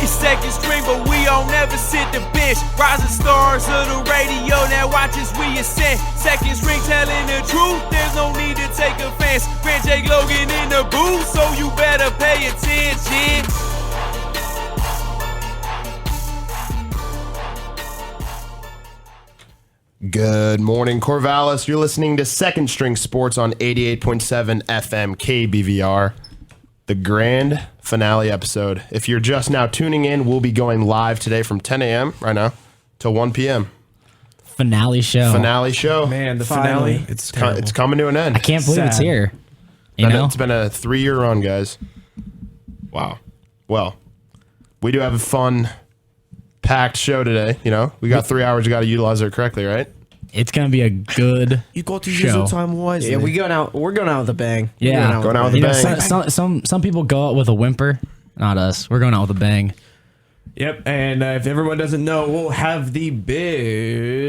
It's second string, but we don't never sit the bench. Rising stars of the radio, now watch as we ascend. Second string telling the truth, there's no need to take offense. Grant J. Logan in the booth, so you better pay attention. Good morning, Corvallis. You're listening to Second String Sports on 88.7 FM KBVR, the grand finale episode. If you're just now tuning in, we'll be going live today from 10 a.m. right now till 1 p.m. Finale show. Man, the finale. It's coming to an end. I can't believe it's here. It's been a 3-year run, guys. Wow. Well, we do have a fun, packed show today. You know, we got 3 hours. We got to utilize it correctly, right? It's gonna be a good You got to show. use your time wisely. Yeah, we're going out with a bang. Yeah, Going out with a bang. Some people go out with a whimper. Not us. We're going out with a bang. Yep, and if everyone doesn't know, we'll have the big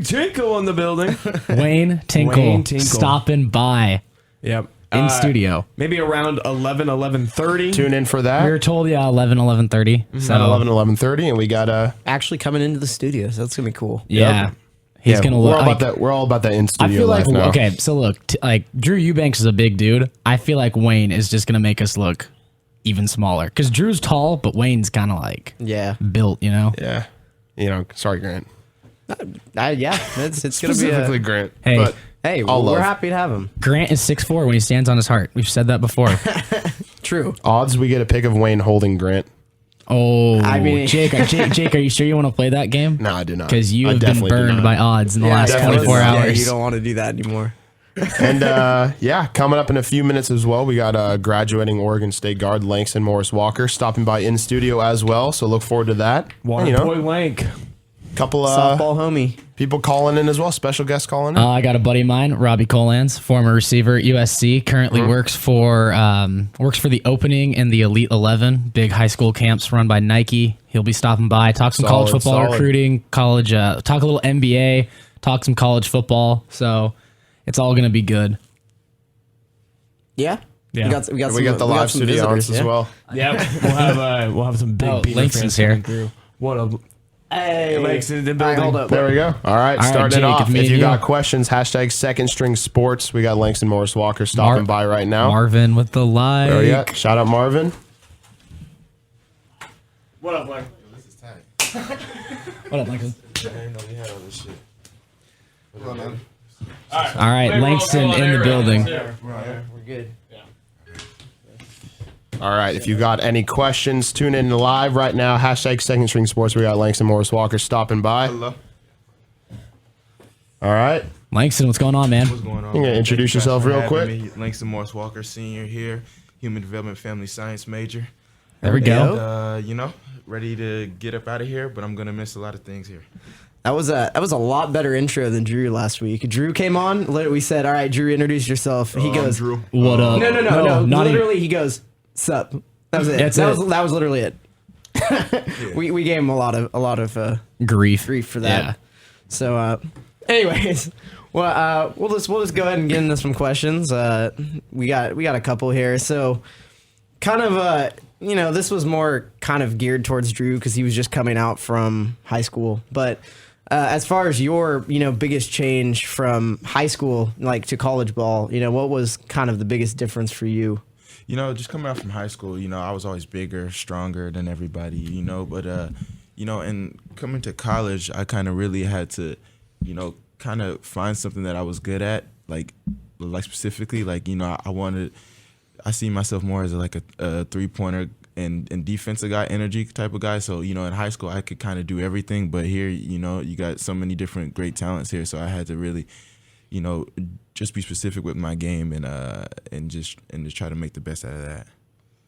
Tinkle in the building. Wayne Tinkle stopping by Yep. in studio. Maybe around 11:30. Tune in for that. We were told 11:30. So At 11:30, and we got Actually coming into the studio, so that's gonna be cool. yeah, he's gonna look. We're all about that in I studio feel like life now. okay. So look, like Drew Eubanks is a big dude. I feel like Wayne is just gonna make us look even smaller because Drew's tall, but Wayne's kind of like built. You know. Yeah. You know, sorry, Grant. Yeah, it's gonna Specifically be. Grant. Hey. But Hey, all we're love. happy to have him. Grant is 6'4" when he stands on his heart. We've said that before. True. Odds we get a pic of Wayne holding Grant. Oh, I mean- Jake, are you sure you want to play that game? No, I do not. Because you I have been definitely do burned not. by odds in the last definitely 24 do not. hours. you don't want to do that anymore. And coming up in a few minutes as well, we got graduating Oregon State guard Langston Morris Walker stopping by in studio as well. So look forward to that. Water You know, boy Lank. couple Softball homie. people calling in as well. Special guests calling in. I got a buddy of mine, Robbie Colans, former receiver at USC, currently works for the opening and the Elite 11, big high school camps run by Nike. He'll be stopping by, talk some college football recruiting, college, talk a little NBA, talk some college football. So it's all going to be good. Yeah. Yeah. We got the live studio on as well. Yep, we'll have some big Beaver Langston's fans here. coming through. What up? Hey, Langston in the building. Hold up. There we go. All right, right, starting Jake, it off. if me If and you you- got questions, hashtag Second String Sports. We got Langston Morris Walker stopping by right now. Marvin with the like. There we go. Shout out Marvin. What up, Lank? What up, Langston? All right, Langston in the building. We're good. All right, if you got any questions, tune in live right now. Hashtag Second String Sports. We got Langston Morris Walker stopping by. Hello. All right. Langston, what's going on, man? What's going on? You gonna introduce Thank yourself guys for real having quick? me. Langston Morris Walker, senior here, Human Development Family Science major. There we go. And, ready to get up out of here, but I'm gonna miss a lot of things here. That was a lot better intro than Drew last week. Drew came on. We said, "All right, Drew, introduce yourself." He goes, Drew. What up? "No, not literally." He goes, "Sup." That was it. That's that it. was literally it. We gave him a lot of grief for that. Yeah. So, anyways, well, we'll just go ahead and get into some questions. We got a couple here. So, kind of this was more kind of geared towards Drew because he was just coming out from high school. But as far as your biggest change from high school like to college ball, what was kind of the biggest difference for you? Just coming out from high school, I was always bigger, stronger than everybody, but and coming to college, I kind of really had to, kind of find something that I was good at, like specifically, I see myself more as like a three-pointer and defensive guy, energy type of guy. So, in high school, I could kind of do everything, but here, you got so many different great talents here, so I had to really, just be specific with my game and just try to make the best out of that.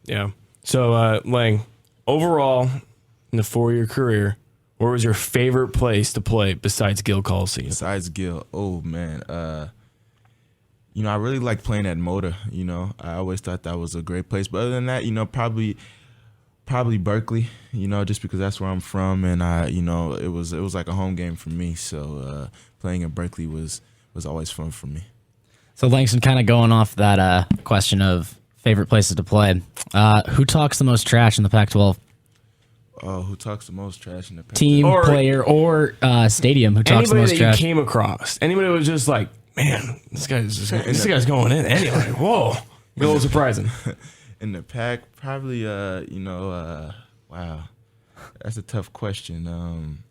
Yeah. So, Lang, overall, in the 4-year career, where was your favorite place to play besides Gill Coliseum? Besides Gill, oh man, I really liked playing at Moda. I always thought that was a great place. But other than that, probably Berkeley. Just because that's where I'm from, and it was like a home game for me. So playing at Berkeley was always fun for me. So Langston, kind of going off that question of favorite places to play, who talks the most trash in the Pac-12? Oh, who talks the most trash in the paint? Team, player, or stadium who talks the Anybody most that trash? you came across. Anybody who was just like, man, this guy's going in anyway. Whoa. A little surprising. In the pack, probably, wow. That's a tough question.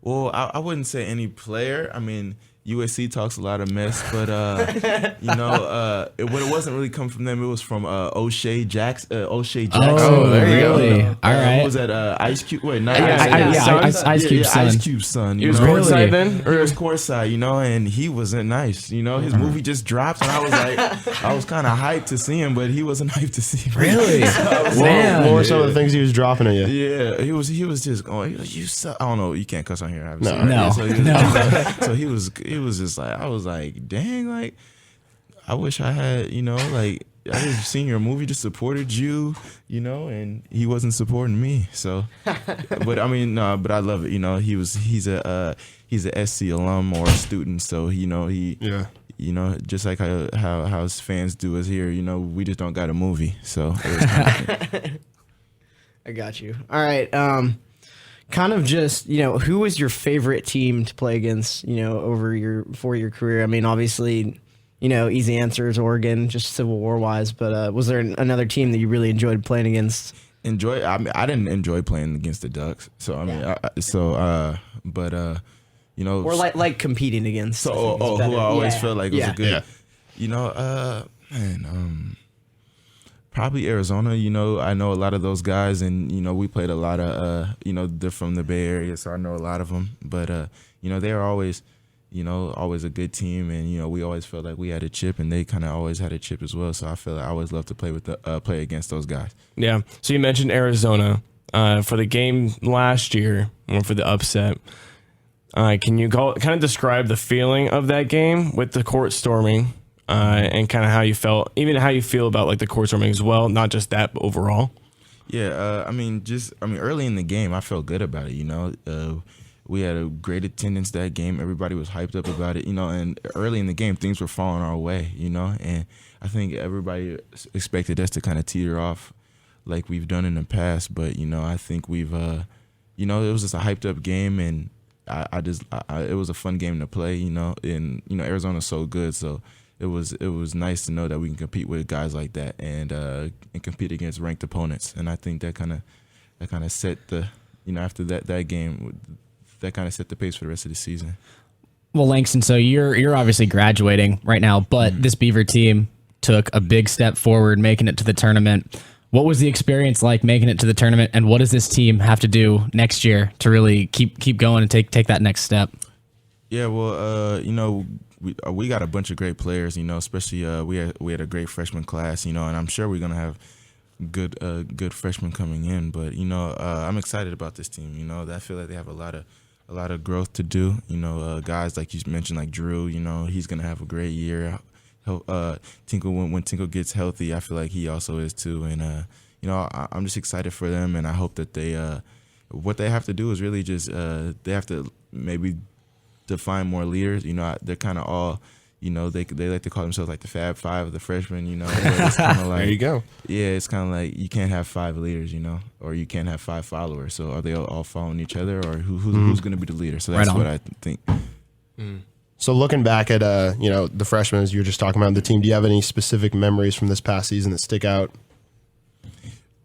Well, I wouldn't say any player. I mean, USC talks a lot of mess, but it wasn't really come from them. It was from O'Shea Jackson. Oh, there you go. All right. What was that? Ice Cube. Wait, not Ice Cube's son. Ice Cube's son. He was Really? courtside then? He was courtside, and he wasn't nice. His movie just dropped, and I was like, I was kind of hyped to see him, but he wasn't hyped to see me. Really? What were some of the things he was dropping at you? Yeah, he was just going. You suck. I don't know. You can't cuss on here. Obviously. No. So he was just like, I was like, dang, like, I wish I had, like, I just seen your movie, just supported you, and he wasn't supporting me. So, but I mean, no, but I love it. He's a SC alum or a student, so just like how his fans do us here. We just don't got a movie, so. It was kind of I got you. All right. Kind of just, who was your favorite team to play against, over your 4-year career? I mean, obviously, easy answer is Oregon, just Civil War wise, but was there another team that you really enjoyed playing against? I mean, I didn't enjoy playing against the Ducks. So, I mean, Or like competing against. So, who I always felt like was a good, probably Arizona. I know a lot of those guys, and we played a lot of they're from the Bay Area, so I know a lot of them. But they are always always a good team, and we always felt like we had a chip, and they kind of always had a chip as well. So I feel like I always love to play against those guys. Yeah. So you mentioned Arizona for the game last year, or for the upset. Can you kind of describe the feeling of that game with the court storming? And kind of how you felt, even how you feel about like the court storming as well, not just that, but overall. Yeah, early in the game, I felt good about it. We had a great attendance that game. Everybody was hyped up about it, and early in the game, things were falling our way, and I think everybody expected us to kind of teeter off like we've done in the past. But, I think we've, it was just a hyped up game, and it was a fun game to play, and, Arizona's so good, so it was nice to know that we can compete with guys like that and compete against ranked opponents. And I think that kind of set the after that game, that kind of set the pace for the rest of the season. Well, Langston, so you're obviously graduating right now, but this Beaver team took a big step forward, making it to the tournament. What was the experience like making it to the tournament, and what does this team have to do next year to really keep going and take that next step? Yeah, well, we got a bunch of great players, especially we had a great freshman class, and I'm sure we're gonna have good freshmen coming in. But I'm excited about this team. I feel like they have a lot of growth to do. Guys like you mentioned, like Drew. He's gonna have a great year. Tinkle when Tinkle gets healthy, I feel like he also is too. And I'm just excited for them, and I hope that they what they have to do is really just they have to maybe define more leaders. They're kind of all, they like to call themselves like the Fab Five of the freshmen. It's kinda like, There you go. Yeah, it's kind of like you can't have 5 leaders, or you can't have 5 followers. So are they all following each other, or who's going to be the leader? So that's Right on. what I think. So looking back at the freshmen as you were just talking about the team, do you have any specific memories from this past season that stick out?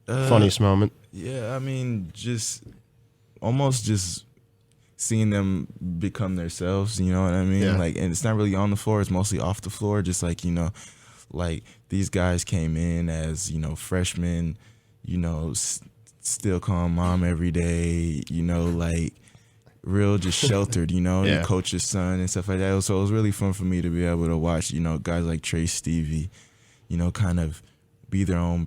Funniest moment? Yeah, I mean, almost just seeing them become themselves, you know what I mean? Yeah. Like, and it's not really on the floor, it's mostly off the floor. Just like, like these guys came in as, freshmen, still calling mom every day, like real just sheltered, Yeah. coach's son and stuff like that. So it was really fun for me to be able to watch, guys like Trey Stevie, kind of be their own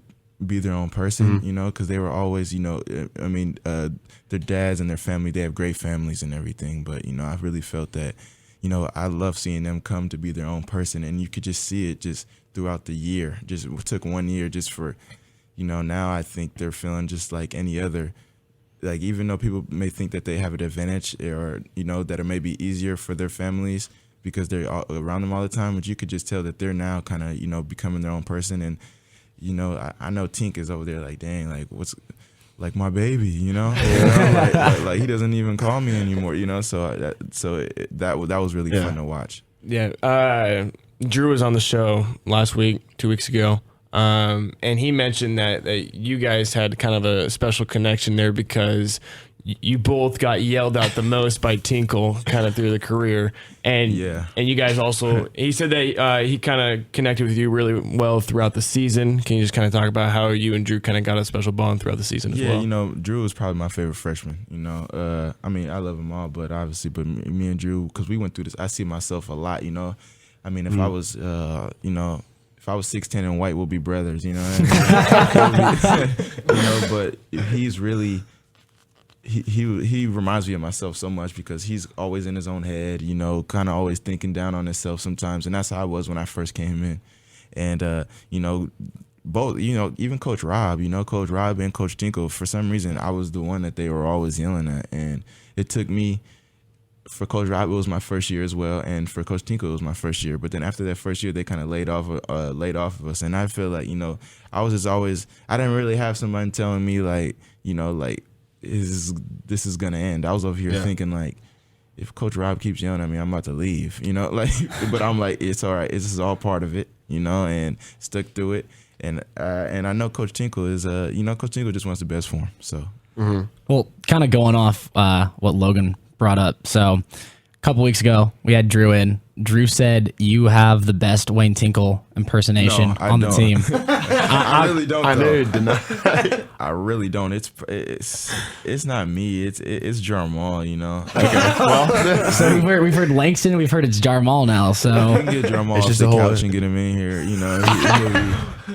person, because they were always, their dads and their family, they have great families and everything. But, I really felt that, I love seeing them come to be their own person. And you could just see it just throughout the year. Just it took 1 year just for, now I think they're feeling just like any other. Like, even though people may think that they have an advantage or, that it may be easier for their families because they're all around them all the time, but you could just tell that they're now kind of, becoming their own person. And, I know Tink is over there like, dang, like, like my baby, you know, like he doesn't even call me anymore, you know. So that was really fun to watch. Yeah, Drew was on the show last week, 2 weeks ago, and he mentioned that you guys had kind of a special connection there because you both got yelled out the most by Tinkle kind of through the career, and you guys also. He said that he kind of connected with you really well throughout the season. Can you just kind of talk about how you and Drew kind of got a special bond throughout the season as well? Yeah, you know, Drew was probably my favorite freshman. You know, I mean, I love them all, but obviously, me and Drew, because we went through this, I see myself a lot. You know, I mean, if I was, you know. If I was 6'10" and white, we'll be brothers, you know. You know, but he's really he reminds me of myself so much because he's always in his own head, you know, kind of always thinking down on himself sometimes, and that's how I was when I first came in. And you know, both, you know, even Coach Rob and Coach Tinkle, for some reason, I was the one that they were always yelling at, and it took me. For Coach Rob, it was my first year as well, and for Coach Tinkle, it was my first year. But then after that first year, they kind of laid off of us, and I feel like, you know, I was just always, I didn't really have somebody telling me like, you know, like this is gonna end. I was over here thinking like, if Coach Rob keeps yelling at me, I'm about to leave, you know, like. But I'm like, it's all right. This is all part of it, you know, and stuck through it. And I know Coach Tinkle is, you know, Coach Tinkle just wants the best for him. So, Well, kind of going off what Logan brought up. So a couple weeks ago, we had Drew in. Drew said you have the best Wayne Tinkle impersonation on the team. I really don't. I knew it, didn't I? I really don't. It's not me. It's Jarmal, you know. So we've heard Langston. We've heard it's Jarmal now. So We can get Jarmal off just the a whole- couch and get him in here, you know.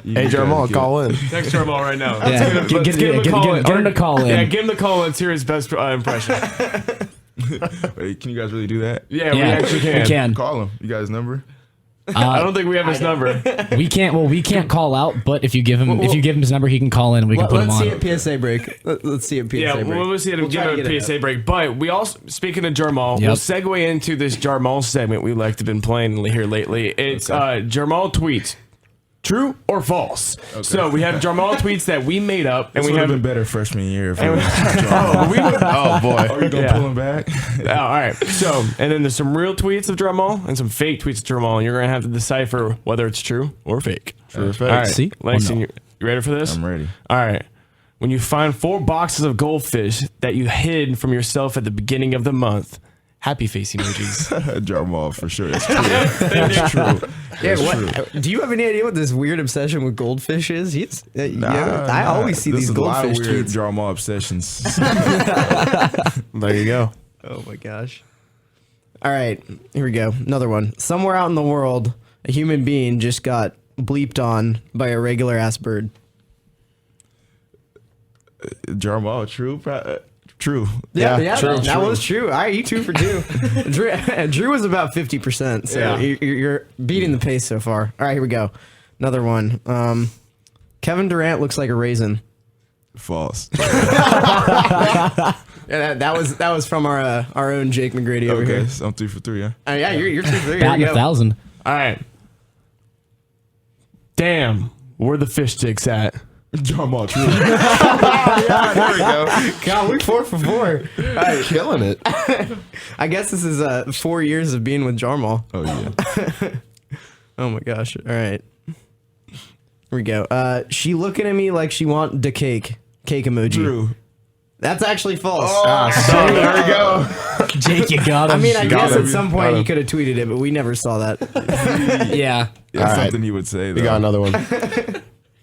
Hey, Jarmal, call in. Text Jarmal right now. Yeah. Let's Get him to call in. Yeah, give him the call. Let's hear his best impression. Wait, can you guys really do that? Yeah, we actually can. We can. Call him. You got his number? I don't think we have his number. We can't. Well, we can't call out. But if you give him his number, he can call in. We can put him Let's on. see a PSA break. Let's see a PSA Yeah, break. we'll see him try to give get a it PSA up. break. But we also, speaking of Jarmal, Yep. we'll segue into this Jarmal segment we like to been playing here lately. It's Jarmal tweets. True or false? Okay. So we have Jarmal tweets that we made up, and This we would have have been better freshman year. If Oh boy. Are you gonna pull him back? all right. So, and then there's some real tweets of Jarmal and some fake tweets of Jarmal, and you're gonna have to decipher whether it's true or fake. True or fake. All right, See? Langston, Or no? you ready for this? I'm ready. All right. When you find 4 boxes of goldfish that you hid from yourself at the beginning of the month, happy face emojis. Jarmal for sure. That's true. That's true. Yeah, That's true. do you have any idea what this weird obsession with goldfish is? I always see these There's a lot of goldfish weird tweets. Jarmal obsessions. There you go. Oh my gosh. All right, here we go. Another one. Somewhere out in the world, a human being just got bleeped on by a regular ass bird. Jarmal, true. True. Yeah, true, that true. was true. All right, you 2 for 2. Drew was about 50%, so Yeah. you're beating the pace so far. All right, here we go. Another one. Kevin Durant looks like a raisin. False. Yeah, that was from our own Jake McGrady over Okay, here. so I'm 3 for 3, huh? Yeah, you're 2 for 3. Here Batting we go. 1,000. All right. Damn, where the fish sticks at? Jarmal, true. There we go. God, we're 4 for 4. Killing it. I guess this is 4 years of being with Jarmal. Oh yeah. Oh my gosh. All right. Here we go. She looking at me like she want the cake. Cake emoji. True. That's actually false. So there we go. Jake, you got him. I mean, I Got guess him. at some Got point him. he could have tweeted it, but we never saw that. yeah. That's All right. something he would say. Though. We got another one.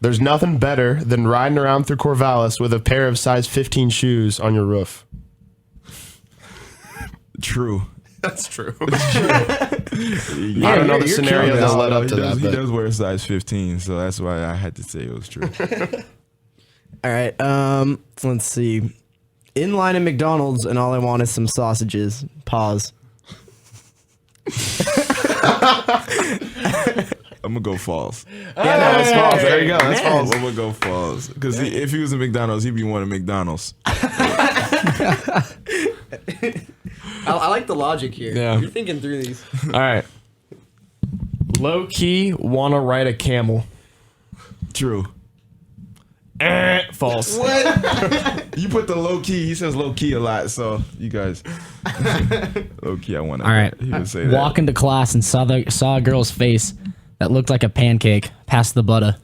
There's nothing better than riding around through Corvallis with a pair of size 15 shoes on your roof. True. That's true. I I don't know the scenario that led up to that. He but- does wear a size 15, so that's why I had to say it was true. All right. Let's see. In line at McDonald's, and all I want is some sausages. Pause. I'm gonna go false. Yeah, that was false. There you go. That's I'm false. gonna go false because if he was at McDonald's, he'd be wanting McDonald's. I like the logic here. Yeah. You're thinking through these. All right. Low key, wanna ride a camel. True. False. What? You put the low key. He says low key a lot, so you guys low key. I want to. All right. He didn't say that. Walk into class and saw a girl's face that looked like a pancake. Pass the butter.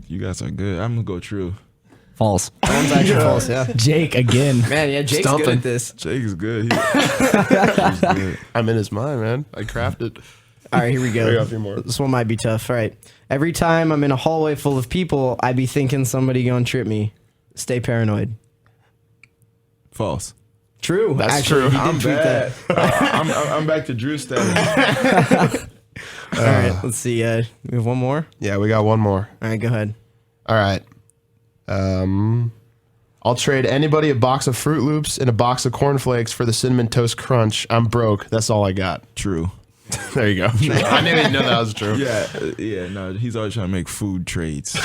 You guys are good. I'm gonna go true. False. That one's actually false, yeah. Jake again. Man, yeah, Jake's good at this. Jake is good. He's good. I'm in his mind, man. I crafted. All right, here we Bring go. up your more. This one might be tough. All right. Every time I'm in a hallway full of people, I be thinking somebody gonna trip me. Stay paranoid. False. True. That's Actually, true. he did I'm tweet bad. that. I'm back to Drew status. All right, let's see. We have one more. Yeah, we got one more. All right, go ahead. All right. I'll trade anybody a box of Fruit Loops and a box of cornflakes for the Cinnamon Toast Crunch. I'm broke. That's all I got. True. There you go. I knew he'd know that was true. Yeah. No, he's always trying to make food trades.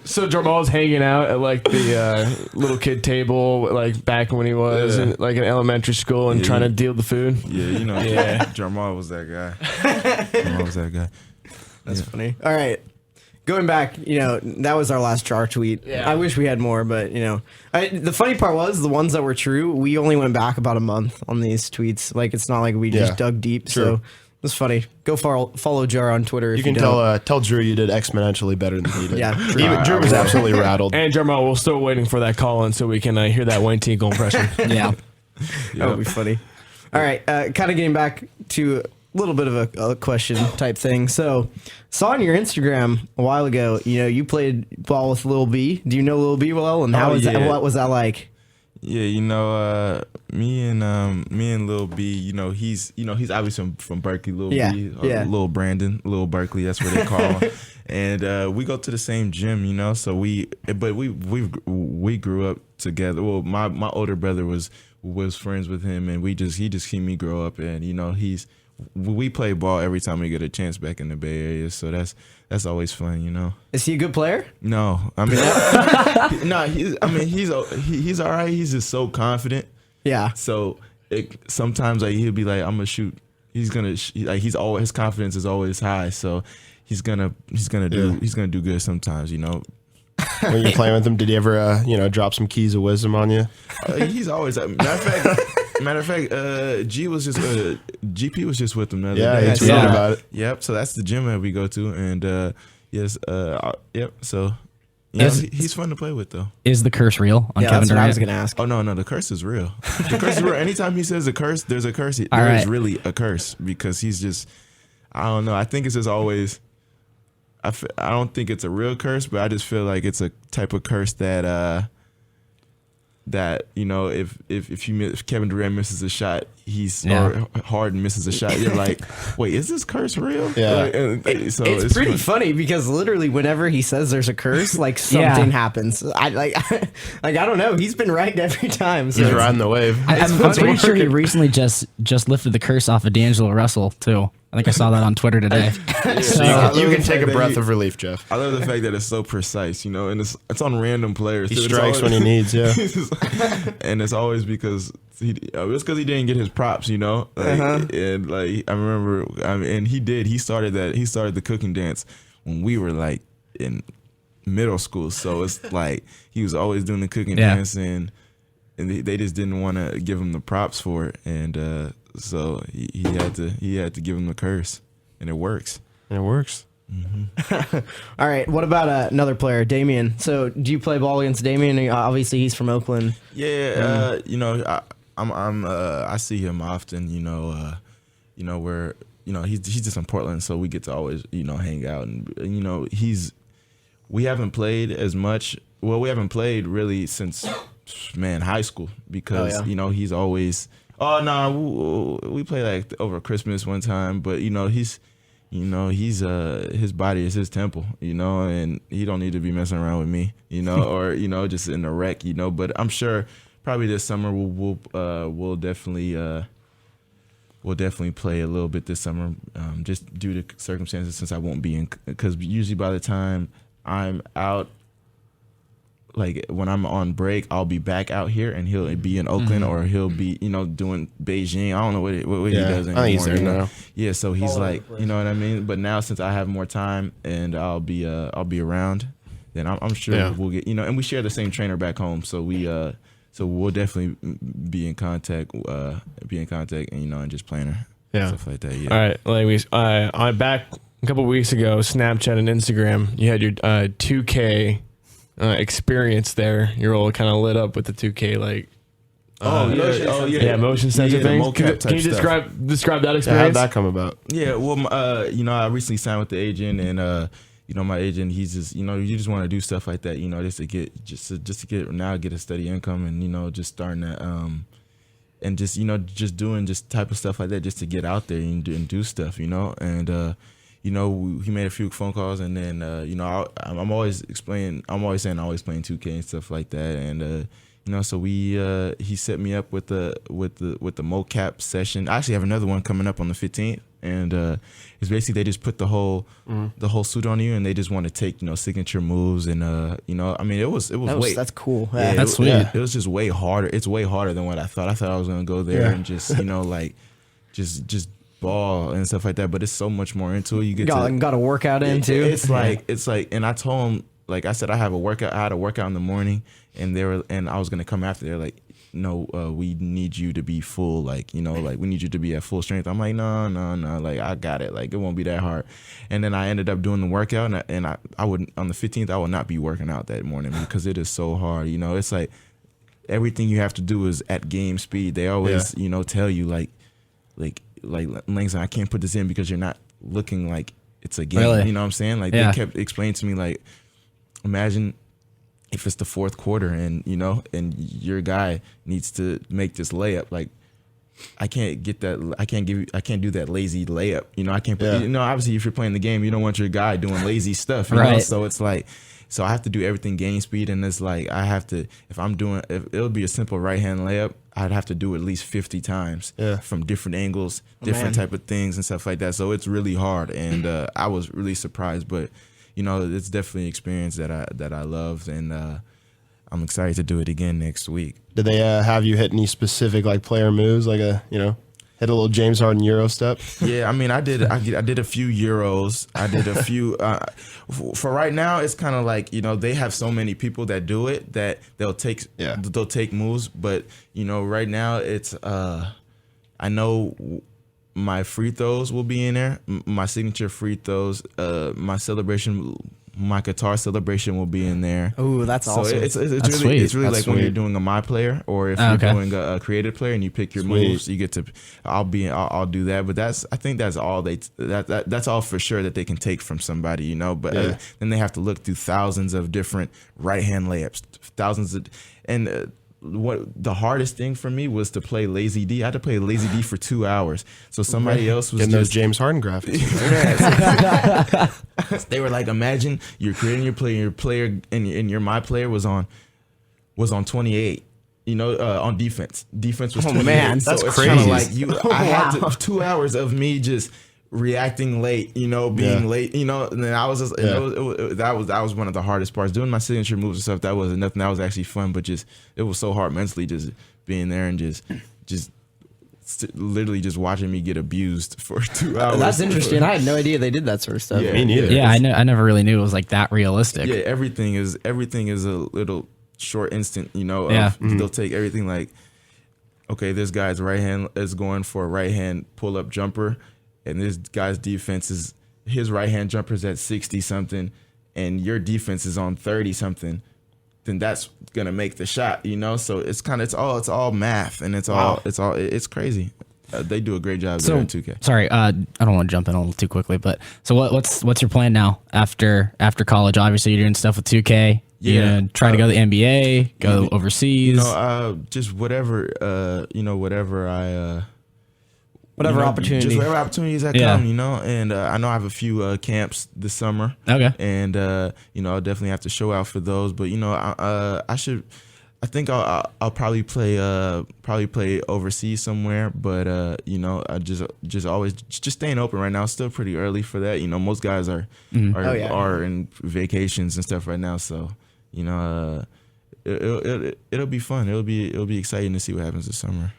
So Jamal's hanging out at like the little kid table, like back when he was in like in elementary school and trying to deal the food. Yeah, you know. Yeah. Jamal was that guy. That's funny. All right. Going back, that was our last jar tweet. Yeah. I wish we had more, but, the funny part was the ones that were true, we only went back about a month on these tweets. Like, it's not like we just dug deep. True. So it was funny. Go follow Jar on Twitter if You can don't. tell Drew you did exponentially better than he did. Yeah, true. Drew was absolutely rattled. And Jamal, we're still waiting for that call in so we can hear that Wayne Tinkle impression. Yeah. That would be funny. All right. Kind of getting back to a little bit of a question type thing. So, saw on your Instagram a while ago, you played ball with Lil B. Do you know Lil B well? And how was that? What was that like? Yeah, me and Lil B, he's obviously from Berkeley, Lil B, Lil Brandon, Lil Berkeley, that's what they call him. And we go to the same gym, so we grew up together. Well, my older brother was friends with him, and he just seen me grow up, and we play ball every time we get a chance back in the Bay Area, so that's always fun, Is he a good player? No, I mean, he's all right. He's just so confident. Yeah. So sometimes he'll be like, I'm gonna shoot. He's gonna he's always, his confidence is always high. So he's gonna do good sometimes. When you're playing with him, did he ever drop some keys of wisdom on you? He's always matter of fact, GP was just with him the other day. Yeah, he tweeted about it. Yep. So that's the gym that we go to, and yes, yep. So he's fun to play with, though. Is the curse real on Yeah, Kevin that's what I Durant? was going to ask. Oh no, the curse is real. The curse is real. Anytime he says a curse, there's a curse. There's right. really a curse because he's just, I don't know. I think it's just always. I don't think it's a real curse, but I just feel like it's a type of curse that if Kevin Durant misses a shot, or Harden misses a shot, you're like, wait, is this curse real? Yeah. It's pretty funny because literally whenever he says there's a curse, like something happens. I don't know. He's been right every time. So He's riding the wave. I'm pretty sure he recently just lifted the curse off of D'Angelo Russell too. I think I saw that on Twitter today. So you can take a breath of relief, Jeff. I love the fact that it's so precise, and it's on random players. He strikes when he needs, yeah. And it's always because he didn't get his props, and I remember, and he started the cooking dance when we were like in middle school, so it's like he was always doing the cooking dance, and they just didn't want to give him the props for it, and so he had to give him the curse, and it works. Mm-hmm. All right. What about another player, Damian? So, do you play ball against Damian? Obviously, he's from Oakland. Yeah. I see him often. Where he's just in Portland, so we get to always hang out, and we haven't played as much. Well, we haven't played really since high school because he's always. Oh no, we played like over Christmas one time, but he's his body is his temple, and he don't need to be messing around with me, or just in the wreck, But I'm sure probably this summer we'll definitely play a little bit this summer, just due to circumstances since I won't be in, because usually by the time I'm out like when I'm on break, I'll be back out here, and he'll be in Oakland, or he'll be, doing Beijing. I don't know what he does anymore. He's there now. Yeah, so he's like, you know what I mean. But now since I have more time and I'll be around, then I'm sure we'll get, and we share the same trainer back home, so we'll definitely be in contact, and and just playing her, stuff like that. Yeah. All right, like I back a couple weeks ago, Snapchat and Instagram, you had your 2K experience there. You're all kind of lit up with the 2K, like motion sensor things. Can you describe that experience? How'd that come about? Yeah, well, I recently signed with the agent, and my agent, he's just, you just want to do stuff like that, just to get a steady income, and just starting that, and just doing just type of stuff like that, just to get out there and do stuff, and he made a few phone calls, and then I'm always saying I always playing 2K and stuff like that, and so he set me up with the mocap session. I actually have another one coming up on the 15th, and it's basically they just put the whole suit on you, and they just want to take signature moves, and that's cool. Yeah, that's sweet. It was just way harder. It's way harder than what I thought. I thought I was gonna go there and just just ball and stuff like that, but it's so much more into it. You got a workout in too. It's like, and I told him, like I said, I had a workout in the morning, and I was gonna come after. They're like, no, we need you to be full, like we need you to be at full strength. I'm like, no, like I got it, like it won't be that hard. And then I ended up doing the workout, and I would, on the 15th, I would not be working out that morning because it is so hard. It's like everything you have to do is at game speed. They always tell you like Langston, I can't put this in because you're not looking like it's a game. Really? You know what I'm saying? Like they kept explaining to me, like, imagine if it's the fourth quarter and and your guy needs to make this layup. Like, I can't get that. I can't do that lazy layup. I can't put, obviously if you're playing the game, you don't want your guy doing lazy stuff. You know? So it's like, so I have to do everything game speed, and it's like I have to, if it would be a simple right hand layup, I'd have to do it at least 50 times from different angles, different type of things and stuff like that. So it's really hard, and I was really surprised, but it's definitely an experience that I loved, and I'm excited to do it again next week. Did they have you hit any specific like player moves, like hit a little James Harden Euro step? Yeah, I mean, I did a few Euros. I did a few. For right now, it's kind of like they have so many people that do it that they'll take moves. But right now it's I know my free throws will be in there. My signature free throws. My guitar celebration will be in there. Oh, that's awesome. So it's really sweet. like when you're doing a my player, or if you're doing a creative player and you pick your moves, you get to. I'll do that, but I think that's all that's all for sure that they can take from somebody, But then they have to look through thousands of different right hand layups, and. What the hardest thing for me was to play Lazy D. I had to play Lazy D for 2 hours. So somebody else was getting those James Harden graphics. They were like, imagine you're creating your player, and your my player was on 28. On defense. Defense was 28. Man, so that's it's crazy. Kind of like I had 2 hours of me just reacting late, being late, and then I was just, that was one of the hardest parts. Doing my signature moves and stuff, that wasn't nothing. That was actually fun, but it was so hard mentally, just being there and just literally just watching me get abused for 2 hours. That's interesting. I had no idea they did that sort of stuff. Yeah, me neither. Yeah, I never really knew it was like that realistic. Yeah, everything is a little short instant, They'll take everything like, okay, this guy's right hand is going for a right hand pull up jumper, and this guy's defense is, his right hand jumper's at 60 something, and your defense is on 30 something, then that's gonna make the shot, So it's all math, and it's crazy. They do a great job there in 2K. Sorry, I don't want to jump in a little too quickly, but so what's your plan now after college? Obviously, you're doing stuff with 2K. You're gonna try to go to the NBA, go overseas. Just whatever, Whatever opportunity. Just whatever opportunities that come, And I know I have a few camps this summer. Okay. And I'll definitely have to show out for those. But I think I'll probably play overseas somewhere. But I just always staying open right now. It's still pretty early for that. Most guys are in vacations and stuff right now. So it'll be fun. It'll be exciting to see what happens this summer.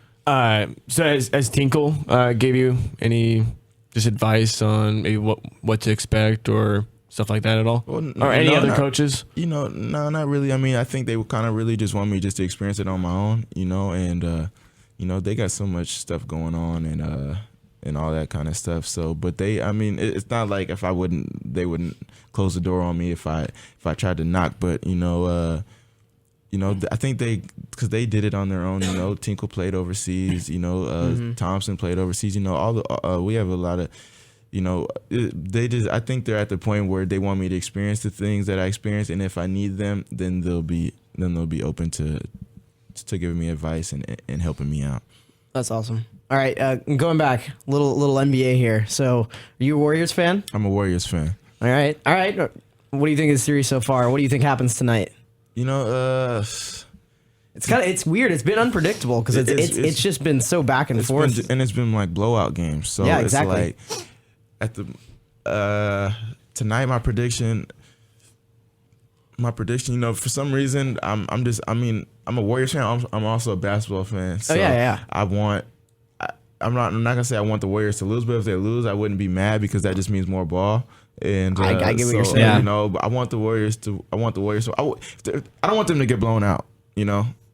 So as Tinkle gave you any just advice on maybe what to expect or stuff like that at all? Well, or any other coaches? No, not really. I mean, I think they would kind of really just want me just to experience it on my own, and they got so much stuff going on and all that kind of stuff. So, but it's not like they wouldn't close the door on me if I tried to knock. But I think because they did it on their own. Tinkle played overseas. Thompson played overseas. We have a lot of. I think they're at the point where they want me to experience the things that I experienced, and if I need them, then they'll be open to giving me advice and helping me out. That's awesome. All right, going back, little NBA here. So, are you a Warriors fan? I'm a Warriors fan. All right. What do you think of the series so far? What do you think happens tonight? It's weird. It's been unpredictable because it's just been so back and forth, and it's been like blowout games. So yeah, exactly. It's like at the tonight, my prediction. For some reason, I'm a Warriors fan. I'm also a basketball fan. So yeah. I'm not gonna say I want the Warriors to lose, but if they lose, I wouldn't be mad because that just means more ball. And I get what you're saying. But I want the Warriors to. I don't want them to get blown out.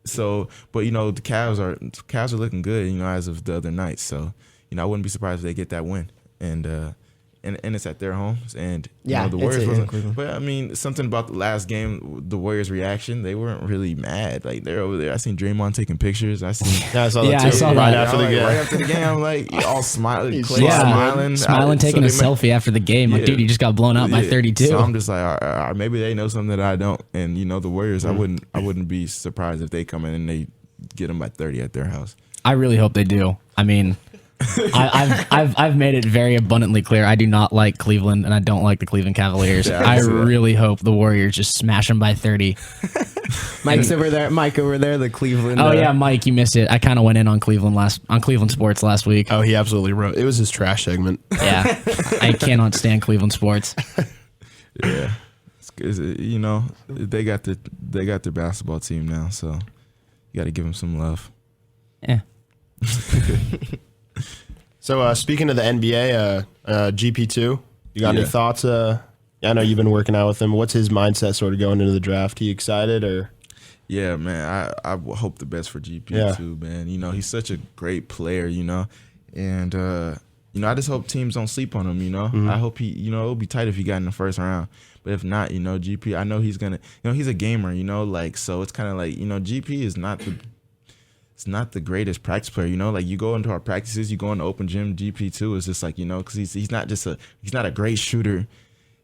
So, but the Cavs are looking good. As of the other night. So, I wouldn't be surprised if they get that win. And it's at their homes, and the Warriors wasn't. But something about the last game, the Warriors' reaction, they weren't really mad. Like they're over there. I seen Draymond taking pictures. I saw that too. I saw right that. after the game. Right after the game, I'm like all smiling, smiling, taking a selfie after the game. Like, dude, you just got blown out by 32. So I'm just like, maybe they know something that I don't. And the Warriors, I wouldn't be surprised if they come in and they get them by 30 at their house. I really hope they do. I've made it very abundantly clear I do not like Cleveland and I don't like the Cleveland Cavaliers. I really hope the Warriors just smash them by 30. Mike over there, the Cleveland. Oh yeah, Mike, you missed it. I kind of went in on Cleveland sports last week. Oh, he absolutely wrote. It was his trash segment. Yeah, I cannot stand Cleveland sports. Yeah, they got their basketball team now, so you got to give them some love. Yeah. So speaking of the NBA, GP2, you got any thoughts? I know you've been working out with him. What's his mindset sort of going into the draft? He excited or? Yeah, man. I hope the best for GP2, man. He's such a great player, and I just hope teams don't sleep on him. Mm-hmm. I hope he, it'll be tight if he got in the first round. But if not, GP, I know he's gonna, he's a gamer, so it's kind of like, GP is not the greatest practice player, like you go into our practices, you go into open gym, GP2 is just like, because he's not a great shooter.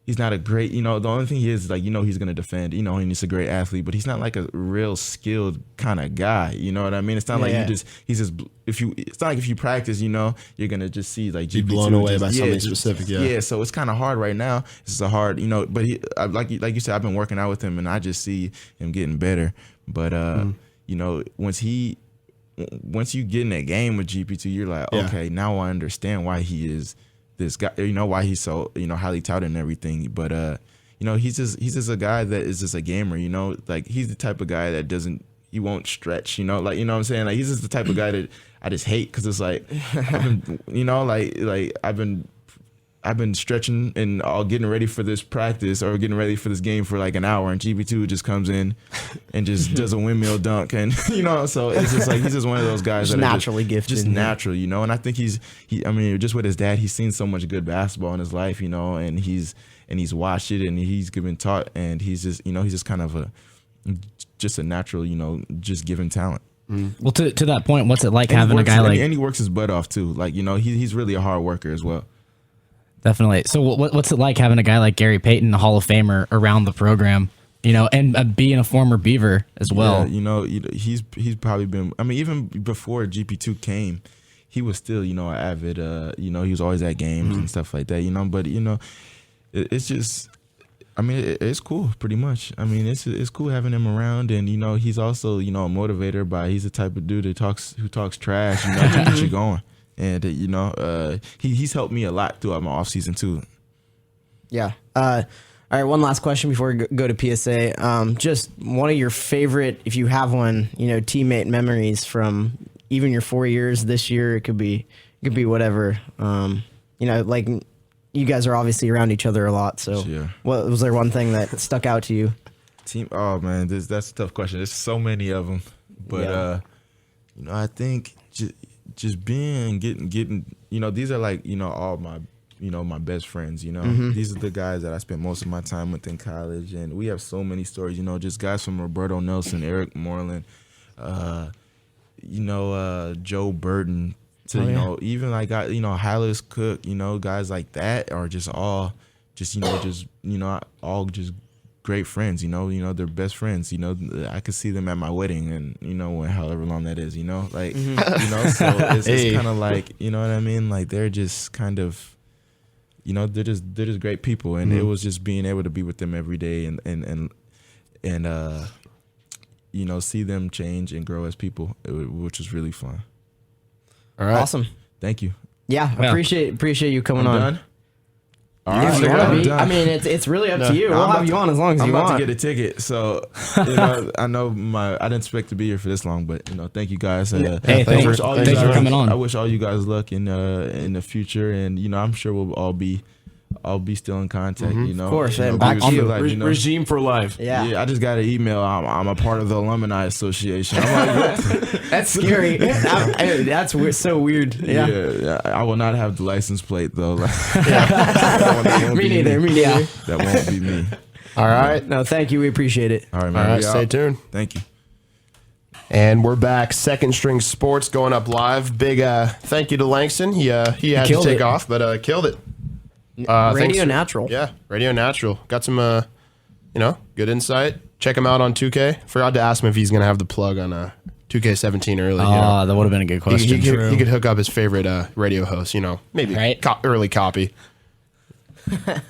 He's not a great, the only thing he is like, he's going to defend, and he's a great athlete, but he's not like a real skilled kind of guy. You know what I mean? It's not it's not like if you practice, you're going to just see like GP2 blown away by something specific. Yeah. So it's kind of hard right now. It's a hard, but like you said, I've been working out with him and I just see him getting better. But, once you get in a game with GP2, you're like, okay, now I understand why he is this guy. Why he's so highly touted and everything. But he's just a guy that is just a gamer. Like he's the type of guy that he won't stretch. Like what I'm saying. Like he's just the type of guy that I just hate because it's like I've been stretching and all getting ready for this practice or getting ready for this game for like an hour, and GP2 just comes in and just does a windmill dunk, and so it's just like he's just one of those guys just that naturally gifted, just natural, and I think he's just with his dad, he's seen so much good basketball in his life, and he's watched it and he's been taught, and he's just he's just kind of a natural, just given talent. Well, to that point, what's it like having a guy like? And he works his butt off too, like he's really a hard worker as well. Definitely. So what's it like having a guy like Gary Payton, a Hall of Famer, around the program, and being a former Beaver as well? Yeah, he's probably been, even before GP2 came, he was still, an avid, he was always at games and stuff like that, but, it's just, it's cool pretty much. It's cool having him around, and, he's also, a motivator he's the type of dude who talks trash, to get you going. And, he's helped me a lot throughout my off season too. Yeah. All right, one last question before we go to PSA. Just one of your favorite, if you have one, teammate memories from even your 4 years this year. It could be whatever. Like you guys are obviously around each other a lot. So, what was there one thing that stuck out to you? Oh man, that's a tough question. There's so many of them, but I think just getting. These are like all my. My best friends, These are the guys that I spent most of my time with in college. And we have so many stories, just guys from Roberto Nelson, Eric Moreland, Joe Burton, to, even like, Hylas Cook, guys like that are just all all just great friends, they're best friends, I could see them at my wedding and, however long that is, so it's kind of like, you know what I mean? Like they're just kind of, they're just great people, and it was just being able to be with them every day and see them change and grow as people, which was really fun. All right, awesome. Thank you. Yeah, appreciate you coming on. Done? All right, I mean, it's really up to you. We'll have you on as long as you want. I'm about to get a ticket, so I know I didn't expect to be here for this long, but thank you guys. Hey, thanks for coming on. I wish all you guys luck in the future, and I'm sure we'll all be still in contact. Of course, and back to you. Like, Regime for life. Yeah, I just got an email. I'm a part of the alumni association. I'm like, that's scary. That's so weird. Yeah, I will not have the license plate though. Me neither. That won't be me. All right. No, thank you. We appreciate it. All right, man. All right, stay tuned. Thank you. And we're back. Second String Sports going up live. Big thank you to Langston. He had to take off, but killed it. Radio Natural. Yeah, Radio Natural. Got some, good insight. Check him out on 2K. Forgot to ask him if he's going to have the plug on 2K17 early. That would have been a good question. He could hook up his favorite radio host, maybe early copy. I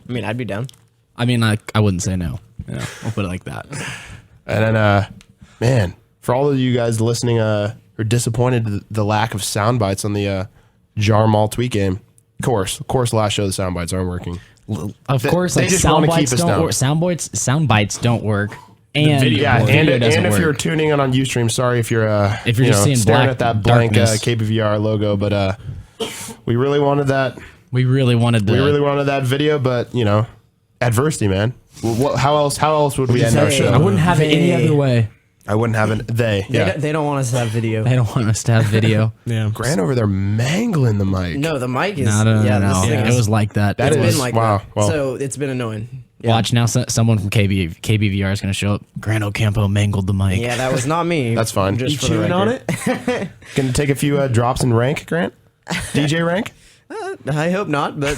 mean, I'd be down. I mean, I wouldn't say no. I'll put it like that. And then, man, for all of you guys listening are disappointed at the lack of sound bites on the Jar Mall tweet game. Of course, last show the sound bites aren't working. Of course, they just sound want to keep bites us don't down. work. Sound bites don't work. And and doesn't if work. you're tuning in on Ustream, sorry if you're just seeing staring black at that blank darkness. KBVR logo, but we really wanted that. We really wanted that video, but adversity, man. How else would we end our show? I wouldn't have it any other way. I wouldn't have it. They don't want us to have video. They don't want us to have video. Yeah. Grant over there mangling the mic. No, the mic is. No. This thing It was like that. It's was been like wow. that. Well, so it's been annoying. Yeah. Watch now. Someone from KBVR is going to show up. Grant Ocampo mangled the mic. Yeah, that was not me. That's fine. Just You for the chewing on record. it? Can you take a few drops in rank, Grant? DJ rank? I hope not, but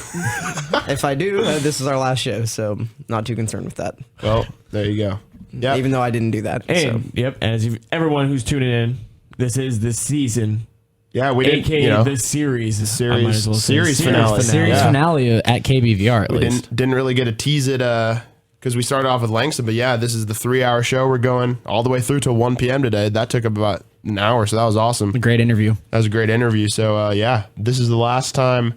if I do, this is our last show, so not too concerned with that. Well, there you go. Yeah. Even though I didn't do that. And everyone who's tuning in, this is the season. Yeah, we didn't. AKA the series. Series Series finale. finale at KBVR at We least. didn't really get to tease it because we started off with Langston, but yeah, this is the 3-hour show. We're going all the way through to 1 p.m. today. That took up about an hour, so that was awesome. A great interview. That was a great interview. So this is the last time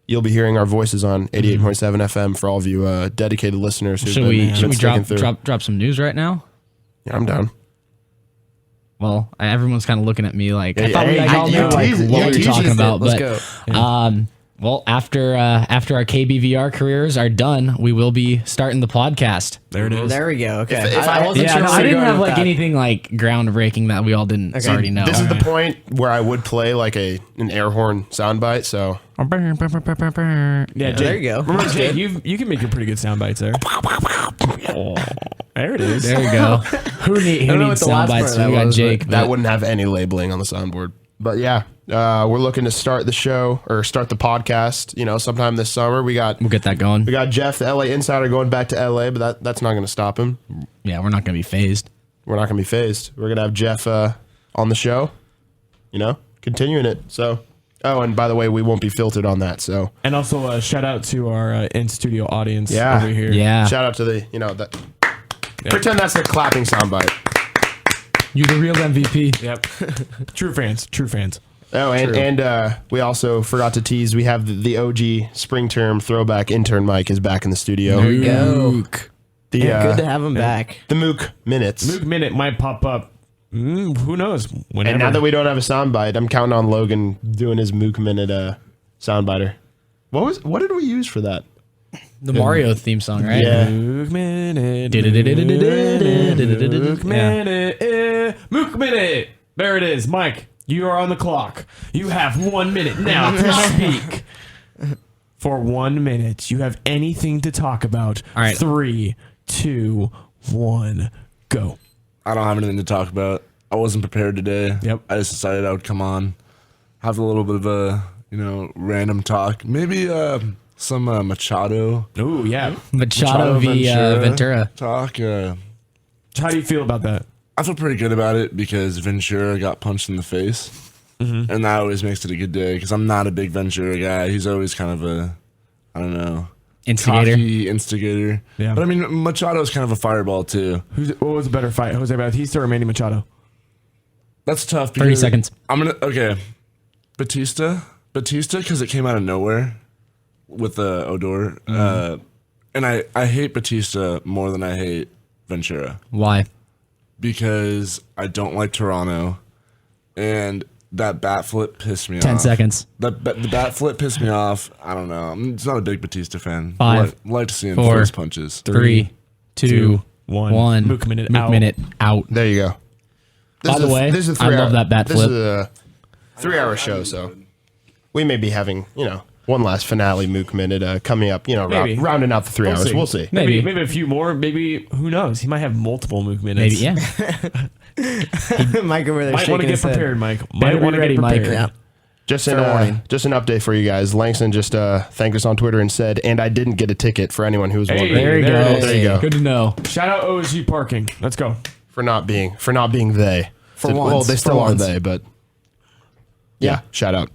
you'll be hearing our voices on 88.7 FM for all of you dedicated listeners. Should we drop some news right now? Yeah, I'm down. Well, everyone's kind of looking at me like I Yeah, thought hey, we all you knew tease it. what You we were tease talking it. about. Let's But go. well, after our KBVR careers are done, we will be starting the podcast. There it is. There we go. Okay. If I wasn't Yeah, sure no, where I you're didn't going have with like that. anything like groundbreaking that we all didn't already know. This is the point where I would play like an air horn soundbite. So Yeah, Jake, there you go. Remember, Jake, you can make your pretty good sound bites there. There it is. there you go. Who know needs what the sound last bites? part of We that got was, Jake. that but- wouldn't have any labeling on the soundboard. But yeah, we're looking to start the show or start the podcast. Sometime this summer. We'll get that going. We got Jeff, the LA Insider, going back to LA, but that's not going to stop him. Yeah, we're not going to be phased. We're not going to be phased. We're going to have Jeff on the show, continuing it. So, and by the way, we won't be filtered on that. So, And also shout out to our in-studio audience Yeah. over here. Yeah. shout out to that. Pretend that's a clapping soundbite. You're the real MVP. Yep. True fans. Oh, and we also forgot to tease. We have the OG spring term throwback intern Mike is back in the studio. There you go. Mook. The, Good to have him back. The Mook minutes. Mook Minute might pop up. Who knows? Whenever. And now that we don't have a soundbite, I'm counting on Logan doing his Mook Minute soundbiter. What did we use for that? The Mario theme song, right? Yeah. Mook Minute. Mook Mook Minute. Mook Minute. There it is. Mike, you are on the clock. You have 1 minute now to speak. For 1 minute, you have anything to talk about. All right. 3, 2, 1, go. I don't have anything to talk about. I wasn't prepared today. Yep. I just decided I would come on, have a little bit of a, random talk. Maybe some Machado Oh, yeah. Machado v. Ventura. talk. How do you feel about that? I feel pretty good about it because Ventura got punched in the face. And that always makes it a good day because I'm not a big Ventura guy. He's always kind of a, I don't know, Instigator. cocky instigator. Yeah. But I mean, Machado's kind of a fireball too. What was a better fight, Jose Bautista or Manny Machado? That's tough. 30 because seconds. Okay. Batista, because it came out of nowhere with Odor. And I hate Batista more than I hate Ventura Why? because I don't like Toronto, and that bat flip pissed me off. 10 seconds. The bat flip pissed me off. I don't know. I'm just not a big Batista fan. 5, Like to see him 4, face punches. 3, 2, 1. 1. Mook Minute Mook out. Minute out. There you go. By the way, this is a I 3 love hour, that bat This flip. is a 3-hour show, so we may be having, one last finale Mook Minute coming up, Maybe. rounding out the 3 hours. We'll see. Maybe. Maybe a few more. Maybe, who knows? He might have multiple Mook Minutes. Maybe, yeah. Mike over there Might shaking want to get his head. prepared, Mike. Better Might be want to ready, get Mike. prepared. Yeah. Just Fair warning. an update for you guys. Langston just thanked us on Twitter and said, and I didn't get a ticket for anyone who was Hey, wondering. There you There go. it is. There you go. Good to know. Shout out OSU parking. Let's go. For not being they. For once. Well, they For still are once. they, but yeah, shout out.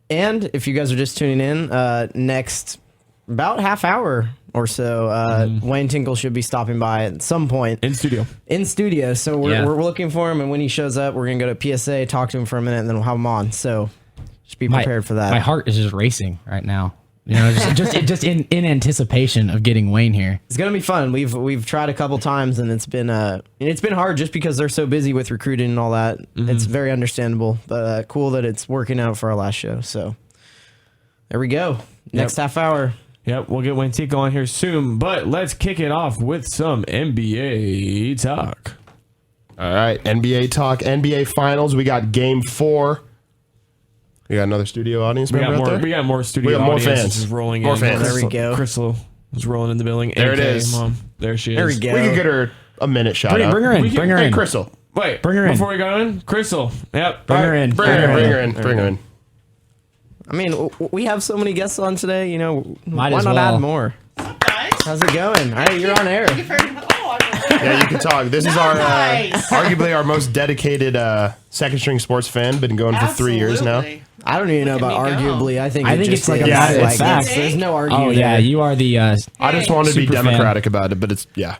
And if you guys are just tuning in, next about half hour or so, Wayne Tinkle should be stopping by at some point In studio. in studio. So we're, Yeah. we're looking for him, and when he shows up, we're gonna go to PSA, talk to him for a minute, and then we'll have him on. So just be prepared for that. My heart is just racing right now. Just in anticipation of getting Wayne here. It's gonna be fun. We've tried a couple times, and it's been hard just because they're so busy with recruiting and all that. It's very understandable, but cool that it's working out for our last show. So there we go. Next half hour. Yep, we'll get Wayne Tinkle on here soon, but let's kick it off with some NBA talk. All right, NBA talk, NBA Finals. We got Game 4. We got another studio audience We member got out more. there. We got more studio. We got more audience. fans. This is rolling More in. fans. There we go. Crystal is rolling in the building. There it AKA is. Mom. There she is. There we go. We could get her a minute shout out. Bring her in. We can- Bring her Hey, in. Crystal. Wait, Bring her in. Before we go in, Crystal. Yep. Bring her in. Bring her in. Bring her in. I mean, we have so many guests on today. Might why as not well. add more? Guys, How's it going? Hey, you're on air. thank you for. Oh, I'm Yeah, you can talk. This is our Nice. arguably our most dedicated second string sports fan. Been going for 3 years now. absolutely. I don't even know Look about at me go. arguably. I think I think just it's like a matter of fact. There's no argument. Oh yeah, there. you are the I just wanted to be Super fan. democratic about it, but it's yeah.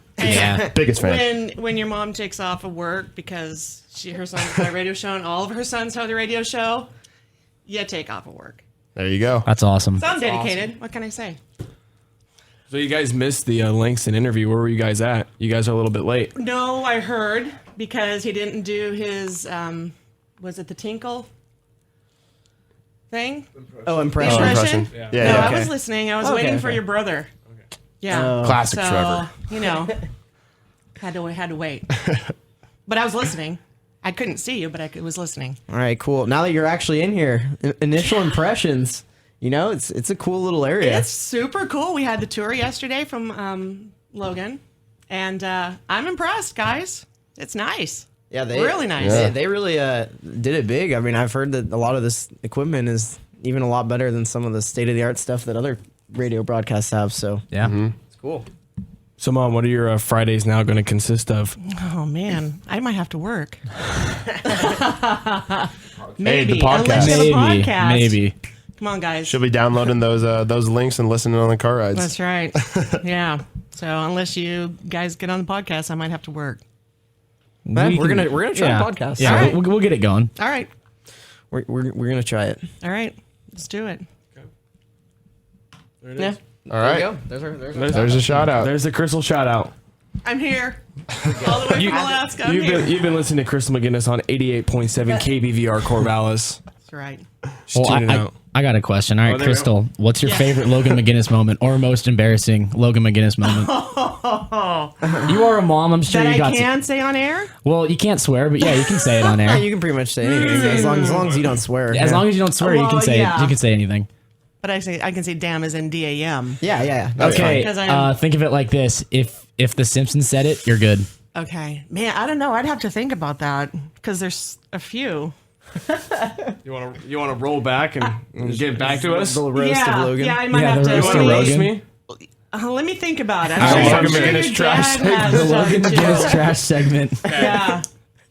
biggest fan. When your mom takes off of work because her son's got a radio show and all of her sons have the radio show, you take off of work. There you go. That's awesome. So I'm dedicated. What can I say? So you guys missed the Langston interview. Where were you guys at? You guys are a little bit late. No, I heard because he didn't do his. Was it the Tinkle thing? Oh, impression. Impression? Yeah, No, yeah. I was listening. I was Okay, waiting for okay. your brother. Yeah. Classic So, Trevor. had to wait. But I was listening. I couldn't see you, but I was listening. All right, cool. Now that you're actually in here, initial impressions. It's a cool little area. It's super cool. We had the tour yesterday from Logan, and I'm impressed, guys. It's nice. Yeah, Really nice. They really did it big. I mean, I've heard that a lot of this equipment is even a lot better than some of the state of the art stuff that other radio broadcasts have. So Yeah. it's cool. So, Mom, what are your Fridays now going to consist of? Oh man, I might have to work. Hey, Maybe the podcast. unless you have a Maybe. podcast. Maybe. Come on, guys. She'll be downloading those links and listening on the car rides. That's right. Yeah. So unless you guys get on the podcast, I might have to work. Man, we're gonna try a podcast. Yeah, All right. we'll get it going. All right. We're gonna try it. All right. Let's do it. There it Yeah. is. All right. There you go. There's a shout out. There's the Crystal shout out. I'm here. All the way from Alaska. I'm here. You've been listening to Crystal McGinnis on 88.7 KBVR Corvallis. That's right. She's tuning out. I got a question. All right, there we Crystal, what's your favorite Logan McGinnis moment or most embarrassing Logan McGinnis moment? You are a mom. I'm sure That you I got can say on air? Well, you can't swear, but yeah, you can say it on Yeah, air. you can pretty much say anything as long as you don't swear. As long as you don't swear, you Well, can say yeah. you can say anything. But I can say damn as in DAM. Yeah. Okay, Because I am- think of it like this: if The Simpsons said it, you're good. Okay. Man, I don't know. I'd have to think about that because there's a few. You want to roll back and get back to us? The roast of Logan. Yeah, I might Yeah, have the to. roast You of want to Logan. roast me? Let me think about it. right, I'm Logan sure your McGinnis trash dad has The Logan some, too. McGinnis trash segment. Yeah.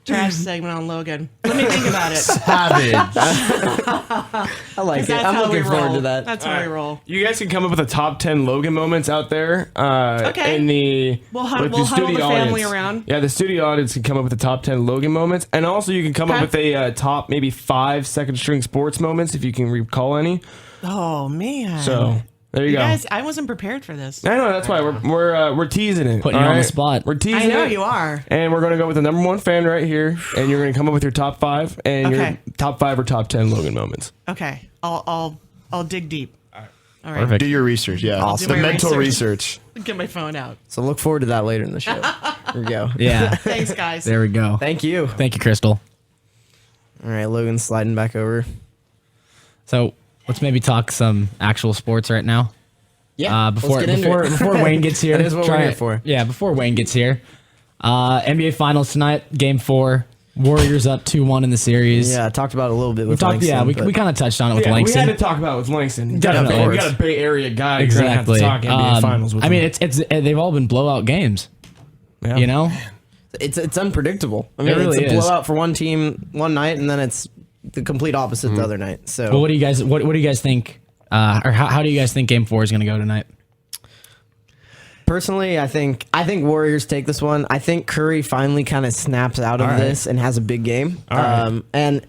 Trash segment on Logan. Let me think about it. Savage. I like it. That's I'm how we looking forward roll. to that. That's how we roll. You guys can come up with the top 10 Logan moments out there. Okay. In the We'll with huddle the family audience. around. Yeah, the studio audience can come up with the top 10 Logan moments, and also you can come up Okay. with a top maybe 5 second string sports moments if you can recall any. Oh man. So there you you go. guys, I wasn't prepared for this. I know that's why we're teasing it. Putting you all on the right? spot. We're teasing I know it. you are. And we're gonna go with the number one fan right here, and you're gonna come up with your top 5 and your Okay. top 5 or top 10 Logan moments. Okay. I'll dig deep. All right. Perfect. Do your research. Yeah. do The my mental research. research. Get my phone out. So look forward to that later in the show. Here we go. Yeah. Thanks, guys. There we go. Thank you. Thank you, Crystal. All right, Logan's sliding back over. So let's maybe talk some actual sports right now. Yeah. Before let's get into it. before Wayne gets here. That is what we're here for. Yeah, before Wayne gets here. NBA Finals tonight, Game 4. Warriors up 2-1 in the series. Yeah, I talked about it a little bit with We Langston, we kind of touched on it with Yeah, Langston. we had to talk about it with Langston. Definitely. We got a Bay Area guy. Exactly. You're gonna have to talk NBA Finals with I mean, him. it's they've all been blowout games. Yeah. You know, it's unpredictable. I mean, It really it's a is. blowout for one team one night, and then it's the complete opposite the other night. So, but what do you guys think? Or how do you guys think Game 4 is going to go tonight? personally, I think Warriors take this one. I think Curry finally kind of snaps out of this and has a big game. And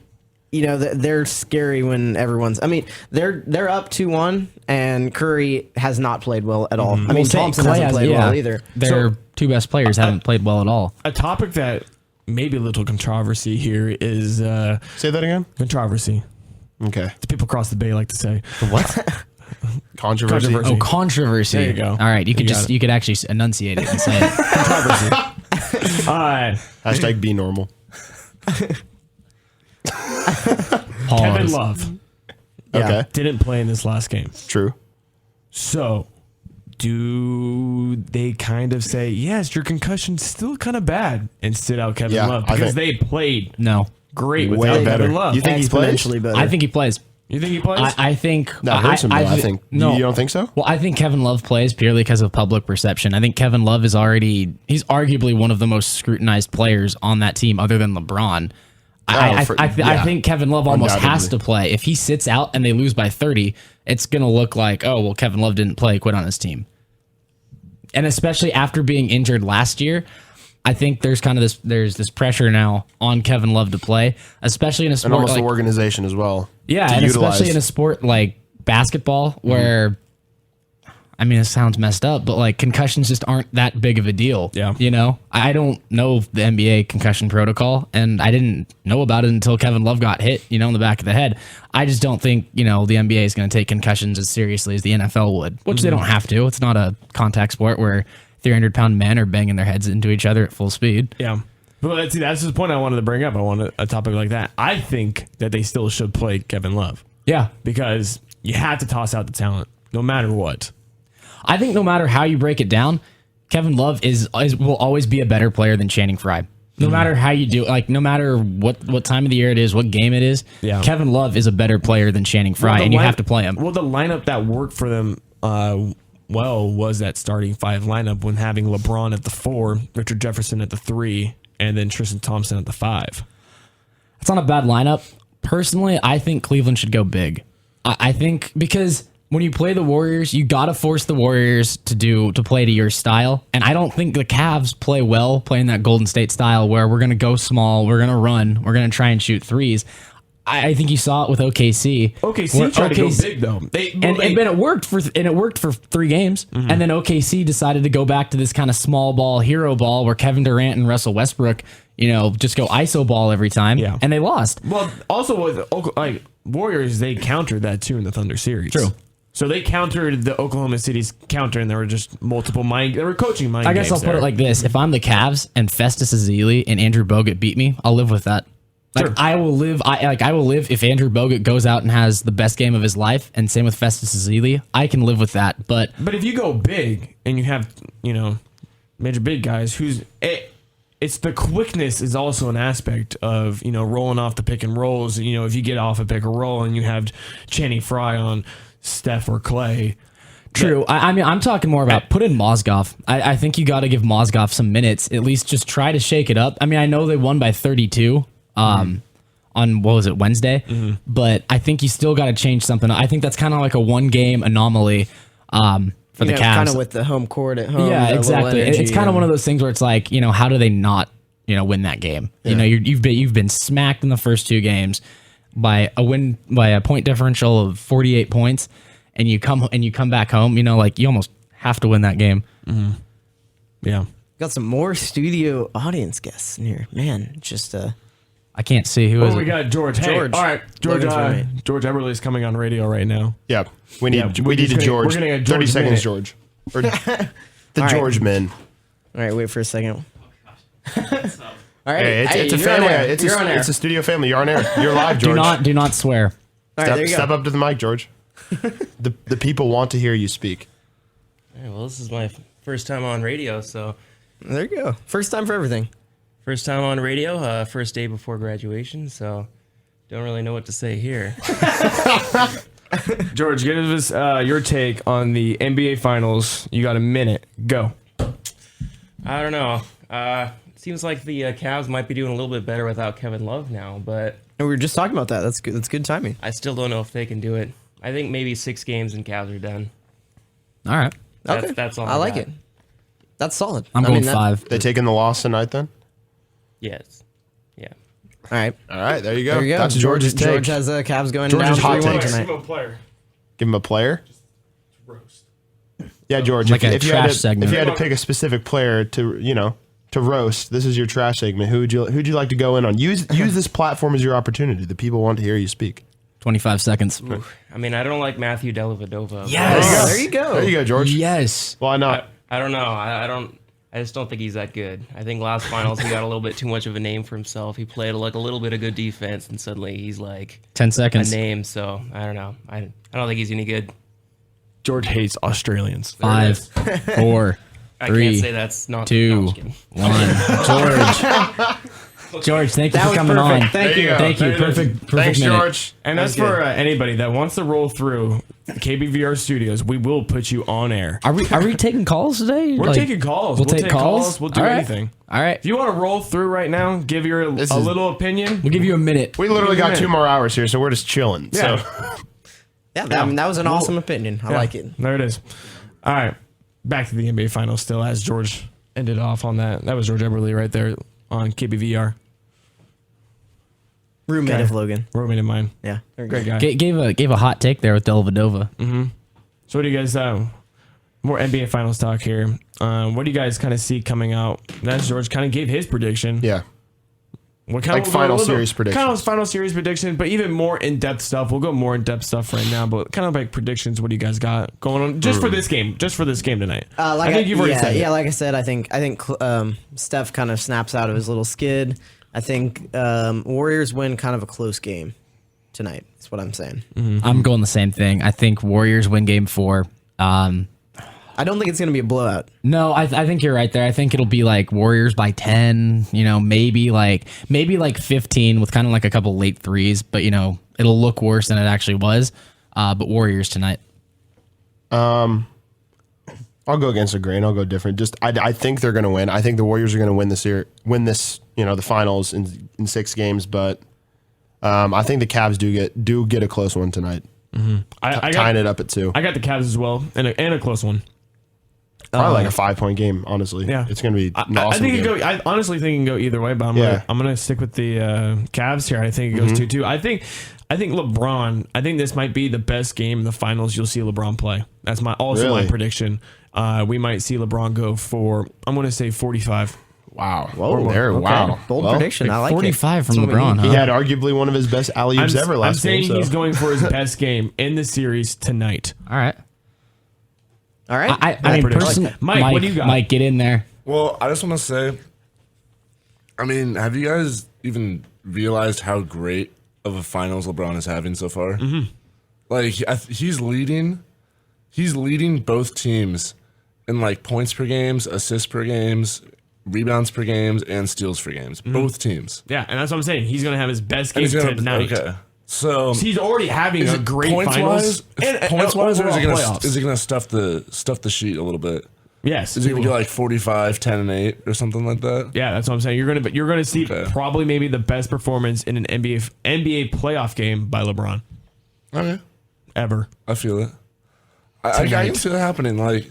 you know they're scary when everyone's. I mean, they're up 2-1, and Curry has not played well at all. I mean, Thompson hasn't played well either. Their two best players haven't played well at all. A topic that maybe a little controversy here is Say that again. controversy. Okay. The people across the bay like to say. What? Controversy. Controversy. Oh, controversy. There you go. All right, you got it. could actually enunciate it and say it. Hashtag be normal. Pause. Kevin Love Okay. didn't play in this last game. True. So, do they kind of say, yes, your concussion's still kind of bad, and sit out Kevin Yeah, Love? I Because think- they played No, great Way without better. Kevin Love. You think he plays? Exponentially better. I think he plays. You think he plays? I think That hurts him, though, I think. No, You don't think so? Well, I think Kevin Love plays purely because of public perception. I think Kevin Love he's arguably one of the most scrutinized players on that team, other than LeBron. I think Kevin Love almost has to play. If he sits out and they lose by 30, it's going to look like, oh, well, Kevin Love didn't play, quit on his team. And especially after being injured last year, I think there's this pressure now on Kevin Love to play, especially in a sport And almost like, the organization as well. yeah, to and utilize. especially in a sport like basketball where, I mean, it sounds messed up, but like concussions just aren't that big of a deal. Yeah. You know, I don't know the NBA concussion protocol, and I didn't know about it until Kevin Love got hit, in the back of the head. I just don't think, the NBA is going to take concussions as seriously as the NFL would, which they don't have to. It's not a contact sport where 300-pound men are banging their heads into each other at full speed. Yeah. Well, that's the point I wanted to bring up. I wanted a topic like that. I think that they still should play Kevin Love Yeah. because you have to toss out the talent no matter what. I think no matter how you break it down, Kevin Love will always be a better player than Channing Frye. No matter how you do it, like no matter what time of the year it is, what game it is, Kevin Love is a better player than Channing Frye, and you have to play him. Well, the lineup that worked for them was that starting 5 lineup when having LeBron at the 4, Richard Jefferson at the 3, and then Tristan Thompson at the 5. It's not a bad lineup. Personally, I think Cleveland should go big. I think because when you play the Warriors, you got to force the Warriors to play to your style. And I don't think the Cavs play well playing that Golden State style where we're going to go small, we're going to run, we're going to try and shoot threes. I think you saw it with OKC. OKC tried to go big though. It worked for 3 games. Mm-hmm. And then OKC decided to go back to this kind of small ball hero ball where Kevin Durant and Russell Westbrook, just go ISO ball every time. Yeah. And they lost. Well, also with Warriors, they countered that too in the Thunder series. True. So they countered the Oklahoma City's counter, and there were just multiple they were coaching mind I guess games I'll put it like this: if I'm the Cavs and Festus Ezeli and Andrew Bogut beat me, I'll live with that. Like, sure. I will live. I will live if Andrew Bogut goes out and has the best game of his life, and same with Festus Ezeli. I can live with that. But if you go big and you have major big guys, it's the quickness is also an aspect of rolling off the pick and rolls. If you get off a pick and roll and you have Channing Frye on Steph or Clay. True. I mean, I'm talking more about put in Mozgov. I think you got to give Mozgov some minutes, at least just try to shake it up. I mean, I know they won by 32 on, what was it, Wednesday? Mm-hmm. But I think you still got to change something. I think that's kind of like a one-game anomaly for the Cavs. Kind of with the home court at home. Yeah, exactly. It's kind of one of those things where it's like, how do they not, win that game? Yeah. You've been smacked in the first 2 games by a point differential of 48 points. And you come back home, you almost have to win that game. Mm-hmm. Yeah. Got some more studio audience guests in here. Man, just I can't see who is we it. got George. Hey, George. all right, George. George Eberle's coming on radio right now. Yeah, we need a George. We're gonna get 30 George seconds, minute. George. Or the right. George men. All right, wait for a second. All right, Hey, it's a you're family. on air. It's a studio family. You're on air. You're live, George. Do not swear. All right, there you Step go. up to the mic, George. The people want to hear you speak. All right, well, this is my first time on radio, so There you go. First time for everything. first time on radio, first day before graduation, so don't really know what to say here. George, give us your take on the NBA Finals. You got a minute. Go. I don't know. Seems like the Cavs might be doing a little bit better without Kevin Love now, but And we were just talking about that. That's good. That's good timing. I still don't know if they can do it. I think maybe 6 games and Cavs are done. All right. Okay, That's all I like got. it. That's solid. I'm going 5. They taking the loss tonight then? Yes. Yeah. All right. All right, there you go. There you go. That's George's take. George has Cavs going George's hot down 3-1 takes. tonight. player. Give him a player. Yeah, George. Like a if you trash had to, segment. If you had to pick a specific player to roast, this is your trash segment. Who'd you like to go in on? Use this platform as your opportunity. The people want to hear you speak. 25 seconds. I mean, I don't like Matthew Dellavedova. Yes. There you go. There you go, George. Yes. Why not? I don't know. I just don't think he's that good. I think last finals he got a little bit too much of a name for himself. He played like a little bit of good defense, and suddenly he's like 10 a seconds. name. So I don't know. I don't think he's any good. George hates Australians. 5, 4, I 3, can't say that's not 2, no, I'm just kidding. 1. George, thank you That for was coming perfect. on. Thank you. Thank you. There it is. Perfect Thanks, minute. George. And that's for anybody that wants to roll through KBVR Studios. We will put you on air. Are we taking calls today? We're taking calls. We'll take calls? We'll do All right. anything. All right. If you want to roll through right now, give your This a is- little opinion. We'll give you a minute. We literally got Yeah. 2 more hours here, so we're just chilling. Yeah. So Yeah, that was an awesome opinion. I Yeah, like it. There it is. All right. Back to the NBA Finals still as George ended off on that. That was George Eberle right there on KBVR. Roommate Okay. of Logan. Roommate of mine. Yeah. There you Great go. guy. Gave a hot take there with Dellavedova. So what do you guys more NBA Finals talk here. What do you guys kind of see coming out? That's George kind of gave his prediction. yeah. What kind Like final series predictions. Kind of final series prediction, but even more in-depth stuff. We'll go more in-depth stuff right now, but kind of like predictions. What do you guys got going on just for this game? Just for this game tonight. Like I think you've already said it. Yeah, like I said, I think Steph kind of snaps out of his little skid. I think Warriors win kind of a close game tonight. That's what I'm saying. I'm going the same thing. I think Warriors win game 4. I don't think it's going to be a blowout. No, I think you're right there. I think it'll be like Warriors by 10, maybe like 15 with kind of like a couple late threes, but it'll look worse than it actually was. But Warriors tonight. I'll go against the grain. I'll go different. Just I think they're going to win. I think the Warriors are going to win this year, the finals in 6 games. But I think the Cavs do get a close one tonight. tying it up at 2. I got the Cavs as well, and a close one. Probably like a 5-point game, honestly. Yeah. It's going to be an I awesome think game. I honestly think it can go either way, but I'm gonna stick with the Cavs here. I think it goes 2-2. I think LeBron. I think this might be the best game in the finals you'll see LeBron play. That's my prediction. We might see LeBron go for, I'm gonna say 45. Wow. Whoa, There, okay. wow. Bold Well, prediction. I like 45 it. from That's what we LeBron, need. huh? He had arguably one of his best alley-oops ever I'm last saying game. he's going for his best game in the series tonight. All right. All right. I mean, prediction. Mike, what do you got? Mike, get in there. Well, I just want to say, I mean, have you guys even realized how great of a finals LeBron is having so far? Mm-hmm. Like, he's leading both teams in like points per games, assists per games, rebounds per games, and steals per games. Both teams. Yeah, and that's what I'm saying. He's going to have his best game tonight. Okay. So he's already having a great finals. Points wise, or playoffs. is he gonna stuff the sheet a little bit? Yes. Is he gonna do like 45, 10, and 8 or something like that? Yeah, that's what I'm saying. You're gonna see probably maybe the best performance in an NBA playoff game by LeBron Okay, ever. I feel it. I can see that happening. Like,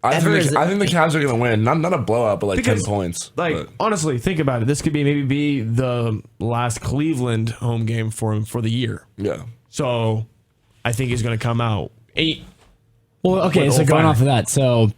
I think the Cavs are gonna win. Not a blowout, but like 10 points. Like, honestly, think about it. This could be the last Cleveland home game for him for the year. Yeah. So I think he's gonna come out 8. Well, okay, so going off of that, so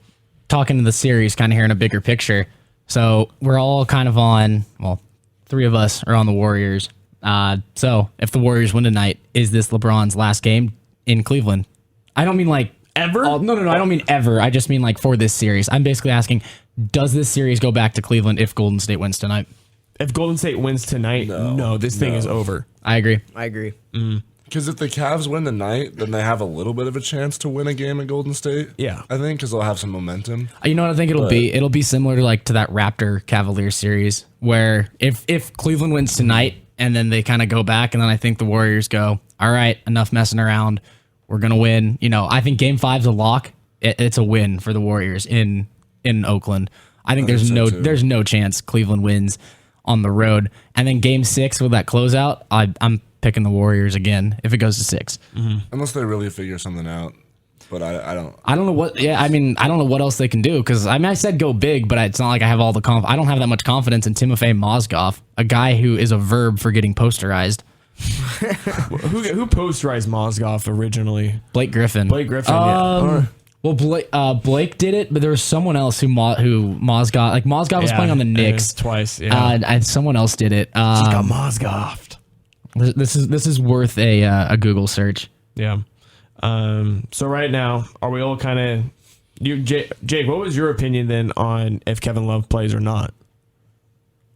talking to the series, kind of hearing a bigger picture. So we're all kind of on, well, 3 of us are on the Warriors. So if the Warriors win tonight, is this LeBron's last game in Cleveland? I don't mean like ever. No, I don't mean ever. I just mean like for this series. I'm basically asking, does this series go back to Cleveland if Golden State wins tonight? If Golden State wins tonight, no, this thing is over. I agree. Because if the Cavs win tonight, then they have a little bit of a chance to win a game at Golden State. Yeah. I think because they'll have some momentum. You know what I think it'll be? It'll be similar to that Raptor Cavaliers series where if Cleveland wins tonight and then they kind of go back and then I think the Warriors go, all right, enough messing around. We're going to win. I think Game 5's a lock. It's a win for the Warriors in Oakland. I think there's no chance Cleveland wins on the road. And then Game 6 with that closeout, I'm picking the Warriors again if it goes to 6. Mm-hmm. Unless they really figure something out. But I don't. I don't know what. Yeah, I don't know what else they can do because I said go big, but it's not like I have all the I don't have that much confidence in Timofey Mozgov, a guy who is a verb for getting posterized. Who posterized Mozgov originally? Blake Griffin. Yeah. Well, Blake did it, but there was someone else who Mozgov was playing on the Knicks twice. Yeah, and someone else did it. Just got Mozgoved. This is worth a Google search. Yeah. So right now, are we all kind of Jake? What was your opinion then on if Kevin Love plays or not?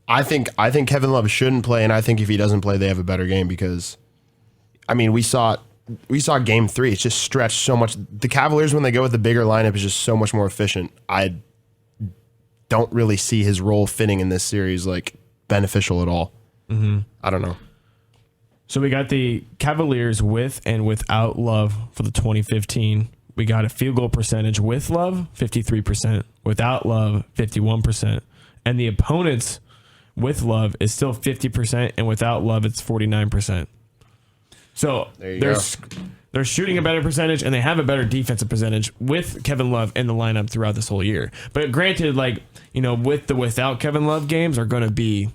I think Kevin Love shouldn't play, and I think if he doesn't play, they have a better game because, I mean, we saw Game 3. It's just stretched so much. The Cavaliers, when they go with the bigger lineup, is just so much more efficient. I don't really see his role fitting in this series like beneficial at all. Mm-hmm. I don't know. So we got the Cavaliers with and without Love for the 2015. We got a field goal percentage with Love, 53%, without Love, 51%. And the opponents with Love is still 50%, and without Love, it's 49%. So they're shooting a better percentage, and they have a better defensive percentage with Kevin Love in the lineup throughout this whole year. But granted, with the without Kevin Love games are going to be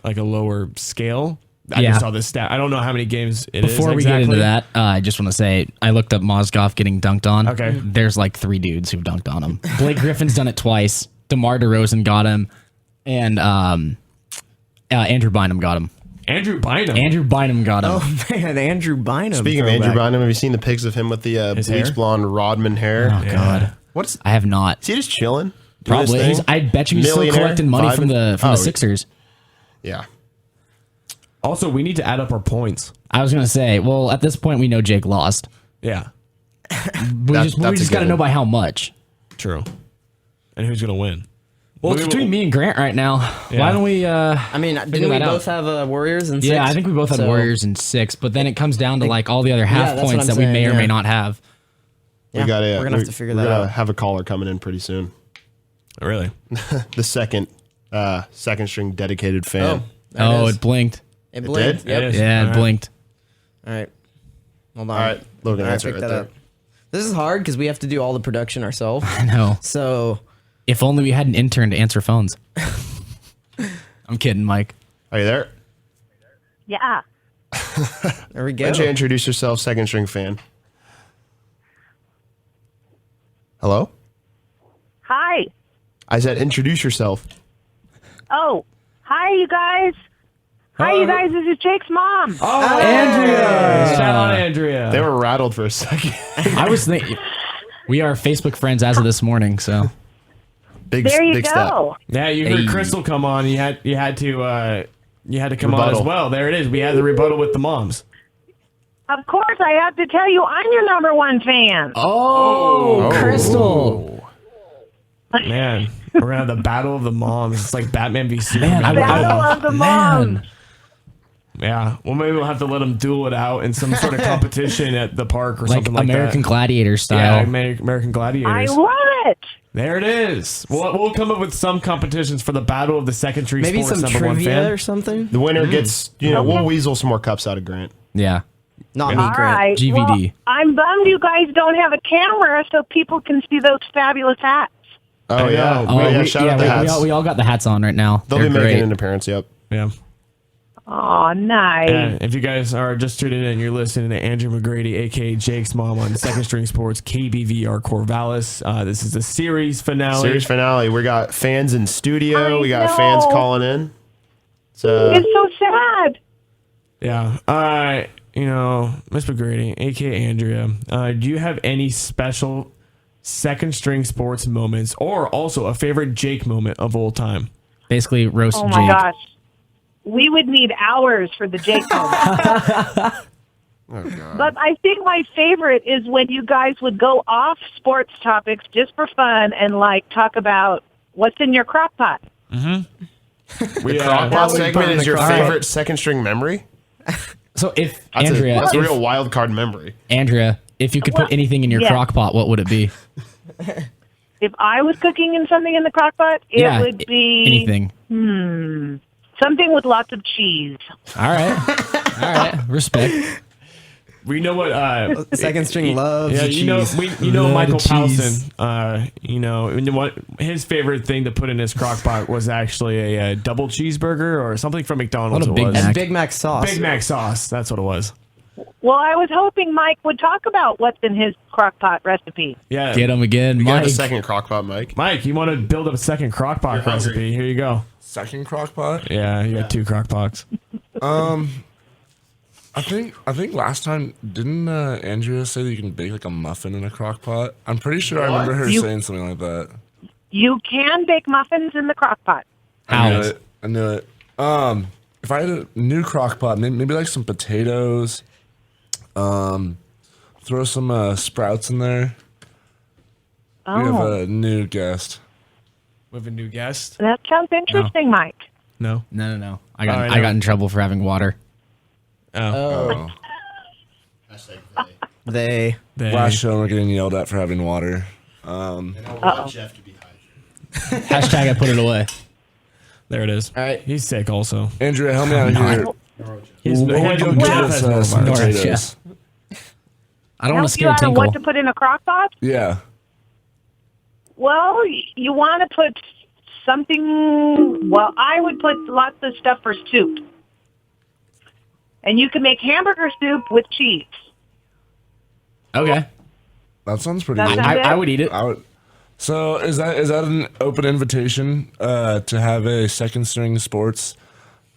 like a lower scale. I just saw this stat. I don't know how many games it is. Before we get into that, I just want to say I looked up Mozgov getting dunked on. Okay. There's like 3 dudes who've dunked on him. Blake Griffin's done it twice. DeMar DeRozan got him. And Andrew Bynum got him. Andrew Bynum? Andrew Bynum got him. Oh, man, Andrew Bynum. Speaking of Andrew Bynum, have you seen the pics of him with the bleach blonde Rodman hair? Oh, God. I have not. Is he just chilling? Probably. I bet you he's still collecting money from the Sixers. Yeah. Also, we need to add up our points. I was going to say, well, at this point, we know Jake lost. Yeah. We just got to know by how much. True. And who's going to win? Well, it's between me and Grant right now. Yeah. Why don't we... I mean, didn't we both have Warriors in 6? Yeah, I think we both had Warriors in 6, but then it comes down to like all the other half points that we may or may not have. Yeah, we're going to have to figure that out. We're going to have a caller coming in pretty soon. Oh, really? The second string dedicated fan. Oh, it blinked. It blinked. Did? Yep. Yeah, it blinked. All right. Hold on. All right, Logan, All right, answer pick right that there. up. This is hard because we have to do all the production ourselves. I know. So If only we had an intern to answer phones. I'm kidding, Mike. Are you there? Yeah. there we go. Why don't you introduce yourself, second string fan? Hello? Hi. I said introduce yourself. Oh, hi, you guys. Hi, you guys. This is Jake's mom. Oh, Andrea! Shout out, Andrea. They were rattled for a second. I was thinking we are Facebook friends as of this morning, so Big, There you big go. Yeah, you heard Hey. Crystal come on. You had to come on Rebuttal. as well. There it is. We had the rebuttal with the moms. Of course, I have to tell you, I'm your number one fan. Oh, Crystal. Man, we're gonna have the battle of the moms. It's like Batman v Superman. Man, Battle of the Moms. Yeah, well, maybe we'll have to let them duel it out in some sort of competition at the park or Like something like American that. Gladiator Yeah, style. American I Gladiators. love it. There it is. We'll come up with some competitions for the battle of the second tree Maybe sports some number one trivia fan. or something. The winner gets, we'll weasel some more cups out of Grant. Yeah. Not me, All Grant. right. GVD. Well, I'm bummed you guys don't have a camera so people can see those fabulous hats. Oh, yeah. know. Oh, yeah. Shout out the hats. we all got the hats on right now. They'll They're be making great. an appearance, yep. Yeah. Oh, nice. And if you guys are just tuning in, you're listening to Andrew McGrady, aka Jake's mom, on Second String Sports KBVR Corvallis. This is the series finale. Series finale. We got fans in studio. I We got know. fans calling in. So, It's so sad. Yeah. Miss McGrady, aka Andrea, do you have any special second string sports moments, or also a favorite Jake moment of all time? Basically, roast Oh, Jake. my gosh. We would need hours for the Jake moment. But I think my favorite is when you guys would go off sports topics just for fun and, like, talk about what's in your crock pot. the Crockpot segment is your favorite second string memory? So if That's Andrea, that's a if, real wild card memory. Andrea, if you could put anything in your yeah. crock pot, what would it be? If I was cooking in something in the crock pot, it would be anything. something with lots of cheese. All right. Respect. We know what Second string loves yeah, the cheese. you know Love Michael the cheese. Powson. You know what his favorite thing to put in his crock pot was actually a double cheeseburger or something from McDonald's. What a Big it was. Mac. And Big Mac sauce. Big Mac sauce. That's what it was. Well, I was hoping Mike would talk about what's in his crock pot recipe. Yeah. Get him again, We got Mike. a second Crockpot, Mike. Mike, you want to build up a second crock pot You're hungry. recipe? Here you go. Second crock pot? Yeah, you got 2 crock pots. I think last time didn't Andrea say that you can bake like a muffin in a crock pot? I'm pretty sure I remember her saying something like that. You can bake muffins in the crock pot. I knew How? it. I knew it. If I had a new crock pot, maybe like some potatoes, throw some sprouts in there. We have Oh, a new guest. We have a new guest. that sounds interesting, Mike. No. No. I All right, got in trouble for having water. Oh. They. Last show we're getting yelled at for having water. Jeff to be hydrated. Hashtag I put it away. There it is. All right. He's sick also. Andrea, help me out here. He's What would you Jeff give has us some Norovirus. potatoes? I don't want to Help you scare out on Tinkle. what to put in a crock pot? Yeah. Well, you want to put something. Well, I would put lots of stuff for soup. And you can make hamburger soup with cheese. Okay. That sounds pretty That good. sounds- I would eat it. I would. So is that an open invitation to have a second string sports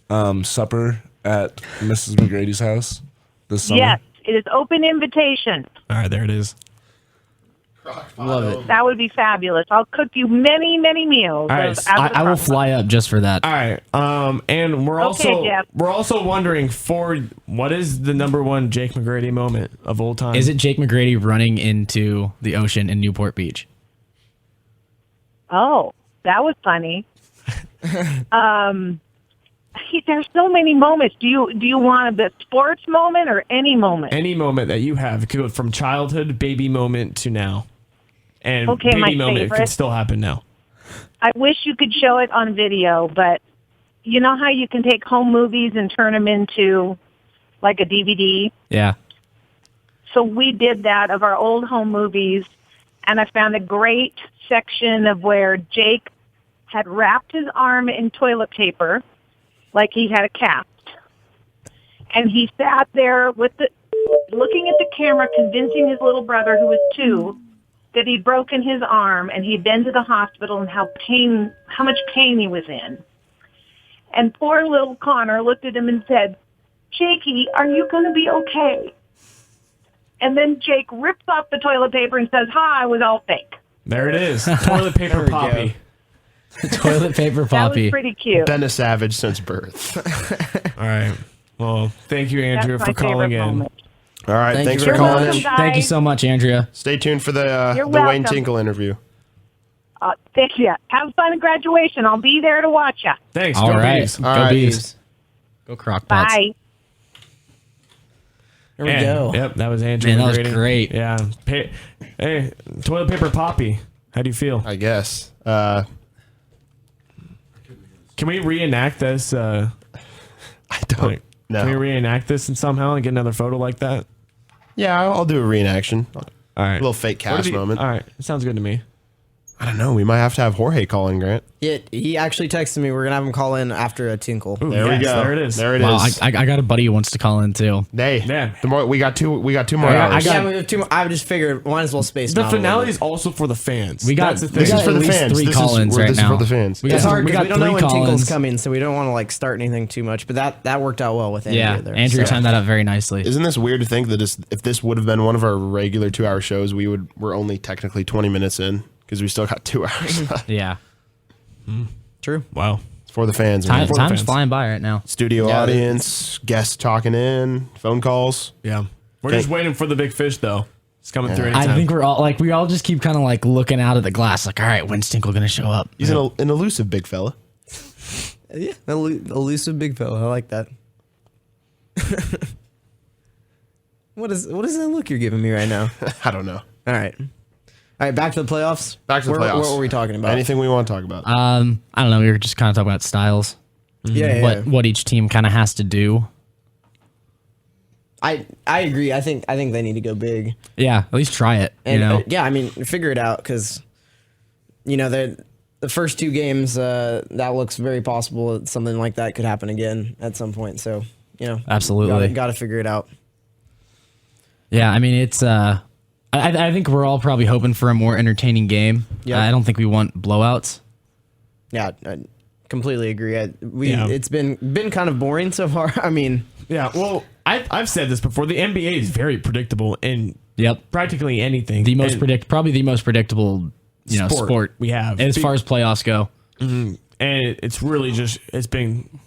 supper at Mrs. McGrady's house this summer? Yes, it is open invitation. All right, there it is. Love it. That would be fabulous. I'll cook you many, many meals. All right, as a I will crock pot. fly up just for that. All right. And we're Jeff. also wondering for what is the number one Jake McGrady moment of all time? Is it Jake McGrady running into the ocean in Newport Beach? Oh, that was funny. There's so many moments. Do you want a sports moment or any moment? any moment that you have? It could go from childhood, baby moment to now. And Okay, baby my moment can favorite. still happen now. I wish you could show it on video, but you know how you can take home movies and turn them into like a DVD? Yeah. So we did that of our old home movies, and I found a great section of where Jake had wrapped his arm in toilet paper like he had a cast. And he sat there looking at the camera, convincing his little brother, who was 2, that he'd broken his arm, and he'd been to the hospital and how much pain he was in. And poor little Connor looked at him and said, "Jakey, are you going to be okay?" And then Jake rips off the toilet paper and says, "Ha, it was all fake." There it is. Toilet paper poppy. Toilet paper That poppy. was pretty cute. Been a savage since birth. All right. Well, thank you, Andrea, That's my for calling favorite in. moment. All right, Thank thanks you for very calling much. in. Guys. Thank you so much, Andrea. Stay tuned for the You're Wayne welcome. Tinkle interview. Thank you. Have fun at graduation. I'll be there to watch you. Thanks. All Go right. Beavs. Go All right. Beavs. Go Crockpots. Bye. There we And- go. Yep, that was Andrea. Man, that was Grady. great. Yeah. Hey, toilet paper poppy. How do you feel? I guess. Can we reenact this? I don't know. Can we reenact this and somehow and get another photo like that? Yeah, I'll do a reenaction. All right. A little fake What cast if you- moment. All right. Sounds good to me. I don't know. We might have to have Jorge call in, Grant. Yeah, he actually texted me. We're gonna have him call in after a tinkle. Ooh, There we yes, go. There it is. There it is. Wow, I got a buddy who wants to call in too. Hey, Yeah. the more we got two more I hours. got- Yeah, we have 2 more. I just figured might as well space. The them out a little finale bit. is also for the fans. We got That's the thing. This is got for at the least fans. 3 This is- call-ins this right is now. for the fans. We It's got, hard we because got we don't know 3 when Tinkle's call-ins. coming, so we don't want to like start anything too much. But that worked out well with Andrea Yeah, there. Andrew so. timed that up very nicely. Isn't this weird to think that if this would have been one of our regular 2-hour shows, we're only technically 20 minutes in because we still got 2 hours left. Yeah, True. Wow. It's for the fans, man. time's fans. flying by right now. Studio Yeah, audience, guests talking in, phone calls. Yeah. We're Okay. just waiting for the big fish, though. It's coming through anytime. I think we all just keep kind of like looking out at the glass, like, all right, when's Tinkle gonna show up? He's an elusive big fella. Yeah, elusive big fella. I like that. What is that look you're giving me right now? I don't know. All right. Back to the playoffs. Back to the playoffs. What were we talking about? Anything we want to talk about. I don't know. We were just kind of talking about styles, Yeah. what each team kind of has to do. I agree. I think they need to go big. Yeah, at least try it. And you know, yeah, I mean, figure it out because the first 2 games that looks very possible. That something like that could happen again at some point. So Absolutely. got to figure it out. yeah. I mean, it's. I think we're all probably hoping for a more entertaining game. Yeah. I don't think we want blowouts. Yeah, I completely agree. Yeah. It's been kind of boring so far. I mean, Yeah, well, I've said this before. The NBA is very predictable in Yep. practically anything. The most And probably the most predictable, sport we have. as far as playoffs go. And it's really it's been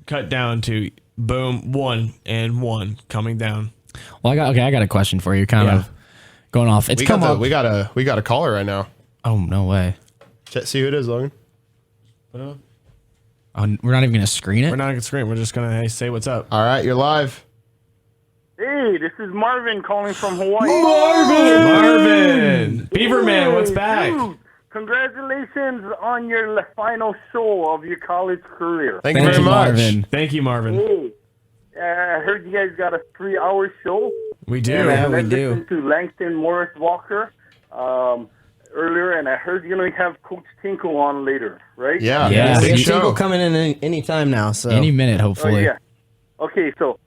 cut down to boom, 1 and 1 coming down. Well, I got a question for you. Kind Yeah. of going off. It's we come got up. we got a caller right now. Oh no way! See who it is, Logan. Oh, we're not even gonna screen it. We're not going to scream. We're just going to say what's up. All right, you're live. Hey, this is Marvin calling from Hawaii. Marvin! Beaverman, what's back? Dude, congratulations on your final show of your college career. Thank you very much. Marvin. Thank you, Marvin. Hey, I heard you guys got a 3-hour show. We do. Yeah, And I we do. listened to Langston Morris Walker earlier, and I heard you're going to have Coach Tinkle on later, right? Yeah, Yeah. we big have Tinkle show. coming in any time now. So Any minute, Oh, hopefully. yeah. Okay, so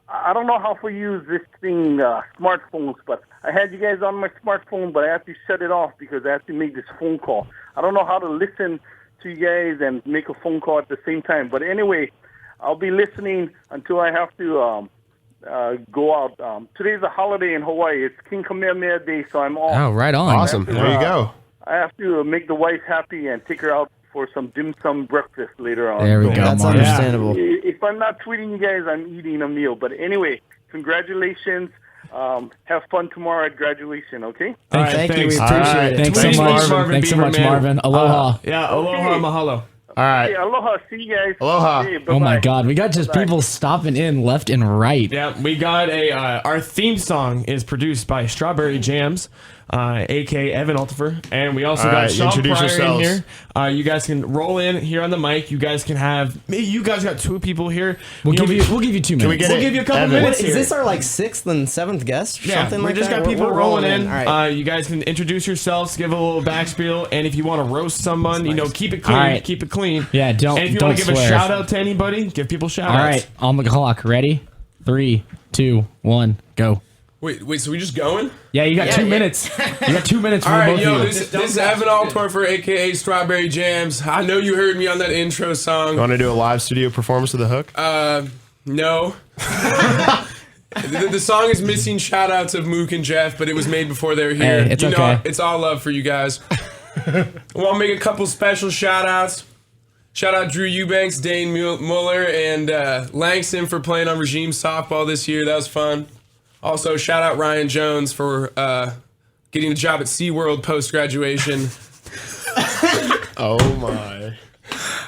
I don't know how to use this thing, smartphones, but I had you guys on my smartphone, but I have to shut it off because I have to make this phone call. I don't know how to listen to you guys and make a phone call at the same time. But anyway, I'll be listening until I have to go out. Today's a holiday in Hawaii. It's King Kamehameha Day, so I'm off. Oh, right on. Awesome. There you go. I have to make the wife happy and take her out for some dim sum breakfast later on. There we So go, that's Marvin. understandable. if I'm not tweeting you guys, I'm eating a meal. But anyway, congratulations. Have fun tomorrow at graduation, okay? All right, Thank you. We thanks. appreciate All right. it. Thanks so Thanks, much. Marvin Thanks so much, Beaverman. Marvin. Aloha. Yeah, aloha, Okay. mahalo. All right. Hey, aloha. See you guys. Aloha. Hey, Oh my bye-bye. God, we got just Bye-bye. people stopping in left and right. Yeah, we got our theme song is produced by Strawberry Jams. a.k.a. Evan Altifer. And we also All got right, Sean introduce Pryor in yourselves. here. You guys can roll in here on the mic. You guys can have... You guys got 2 people here. We'll give you 2 minutes. Can we get We'll it? give you a couple Evan. minutes Is here. this our like 6th and 7th guest? Or Yeah, something we like just that? got people We're rolling in. All right. You guys can introduce yourselves, give a little backspiel, and if you want to roast someone, keep it clean. All right. Keep it clean. Yeah, don't And if you don't want to give swear. a shout out to anybody, give people shout All outs. right, on the clock. Ready? 3, 2, 1, go. Wait, so we just going? Yeah, you got 2 minutes. You got 2 minutes for All right, both yo, of you. this is Evan Altorfer, a.k.a. Strawberry Jams. I know you heard me on that intro song. You want to do a live studio performance of the hook? No. The song is missing shout-outs of Mook and Jeff, but it was made before they were here. Hey, it's you okay. know, it's all love for you guys. I want to make a couple special shout-outs. Shout out Drew Eubanks, Dane Mueller, and Langston for playing on regime softball this year. That was fun. Also, shout out Ryan Jones for getting a job at SeaWorld post-graduation. Oh, my.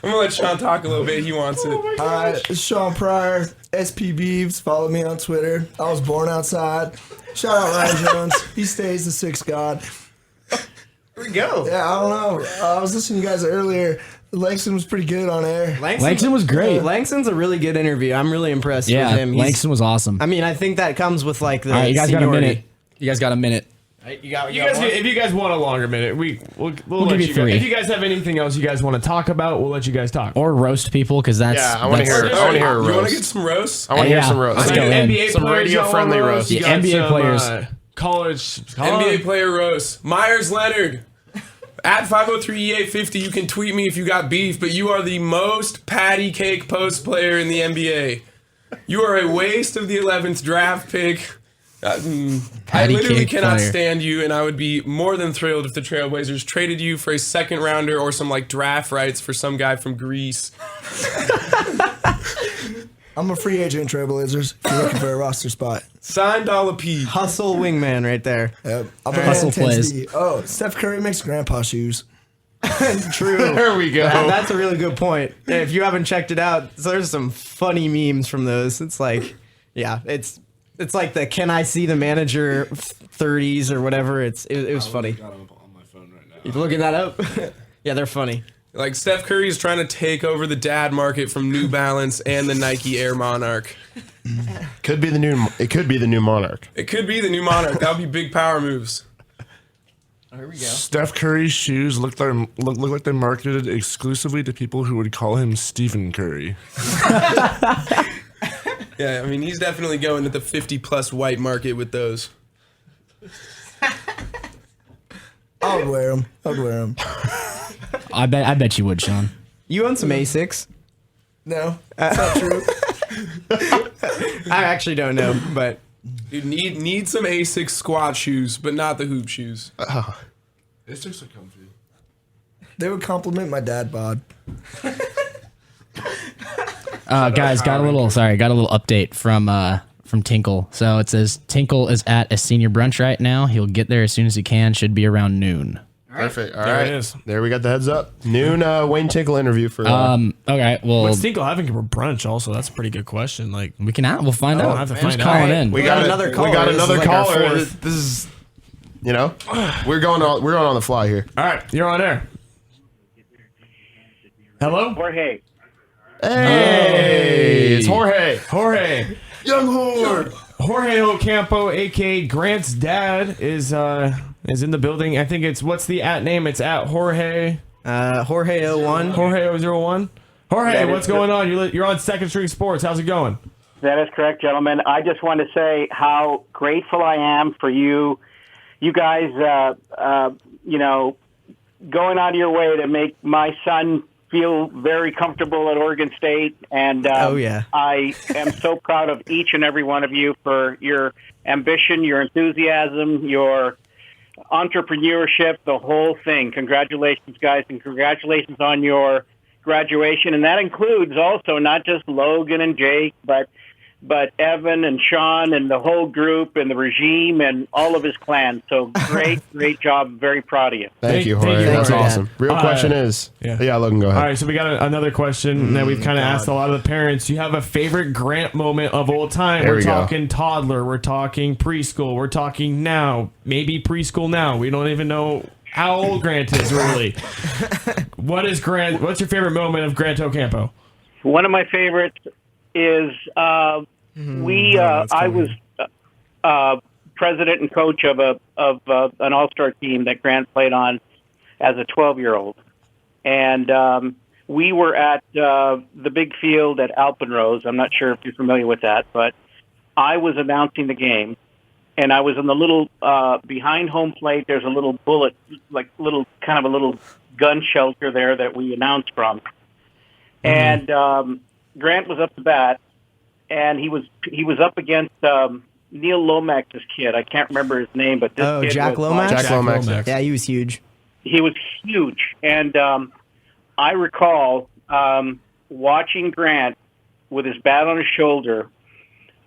I'm going to let Sean talk a little bit. He wants it. Hi, it's Sean Pryor, SP Beavs. Follow me on Twitter. I was born outside. Shout out Ryan Jones. He stays the 6th god. Here we go. Yeah, I don't know. I was listening to you guys earlier. Langston was pretty good on air. Langston was great. Langston's a really good interview. I'm really impressed with Yeah, him. Langston was awesome. I mean, I think that comes with like the All right, you guys got a seniority. minute. You guys got a minute. You got You guys, if you guys want a longer minute, we'll give you 3. If you guys have anything else you guys want to talk about, we'll let you guys talk. Or roast people, because that's... Yeah, I want to hear a You want to roast. get some roasts? I want to Yeah, hear some roast. let's go in. NBA Some players radio-friendly y'all wanna roast. You Yeah, got NBA some, players. College NBA player roast. Myers Leonard. At 503-E850, you can tweet me if you got beef, but you are the most patty cake post player in the NBA. You are a waste of the 11th draft pick. I Patty literally cake cannot player. stand you, and I would be more than thrilled if the Trailblazers traded you for a 2nd rounder or some like draft rights for some guy from Greece. I'm a free agent in Trailblazers. If you're looking for a roster spot. Signed Dollar P. Hustle wingman right there. Yep. I'll put Hustle that intensity. Oh, Steph Curry makes grandpa shoes. True. There we go. That's a really good point. If you haven't checked it out, there's some funny memes from those. It's like, yeah, it's like the "Can I see the manager 30s" or whatever. It was funny. Got them on my phone right now. You looking that up? Yeah, they're funny. Like Steph Curry is trying to take over the dad market from New Balance and the Nike Air Monarch. Could be the new. It could be the new Monarch. It could be the new Monarch. That would be big power moves. Here we go. Steph Curry's shoes look like they're marketed exclusively to people who would call him Stephen Curry. Yeah, I mean, he's definitely going to the 50-plus white market with those. I would wear them. I'd wear them. I bet you would, Sean. You own some Asics? No, that's not true. I actually don't know, but Dude, need some Asics squat shoes, but not the hoop shoes. Asics are comfy. They would compliment my dad bod. Guys, got a little update from Tinkle. So it says Tinkle is at a senior brunch right now. He'll get there as soon as he can. Should be around noon. Perfect. All There right. it is. There we got the heads up. Noon Wayne Tinkle interview for. Okay. Well, What's Tinkle having for brunch? Also, that's a pretty good question. Like, we'll find I'll out. have to Just find out. calling All right. in. we got another caller. We got This is another like our caller. fourth. This is, we're going on the fly here. all right, you're on air. Hello, Jorge. Hey, it's Jorge. Jorge. Young Horde. Jorge Ocampo, aka Grant's dad, is in the building. I think it's what's the at name? It's at Jorge. Jorge01. Jorge001. Jorge, That is what's going on? You're on Second String Sports. How's it going? That is correct, gentlemen. I just want to say how grateful I am for you guys, going out of your way to make my son feel very comfortable at Oregon State. And Oh, yeah. I am so proud of each and every one of you for your ambition, your enthusiasm, your entrepreneurship, the whole thing. Congratulations, guys, and congratulations on your graduation. And that includes also not just Logan and Jake, but but Evan and Sean and the whole group and the regime and all of his clan. So great job. Very proud of you. Thank you, Jorge. That's awesome. Real question is, Logan, go ahead. All right, so we got another question that we've kind of asked a lot of the parents. Do you have a favorite Grant moment of all time? There We're we go. talking toddler, we're talking preschool, we're talking now, maybe preschool now. We don't even know how old Grant is really. What's your favorite moment of Grant Ocampo? One of my favorites is I was president and coach of an all-star team that Grant played on as a 12-year-old, and we were at the big field at Alpenrose. I'm not sure if you're familiar with that, but I was announcing the game, and I was in the little behind home plate. There's a little bullet, like little gun shelter there that we announced from, and Grant was up to bat. And he was up against Neil Lomax's kid. I can't remember his name, but this kid Jack was Lomax? Jack Lomax. Yeah, he was huge. He was huge. And I recall watching Grant with his bat on his shoulder,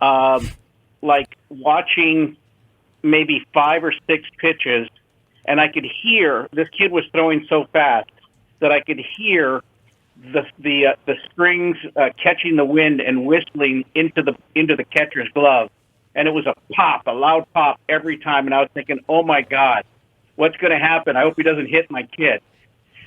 like watching maybe 5 or 6 pitches, and I could hear, this kid was throwing so fast that I could hear the strings catching the wind and whistling into the catcher's glove, and it was a loud pop every time. And I was thinking, oh my God, what's going to happen? I hope he doesn't hit my kid.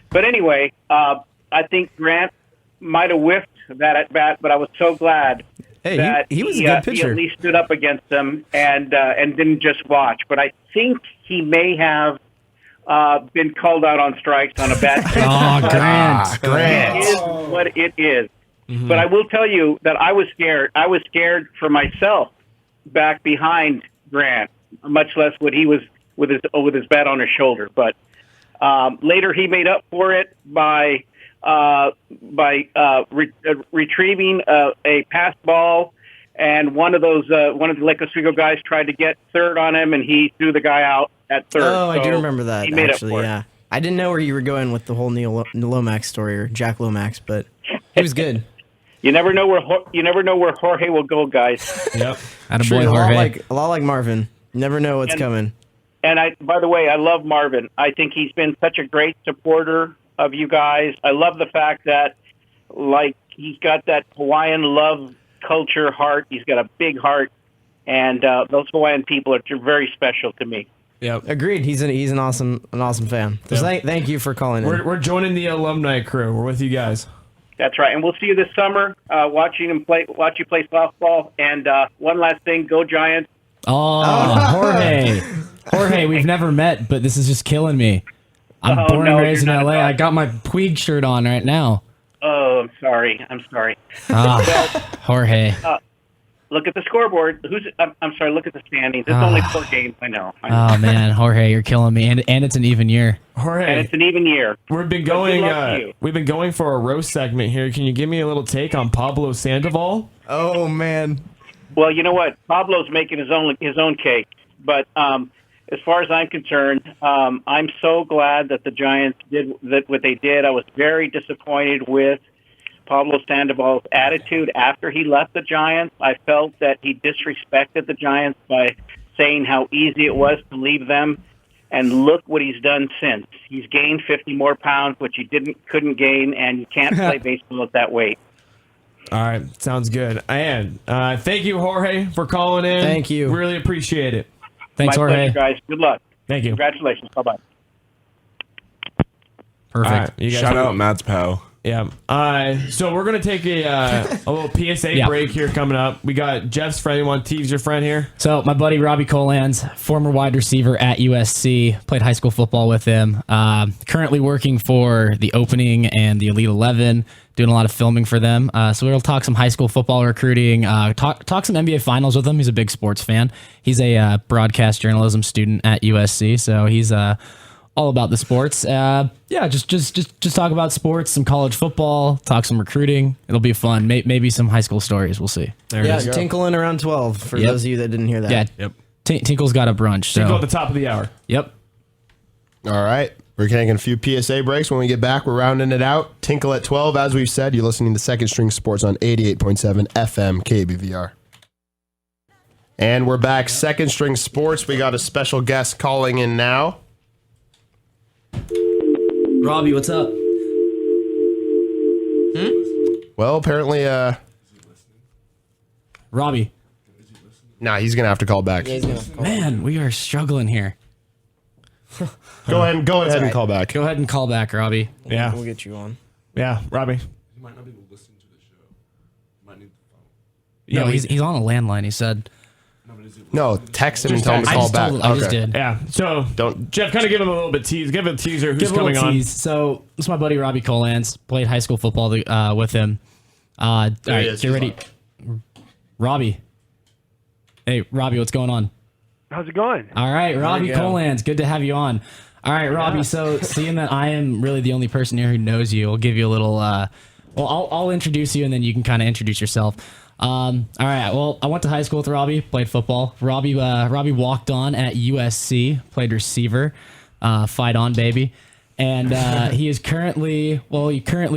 But anyway, I think Grant might have whiffed that at bat, but I was so glad that he was a good pitcher. He at least stood up against them and didn't just watch. But I think he may have been called out on strikes on a bad pitch. Grant. It is what it is. Mm-hmm. But I will tell you that I was scared. I was scared for myself back behind Grant, much less what he was with his bat on his shoulder. But later he made up for it by retrieving a pass ball, and one of the Lake Oswego guys tried to get third on him, and he threw the guy out at third. Oh, I do remember that. He made actually, up for yeah. it. I didn't know where you were going with the whole Neil Lomax story or Jack Lomax, but he was good. You never know where Jorge will go, guys. Yep. Attaboy, A Jorge. lot like Marvin. You never know what's coming. And by the way, I love Marvin. I think he's been such a great supporter of you guys. I love the fact that, like, he's got that Hawaiian love culture heart. He's got a big heart, and those Hawaiian people are very special to me. Yep. Agreed. He's an awesome fan. So thank you for calling in. We're joining the alumni crew. We're with you guys. That's right, and we'll see you this summer. Watch you play softball. And one last thing, go Giants! Oh, Jorge, we've never met, but this is just killing me. I'm born and raised in LA. I got my Puig shirt on right now. Oh, I'm sorry. Jorge. Look at the scoreboard. I'm sorry. Look at the standings. It's only 4 games. I know. Oh man, Jorge, you're killing me, and it's an even year. Jorge, and it's an even year. We've been going for a roast segment here. Can you give me a little take on Pablo Sandoval? Oh man. Well, you know what? Pablo's making his own cake. But as far as I'm concerned, I'm so glad that the Giants did what they did. I was very disappointed with Pablo Sandoval's attitude after he left the Giants. I felt that he disrespected the Giants by saying how easy it was to leave them. And look what he's done since. He's gained 50 more pounds, which he couldn't gain, and you can't play baseball at that weight. All right, sounds good. And thank you, Jorge, for calling in. Thank you. Really appreciate it. Thanks, My Jorge. pleasure, guys. Good luck. Thank you. Congratulations. Bye-bye. Perfect. You guys Shout out Matt's pal. Yeah. So we're gonna take a little PSA break here coming up. We got Jeff's friend. You want to tease your friend here? So my buddy Robbie Colans, former wide receiver at USC, played high school football with him. Currently working for the Opening and the Elite 11, doing a lot of filming for them. So we'll talk some high school football recruiting, talk some NBA finals with him. He's a big sports fan. He's a broadcast journalism student at USC, so he's all about the sports. Just talk about sports, some college football, talk some recruiting. It'll be fun. Maybe some high school stories. We'll see. There it is. Tinkle in around 12 for those of you that didn't hear that. Yeah. Yep. Tinkle's got a brunch. Tinkle at the top of the hour. Yep. All right. We're taking a few PSA breaks. When we get back, we're rounding it out. Tinkle at 12. As we've said, you're listening to Second String Sports on 88.7 FM KBVR. And we're back, Second String Sports. We got a special guest calling in now. Robbie, what's up? Well, apparently, Robbie. nah, he's gonna have to call back. Man, we are struggling here. Go ahead and call back. Go ahead and call back, Robbie. Yeah. We'll get you on. Yeah, Robbie. He might not be listening to the show. Might need the phone. Yeah, he's on a landline. He said. No, text him and tell him to I call just back. told him- I just did. Yeah. So Don't- Jeff, kind of give him a little bit tease. Give a teaser. Who's Give a little coming on? tease. So this is my buddy Robbie Colans. Played high school football with him. All There right, he is. get He's ready. Robbie. Hey, Robbie, what's going on? How's it going? All right, Robbie you go. Colans. Good to have you on. All right, Robbie. So seeing that I am really the only person here who knows you, I'll give you a little. Well, I'll introduce you, and then you can kind of introduce yourself. All right. Well, I went to high school with Robbie. Played football. Robbie walked on at USC. Played receiver. Fight on, baby. And he currently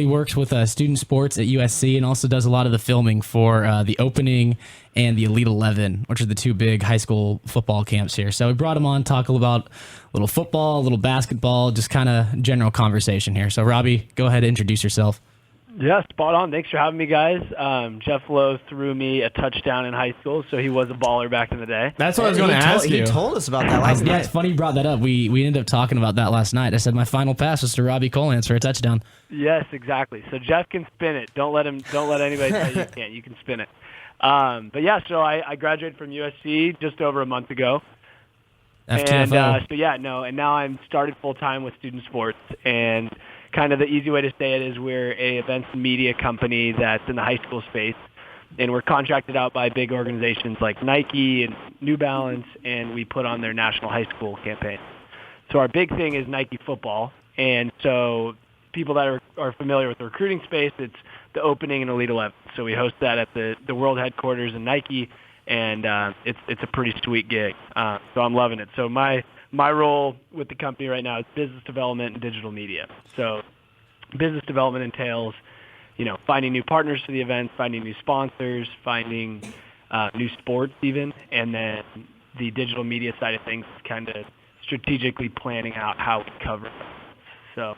works with student sports at USC, and also does a lot of the filming for the opening and the Elite 11, which are the two big high school football camps here. So we brought him on, talk about a little football, a little basketball, just kind of general conversation here. So Robbie, go ahead and introduce yourself. Yeah, spot on. Thanks for having me, guys. Jeff Lowe threw me a touchdown in high school, so he was a baller back in the day. That's what I was going to ask you. He told us about that last Yeah, night. it's funny you brought that up. We ended up talking about that last night. I said my final pass was to Robbie Colans for a touchdown. Yes, exactly. So Jeff can spin it. Don't let anybody tell you can't. You can spin it. But yeah, so I graduated from USC just over a month ago. And and now I'm started full time with student sports, and kind of the easy way to say it is we're a events and media company that's in the high school space, and we're contracted out by big organizations like Nike and New Balance, and we put on their national high school campaign. So our big thing is Nike football, and so people that are familiar with the recruiting space, it's the opening and Elite 11. So we host that at the world headquarters in Nike, and it's a pretty sweet gig. So I'm loving it. So my role with the company right now is business development and digital media. So business development entails, finding new partners for the event, finding new sponsors, finding new sports even, and then the digital media side of things is kind of strategically planning out how we cover it. So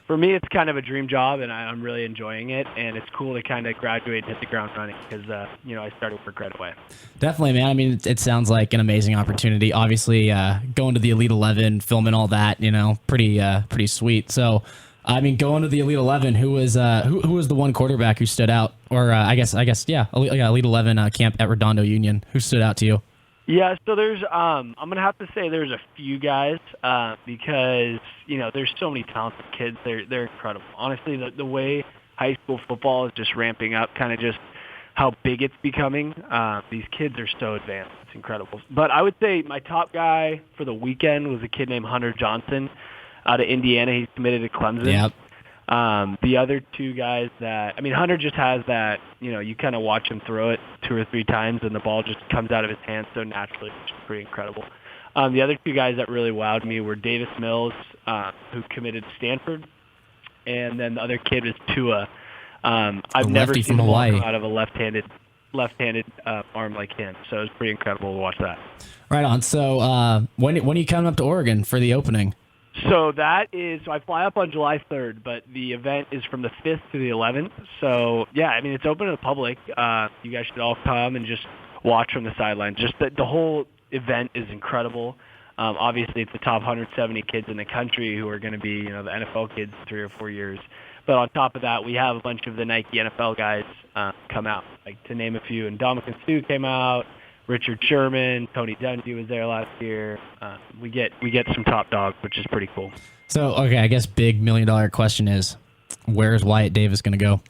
for me, it's kind of a dream job, and I'm really enjoying it, and it's cool to kind of graduate and hit the ground running because, I started work right away. Definitely, man. I mean, it sounds like an amazing opportunity. Obviously, going to the Elite 11, filming all that, pretty sweet. So, I mean, going to the Elite 11, who was the one quarterback who stood out? Or I guess, Elite 11 camp at Redondo Union. Who stood out to you? Yeah, so there's I'm gonna have to say there's a few guys because there's so many talented kids. They're incredible. Honestly, the way high school football is just ramping up, kind of just how big it's becoming. These kids are so advanced. It's incredible. But I would say my top guy for the weekend was a kid named Hunter Johnson out of Indiana. He's committed to Clemson. Yep. The other two guys Hunter just has that, you kind of watch him throw it 2 or 3 times and the ball just comes out of his hands so naturally, which is pretty incredible. The other two guys that really wowed me were Davis Mills, who committed to Stanford, and then the other kid was Tua. I've never seen the ball come out of a left-handed arm like him, so it was pretty incredible to watch that. Right on. So when are you coming up to Oregon for the opening? So I fly up on July 3rd, but the event is from the 5th to the 11th. So, yeah, it's open to the public. You guys should all come and just watch from the sidelines. Just the whole event is incredible. Obviously, it's the top 170 kids in the country who are going to be, the NFL kids 3 or 4 years. But on top of that, we have a bunch of the Nike NFL guys come out, like to name a few. And Dominican Sue came out. Richard Sherman, Tony Dungy was there last year. We get some top dogs, which is pretty cool. So, okay, I guess big $1 million question is, where's Wyatt Davis going to go?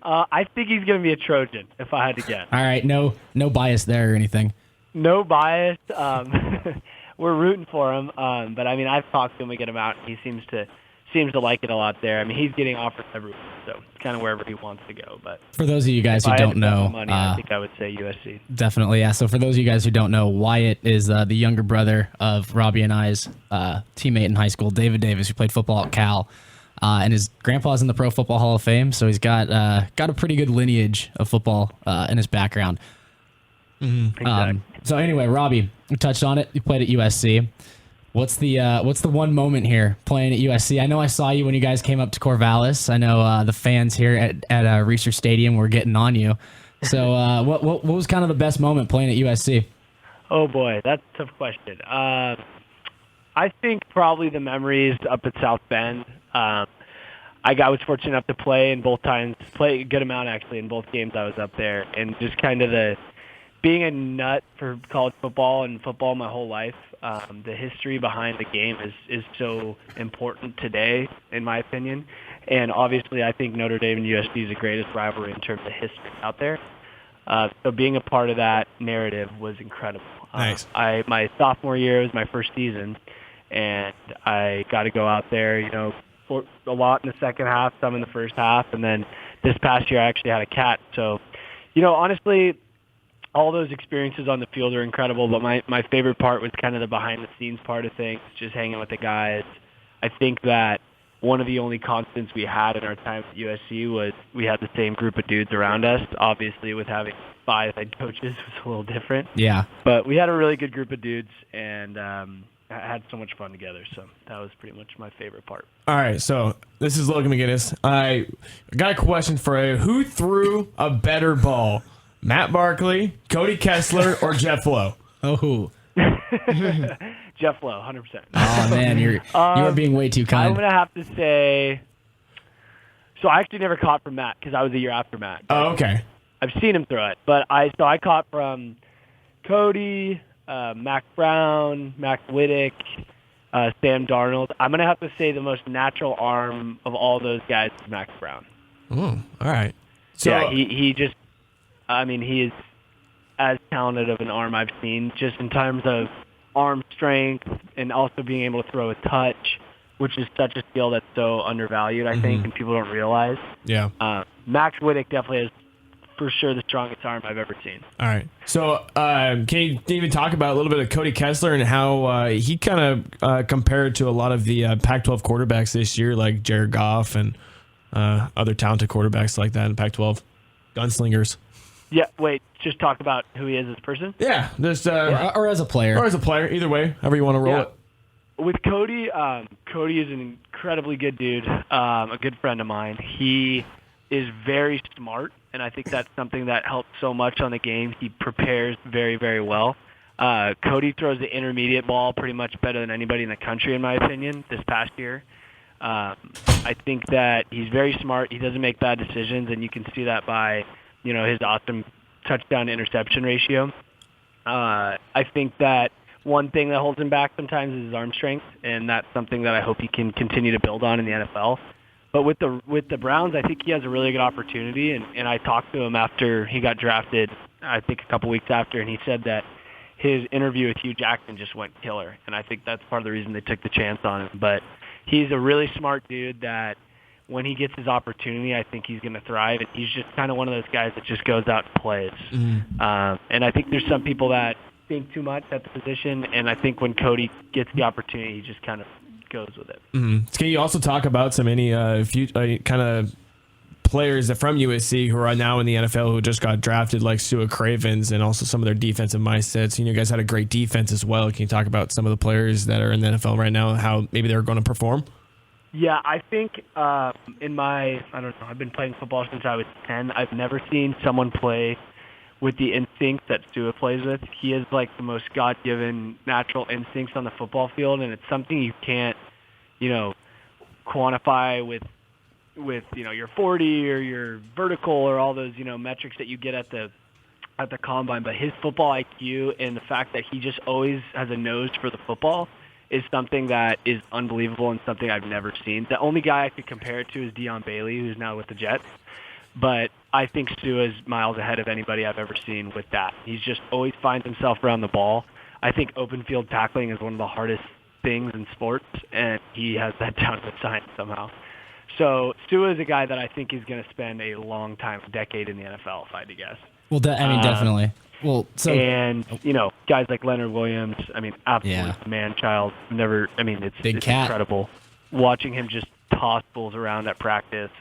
I think he's going to be a Trojan, if I had to guess. All right, no bias there or anything. No bias. We're rooting for him, but I've talked to him. We get him out. And he seems to like it a lot there. He's getting offers everywhere, so it's kind of wherever he wants to go. But for those of you guys who don't know, money, I think I would say USC. Definitely, yeah. So for those of you guys who don't know, Wyatt is the younger brother of Robbie and I's teammate in high school, David Davis, who played football at Cal, and his grandpa's in the Pro Football Hall of Fame. So he's got a pretty good lineage of football in his background. Exactly. So anyway, Robbie, we touched on it. You played at USC. What's the one moment here playing at USC? I know I saw you when you guys came up to Corvallis. I know the fans here at Research Stadium were getting on you. So what was kind of the best moment playing at USC? Oh boy, that's a tough question. I think probably the memories up at South Bend. I was fortunate enough to play in both times, play a good amount actually in both games I was up there, and just kind of being a nut for college football and football my whole life. The history behind the game is so important today, in my opinion. And obviously, I think Notre Dame and USC is the greatest rivalry in terms of history out there. So being a part of that narrative was incredible. Nice. My sophomore year was my first season, and I got to go out there, for a lot in the second half, some in the first half, and then this past year I actually had a cat. So, honestly, all those experiences on the field are incredible, but my favorite part was kind of the behind-the-scenes part of things, just hanging with the guys. I think that one of the only constants we had in our time at USC was we had the same group of dudes around us. Obviously, with having 5 head coaches, it was a little different. Yeah. But we had a really good group of dudes, and had so much fun together. So that was pretty much my favorite part. All right, so this is Logan McGinnis. I got a question for you. Who threw a better ball? Matt Barkley, Cody Kessler, or Jeff Lowe? Oh, Jeff Lowe, 100%. Oh man, you are being way too kind. I'm gonna have to say. So I actually never caught from Matt because I was a year after Matt. Oh, okay. I've seen him throw it, but I caught from Cody, Mac Brown, Mac Whittick, Sam Darnold. I'm gonna have to say the most natural arm of all those guys is Mac Brown. Oh, all right. So, yeah, he just. He is as talented of an arm I've seen, just in terms of arm strength and also being able to throw a touch, which is such a skill that's so undervalued, I think, and people don't realize. Yeah. Max Whittick definitely is for sure the strongest arm I've ever seen. All right. So can you even talk about a little bit of Cody Kessler and how he kind of compared to a lot of the Pac-12 quarterbacks this year, like Jared Goff and other talented quarterbacks like that in Pac-12? Gunslingers. Yeah, wait, just talk about who he is as a person? Yeah, just or as a player. Or as a player, either way, however you want to roll it. With Cody, Cody is an incredibly good dude, a good friend of mine. He is very smart, and I think that's something that helps so much on the game. He prepares very, very well. Cody throws the intermediate ball pretty much better than anybody in the country, in my opinion, this past year. I think that he's very smart. He doesn't make bad decisions, and you can see that by his awesome touchdown to interception ratio. I think that one thing that holds him back sometimes is his arm strength, and that's something that I hope he can continue to build on in the NFL. But with the Browns, I think he has a really good opportunity, and I talked to him after he got drafted, I think a couple weeks after, and he said that his interview with Hugh Jackson just went killer, and I think that's part of the reason they took the chance on him. But he's a really smart dude that when he gets his opportunity, I think he's going to thrive. And he's just kind of one of those guys that just goes out and plays. And I think there's some people that think too much at the position, and I think when Cody gets the opportunity, he just kind of goes with it. Can you also talk about any kind of players that from USC who are now in the NFL who just got drafted, like Sua Cravens, and also some of their defensive mindsets? You guys had a great defense as well. Can you talk about some of the players that are in the NFL right now, how maybe they're going to perform? Yeah, I think I've been playing football since I was 10. I've never seen someone play with the instincts that Sua plays with. He is like the most God-given natural instincts on the football field, and it's something you can't, quantify with your 40 or your vertical or all those, metrics that you get at the combine. But his football IQ and the fact that he just always has a nose for the football is something that is unbelievable and something I've never seen. The only guy I could compare it to is Deion Bailey, who's now with the Jets. But I think Sua's miles ahead of anybody I've ever seen with that. He's just always finds himself around the ball. I think open field tackling is one of the hardest things in sports, and he has that down to a science somehow. So Sua is a guy that I think is going to spend a long time, a decade in the NFL, if I had to guess. Well, definitely. Well, guys like Leonard Williams, absolute man-child. It's incredible watching him just toss bulls around at practice,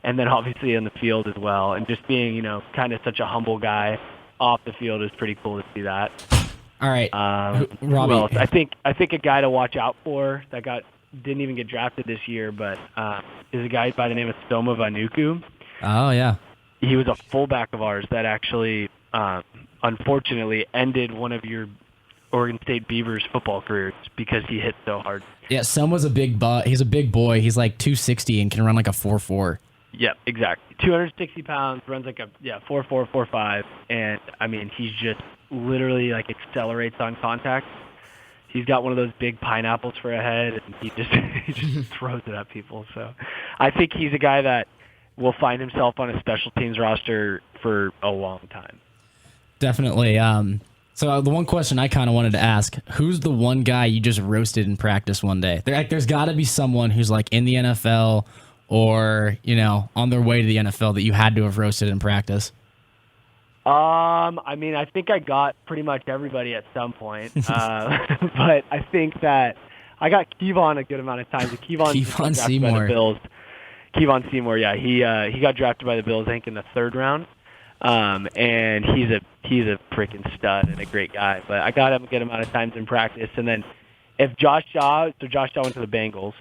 and then obviously in the field as well, and just being, kind of such a humble guy. off the field, it was pretty cool to see that. All right, Who Robbie. else? I think a guy to watch out for that didn't even get drafted this year, but is a guy by the name of Soma Vanuku. Oh yeah. He was a fullback of ours that actually, unfortunately, ended one of your Oregon State Beavers football careers because he hit so hard. Yeah, Soma's a big he's a big boy. He's like 260 and can run like a 4.4. Yep, exactly. 260 pounds, runs like a 4.4, 4.5, and I mean he's just literally like accelerates on contact. He's got one of those big pineapples for a head, and he just throws it at people. So I think he's a guy that will find himself on a special teams roster for a long time. Definitely. So the one question I kind of wanted to ask, who's the one guy you just roasted in practice one day? There's got to be someone who's like in the NFL or, on their way to the NFL that you had to have roasted in practice. I mean, I think I got pretty much everybody at some point. But I think that I got Kevon a good amount of times. Kevon Seymour. By the Bills. Kevon Seymour, yeah. He got drafted by the Bills, I think, in the 3rd round. And he's a freaking stud and a great guy. But I got him a good amount of times in practice. And then if Josh Shaw went to the Bengals,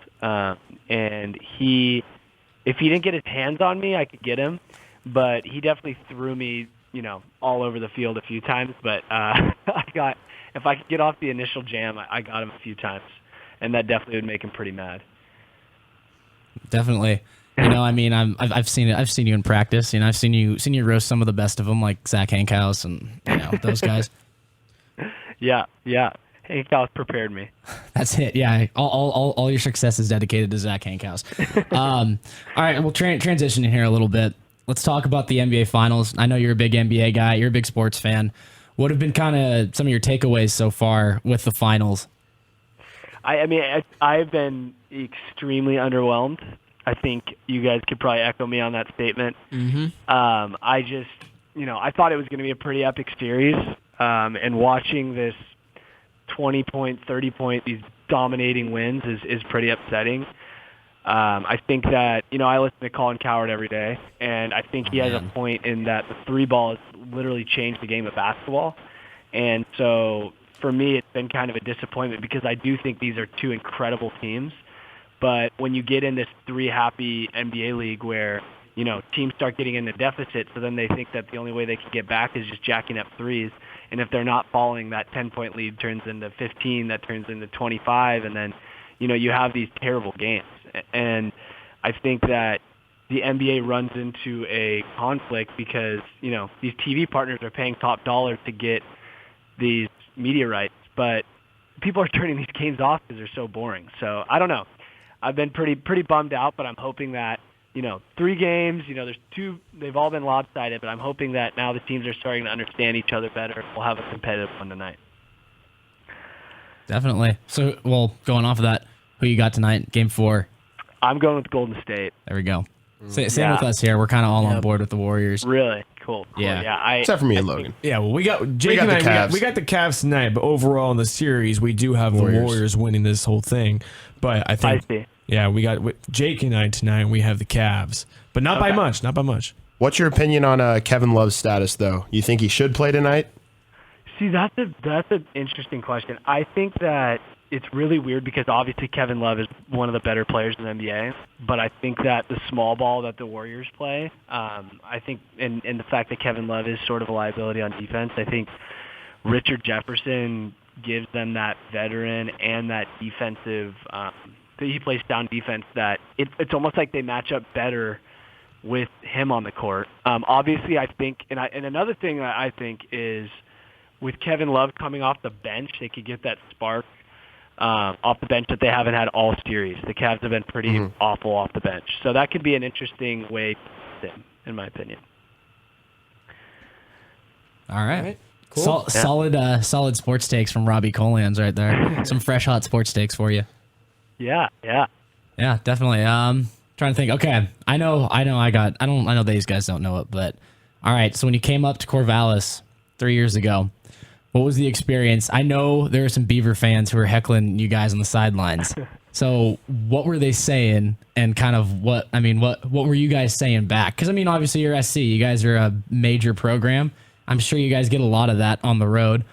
and if he didn't get his hands on me, I could get him. But he definitely threw me, all over the field a few times. But if I could get off the initial jam, I got him a few times, and that definitely would make him pretty mad. Definitely. I mean, I've seen it. I've seen you in practice. I've seen you roast some of the best of them, like Zach Hankhouse and those guys. Yeah. Hankhouse prepared me. That's it. Yeah, all your success is dedicated to Zach Hankhouse. All right, we'll transition in here a little bit. Let's talk about the NBA Finals. I know you're a big NBA guy. You're a big sports fan. What have been kind of some of your takeaways so far with the finals? I mean, I've been extremely underwhelmed. I think you guys could probably echo me on that statement. Mm-hmm. I just, I thought it was going to be a pretty epic series. And watching this 20-point, 30-point, these dominating wins is pretty upsetting. I think that, I listen to Colin Cowherd every day, and I think he has a point in that the 3-ball has literally changed the game of basketball. And so for me, it's been kind of a disappointment because I do think these are two incredible teams. But when you get in this 3-happy NBA league where, teams start getting into deficit, so then they think that the only way they can get back is just jacking up threes. And if they're not falling, that 10-point lead turns into 15, that turns into 25, and then, you have these terrible games. And I think that the NBA runs into a conflict because, these TV partners are paying top dollar to get these media rights, but people are turning these games off because they're so boring. So I don't know. I've been pretty bummed out, but I'm hoping that, 3 games, there's 2, they've all been lopsided, but I'm hoping that now the teams are starting to understand each other better. We'll have a competitive one tonight. Definitely. So, going off of that, who you got tonight, Game 4? I'm going with Golden State. There we go. Same with us here. We're kind of all on board with the Warriors. Really? Cool. Yeah. Except for me and Logan. Yeah, well, we got Jake and I. We got the Cavs tonight, but overall in the series, we do have the Warriors winning this whole thing. But I think, we got Jake and I tonight. We have the Cavs, but not by much. Not by much. What's your opinion on Kevin Love's status, though? You think he should play tonight? See, that's an interesting question. I think that it's really weird because obviously Kevin Love is one of the better players in the NBA, but I think that the small ball that the Warriors play, I think, and the fact that Kevin Love is sort of a liability on defense, I think Richard Jefferson gives them that veteran and that defensive, he plays down defense that it's almost like they match up better with him on the court. Obviously, I think, and another thing that I think is with Kevin Love coming off the bench, they could get that spark off the bench that they haven't had all series. The Cavs have been pretty awful off the bench. So that could be an interesting way to sit, in my opinion. All right. Cool. Solid sports takes from Robbie Colans right there. Some fresh, hot sports takes for you. Yeah. Yeah, definitely. Trying to think. Okay, I know these guys don't know it, but all right. So when you came up to Corvallis 3 years ago, what was the experience? I know there are some Beaver fans who are heckling you guys on the sidelines. So what were they saying, and kind of what were you guys saying back? Because obviously you're SC. You guys are a major program. I'm sure you guys get a lot of that on the road.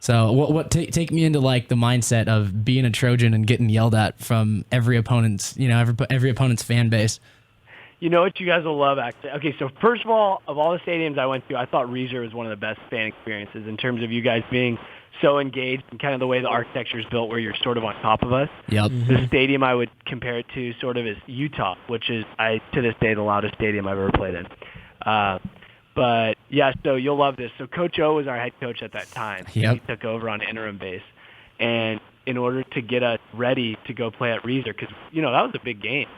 So take me into like the mindset of being a Trojan and getting yelled at from every opponent's, every opponent's fan base. You know what you guys will love, actually? Okay, so first of all the stadiums I went to, I thought Reser was one of the best fan experiences in terms of you guys being so engaged and kind of the way the architecture is built where you're sort of on top of us. Yep. The stadium I would compare it to sort of is Utah, which is, to this day, the loudest stadium I've ever played in. But, yeah, so you'll love this. So Coach O was our head coach at that time. Yep. He took over on interim base. And in order to get us ready to go play at Reser, because, that was a big game.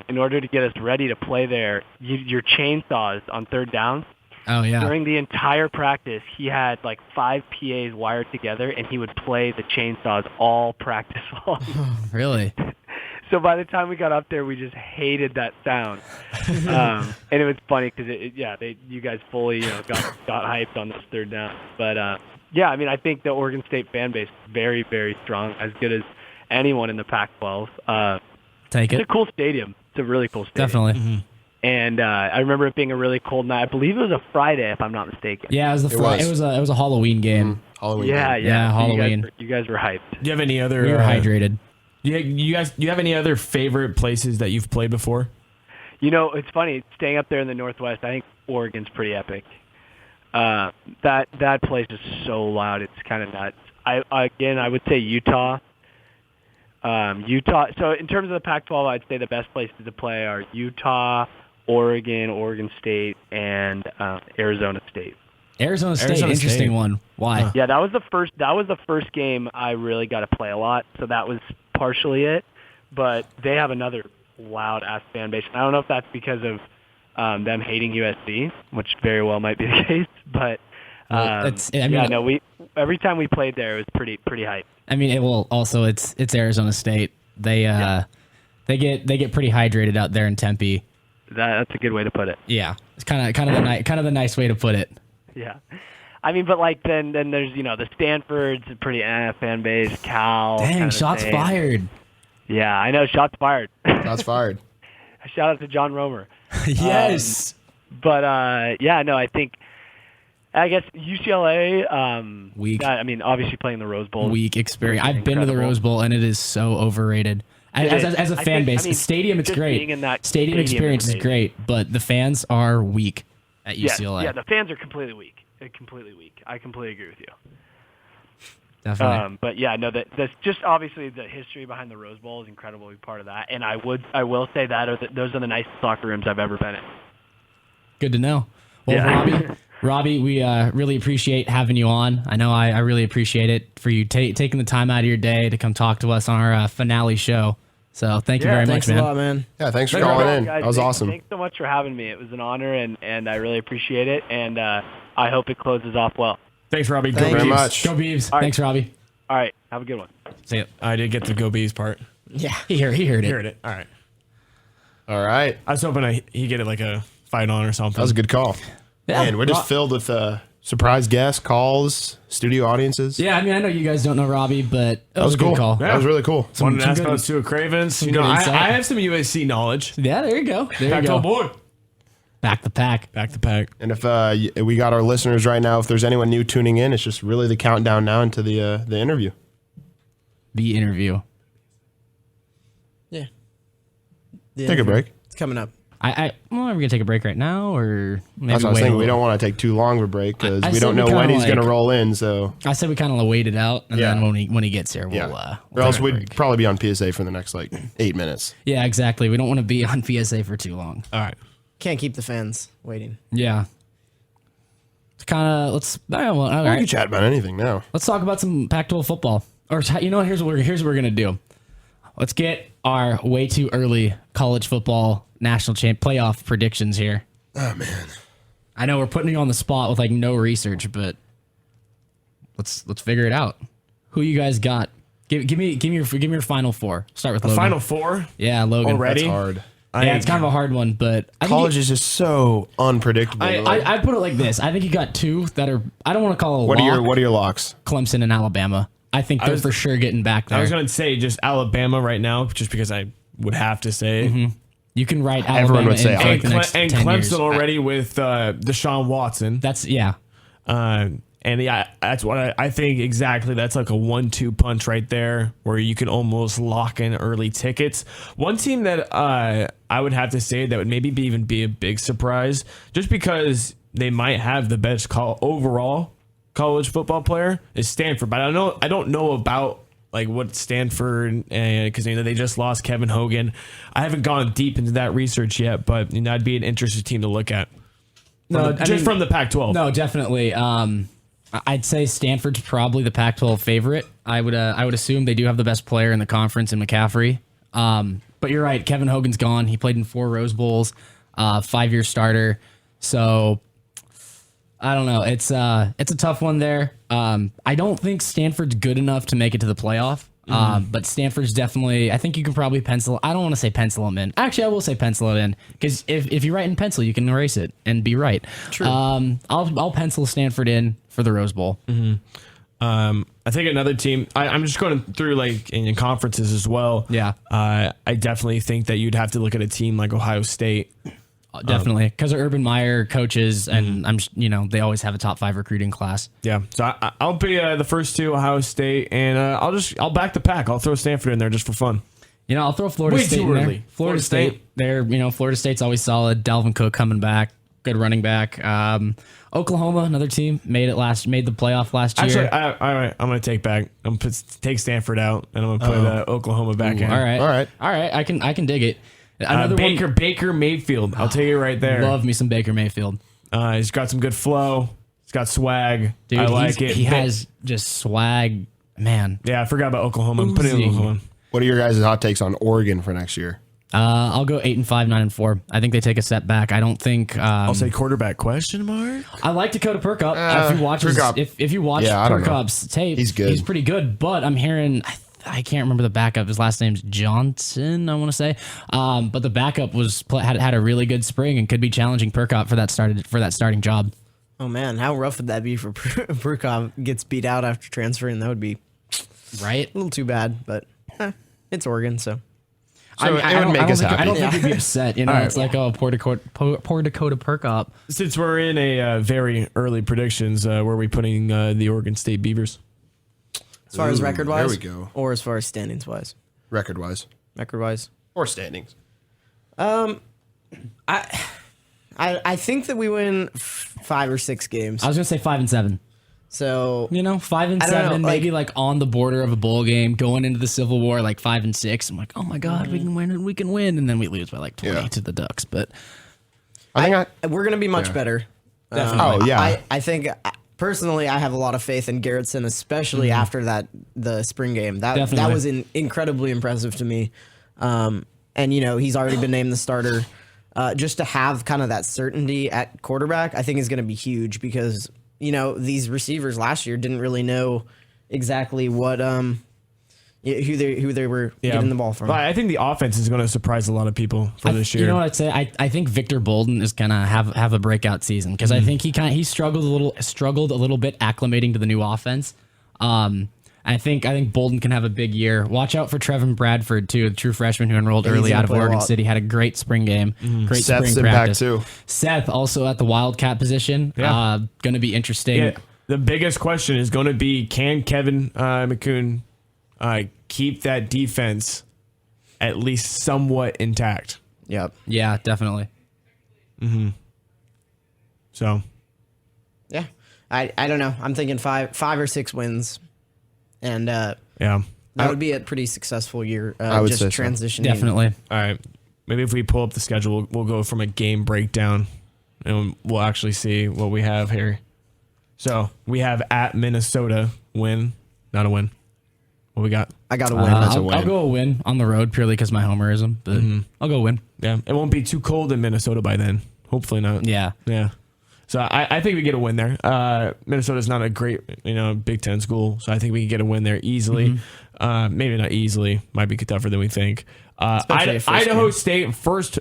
In order to get us ready to play there, your chainsaws on third down. Oh, yeah. During the entire practice, he had like 5 PAs wired together, and he would play the chainsaws all practice long. Really? So by the time we got up there, we just hated that sound. And it was funny because, you guys fully got hyped on this third down. But, I think the Oregon State fan base is very, very strong, as good as anyone in the Pac-12. Take it. It's a cool stadium. It's a really cool stadium. Definitely. Mm-hmm. And I remember it being a really cold night. I believe it was a Friday, if I'm not mistaken. Yeah, it was It was a Halloween game. Halloween. Yeah, game. Yeah, So Halloween. You guys were hyped. Do you have any other? We were hydrated. You have any other favorite places that you've played before? It's funny staying up there in the Northwest. I think Oregon's pretty epic. That place is so loud. It's kind of nuts. I would say Utah. Utah. So in terms of the Pac-12, I'd say the best places to play are Utah, Oregon State, and Arizona State. Arizona State, interesting one. Why? Yeah, that was the first game I really got to play a lot. So that was partially it. But they have another loud ass fan base. I don't know if that's because of them hating USC, which very well might be the case. But every time we played there, it was pretty hype. I mean, it's Arizona State. They get pretty hydrated out there in Tempe. That's a good way to put it. Yeah, it's kind of the nice way to put it. Yeah, I mean, but like then there's the Stanford's a pretty fan base. Cal. Dang, shots fired. Yeah, I know, shots fired. Shots fired. Shout out to John Romer. Yes. I guess UCLA. Weak. I mean, obviously playing the Rose Bowl. Weak experience. I've been to the Rose Bowl and it is so overrated. As a fan base, the stadium, it's great. Stadium experience is great, but the fans are weak at UCLA. Yeah, the fans are completely weak. Completely weak. I completely agree with you. Definitely. But yeah, no, that's just obviously the history behind the Rose Bowl is incredibly part of that, and I will say those are the nicest locker rooms I've ever been in. Good to know. Well, yeah. Robbie, we really appreciate having you on. I know I really appreciate it for you taking the time out of your day to come talk to us on our finale show. So thank you very much, man. Thanks a lot, man. Yeah, thanks for calling in. Guys, that was awesome. Thanks so much for having me. It was an honor, and I really appreciate it, and I hope it closes off well. Thanks, Robbie. Thank you very much. Go Beavs. All right. Thanks, Robbie. All right, have a good one. See ya. I did get the Go Bees part. Yeah, he heard it. Heard it. All right. All right. I was hoping he get it like a fight on or something. That was a good call. Yeah. Man, we're just filled with surprise guests, calls, studio audiences. Yeah, I mean, I know you guys don't know Robbie, but that was a cool. good call. Yeah. That was really cool. Wanted to ask about Stuart Cravens. good insight. I have some USC knowledge. Yeah, there you go. There you Pac-12 go. boy. Back the pack. Back the pack. And if we got our listeners right now, if there's anyone new tuning in, it's just really the countdown now into the interview. The interview. Yeah. Take a break. It's coming up. Are we gonna take a break right now, or maybe That's what I was wait thinking. a We little? don't want to take too long of a break because I we said don't know we when kinda he's going to like- roll in. So I said we kind of wait it out, and Yeah. then when he gets here, we'll. or else we'd probably be on PSA for the next 8 minutes. Yeah, exactly. We don't want to be on PSA for too long. All right. Can't keep the fans waiting. Yeah. It's kind of all We right. can chat about anything now. Let's talk about some Pac-12 football. Or you know what? Here's what we're gonna do. Let's get our way too early college football national playoff predictions here. Oh man, I know we're putting you on the spot with no research, but let's figure it out. Who you guys got? Give me your final four. Start with The Logan. Final Four? Yeah, Logan. Already? that's hard. Yeah, it's kind of a hard one, but I think College is just so unpredictable. I put it like this. I think you got two that are. I don't want to call it a What are lock. your locks? Clemson and Alabama. I think they're for sure getting back there. I was going to say just Alabama right now, just because I would have to say it. You can write Everyone Alabama would say in for like the next And 10 Clemson years. already with Deshaun Watson. That's yeah. And yeah, that's what I think exactly. That's like a 1-2 punch right there where you can almost lock in early tickets. One team that I would have to say that would maybe even be a big surprise just because they might have the best overall college football player is Stanford. But I don't know about like what Stanford, because they just lost Kevin Hogan. I haven't gone deep into that research yet, but that'd be an interesting team to look at. From the Pac-12. No, definitely. I'd say Stanford's probably the Pac-12 favorite. I would assume they do have the best player in the conference in McCaffrey. But you're right. Kevin Hogan's gone. He played in 4 Rose Bowls, 5-year starter. So I don't know. It's a tough one there. I don't think Stanford's good enough to make it to the playoff. But Stanford's definitely, I think you can probably pencil. I don't want to say pencil them in. Actually, I will say pencil it in because if you write in pencil, you can erase it and be right. True. I'll pencil Stanford in for the Rose Bowl. I think another team. I'm just going through like in conferences as well. Yeah. I definitely think that you'd have to look at a team like Ohio State. Definitely, because of Urban Meyer coaches, and they always have a top 5 recruiting class. Yeah, so I'll be the first 2 Ohio State, and I'll back the pack. I'll throw Stanford in there just for fun. I'll throw Florida State in there. Florida State, Florida State's always solid. Dalvin Cook coming back, good running back. Oklahoma, another team made the playoff last year. Actually, all right, I'm gonna take Stanford out, and I'm gonna put Oklahoma back in. All right. I can dig it. Another Baker Mayfield. I'll tell you right there. Love me some Baker Mayfield. He's got some good flow. He's got swag. Dude, I like it. He has just swag, man. Yeah, I forgot about Oklahoma. I'm putting Oklahoma. What are your guys' hot takes on Oregon for next year? I'll go 8-5, 9-4. I think they take a step back. I don't think. I'll say quarterback question mark. I like Dakota Perkup. If you watch Perkup's tape, he's good. He's pretty good. But I'm hearing. I can't remember the backup. His last name's Johnson, I want to say. But the backup had a really good spring and could be challenging Perkup for that starting job. Oh man, how rough would that be for Perkup? Gets beat out after transferring. That would be right. A little too bad, but it's Oregon, so. It would make us happy. I don't think he'd be upset. It's like poor Dakota Perkup. Since we're in a very early predictions, where are we putting the Oregon State Beavers? As far as record-wise? There we go. Or as far as standings-wise? Record-wise. Record-wise. Or standings. I think that we win 5 or 6 games. I was going to say 5 and 7. So 5 and 7, maybe like on the border of a bowl game, going into the Civil War, like 5 and 6. I'm like, oh my God, we can win, and then we lose by like 20 to the Ducks. But I think we're gonna be much better. Definitely. I think personally, I have a lot of faith in Garrettson, especially after the spring game. That was incredibly impressive to me. And he's already been named the starter. Just to have kind of that certainty at quarterback, I think is going to be huge because. These receivers last year didn't really know exactly what who they were getting the ball from. But I think the offense is going to surprise a lot of people for this year. You know what I'd say? I think Victor Bolden is going to have a breakout season because I think he struggled a little bit acclimating to the new offense. I think Bolden can have a big year. Watch out for Trevin Bradford too, the true freshman who enrolled early out of Oregon City. Had a great spring game, great Seth's spring practice too. Seth also at the Wildcat position. Going to be interesting. Yeah. The biggest question is going to be: can Kevin McCoon keep that defense at least somewhat intact? Yep. Yeah, definitely. So. Yeah, I don't know. I'm thinking 5 or 6 wins. And that would be a pretty successful year. I would say transitioning. Definitely. All right. Maybe if we pull up the schedule, we'll go from a game breakdown, and we'll actually see what we have here. So we have at Minnesota win, not a win. What we got? I got a win. I'll go a win on the road purely because my homerism, but I'll go win. Yeah, it won't be too cold in Minnesota by then. Hopefully not. Yeah. So I think we get a win there. Minnesota's not a great, Big Ten school, so I think we can get a win there easily. Maybe not easily. Might be tougher than we think. Idaho State first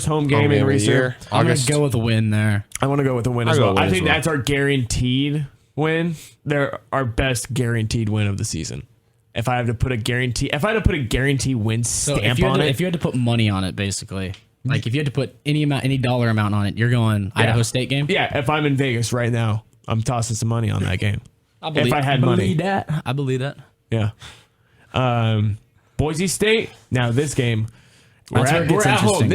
home game in recent year. I'm going to go with a win there. I want to go with a win as well. I think that's our guaranteed win. They're our best guaranteed win of the season. If I had to put a guarantee win stamp on it, if you had to put money on it, basically. Like if you had to put any dollar amount on it, you're going Idaho State game? Yeah, if I'm in Vegas right now, I'm tossing some money on that game. If I had money. I believe that. Yeah. Boise State. Now this game. We're That's where it gets at home. interesting.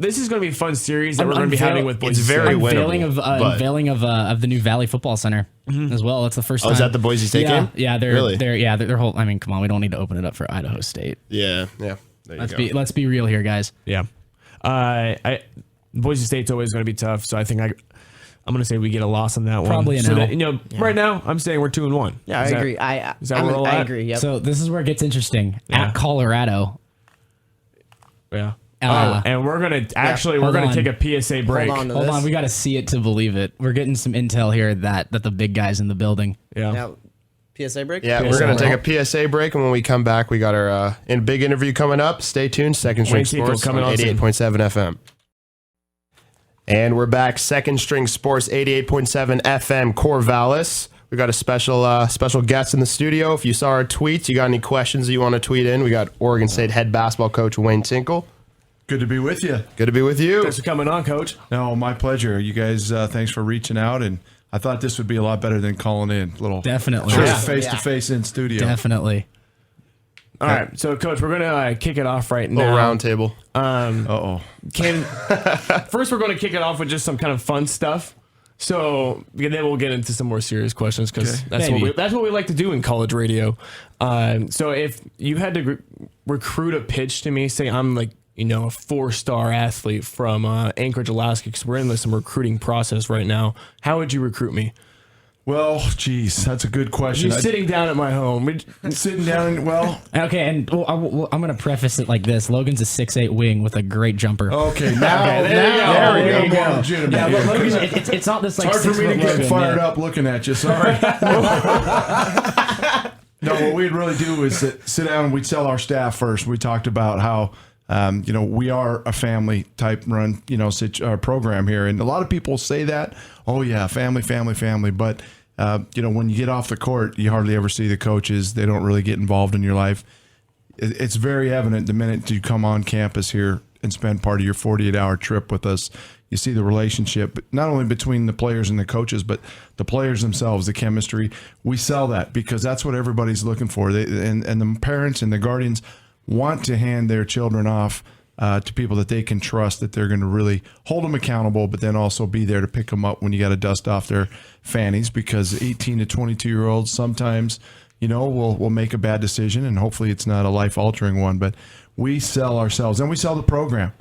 This is gonna be a fun series that we're gonna be having with Boise It's very State. winnable. Unveiling of the new Valley Football Center as well. That's the first time. Oh, is that the Boise State game? Yeah, they're Really? their whole. I mean, come on, we don't need to open it up for Idaho State. Yeah. There you go. Let's be real here, guys. Yeah. Boise State's always gonna be tough, so I think I'm gonna say we get a loss on that one. Probably an so L. that, right now I'm saying we're 2-1. Yeah, I agree. Is that where we're I at? agree. Yep. So this is where it gets interesting. Yeah. At Colorado. Yeah. And we're gonna hold on. take a PSA break. Hold Hold on, we got to see it to believe it. We're getting some intel here that the big guy's in the building. Yeah. Now, PSA break? Yeah, we're going to take a PSA break, and when we come back, we got our big interview coming up. Stay tuned. Second String Wayne Tinkle Sports coming on on soon. 88.7 FM. And we're back. Second String Sports, 88.7 FM, Corvallis. We got a special guest in the studio. If you saw our tweets, you got any questions that you want to tweet in, we got Oregon State head basketball coach Wayne Tinkle. Good to be with you. Good to be with you. Thanks for coming on, Coach. No, my pleasure. You guys, thanks for reaching out, and I thought this would be a lot better than calling in. Definitely. Face-to-face in studio. Definitely. All right, so Coach, we're gonna kick it off right now. Little round table. First, we're gonna kick it off with just some kind of fun stuff. So then we'll get into some more serious questions because that's what we like to do in college radio. So if you had to recruit a pitch to me, say I'm like a 4-star athlete from Anchorage, Alaska, because we're in some recruiting process right now, how would you recruit me? Well, geez, that's a good question. You're sitting down at my home. Sitting down, Okay, and I'm going to preface it like this. Logan's a 6'8" wing with a great jumper. Okay, now there we go. Legitimate. Yeah, but Logan, it's not this like it's hard for me to get Logan, fired up looking at you. Sorry. No, what we'd really do is sit down and we'd tell our staff first. We talked about how we are a family type run program here, and a lot of people say that. Oh yeah, family, but when you get off the court, you hardly ever see the coaches. They don't really get involved in your life. It's very evident the minute you come on campus here and spend part of your 48-hour trip with us. You see the relationship, not only between the players and the coaches, but the players themselves, the chemistry. We sell that because that's what everybody's looking for. And the parents and the guardians want to hand their children off to people that they can trust, that they're going to really hold them accountable, but then also be there to pick them up when you got to dust off their fannies, because 18 to 22-year-olds sometimes, will make a bad decision, and hopefully it's not a life-altering one, but we sell ourselves, and we sell the program.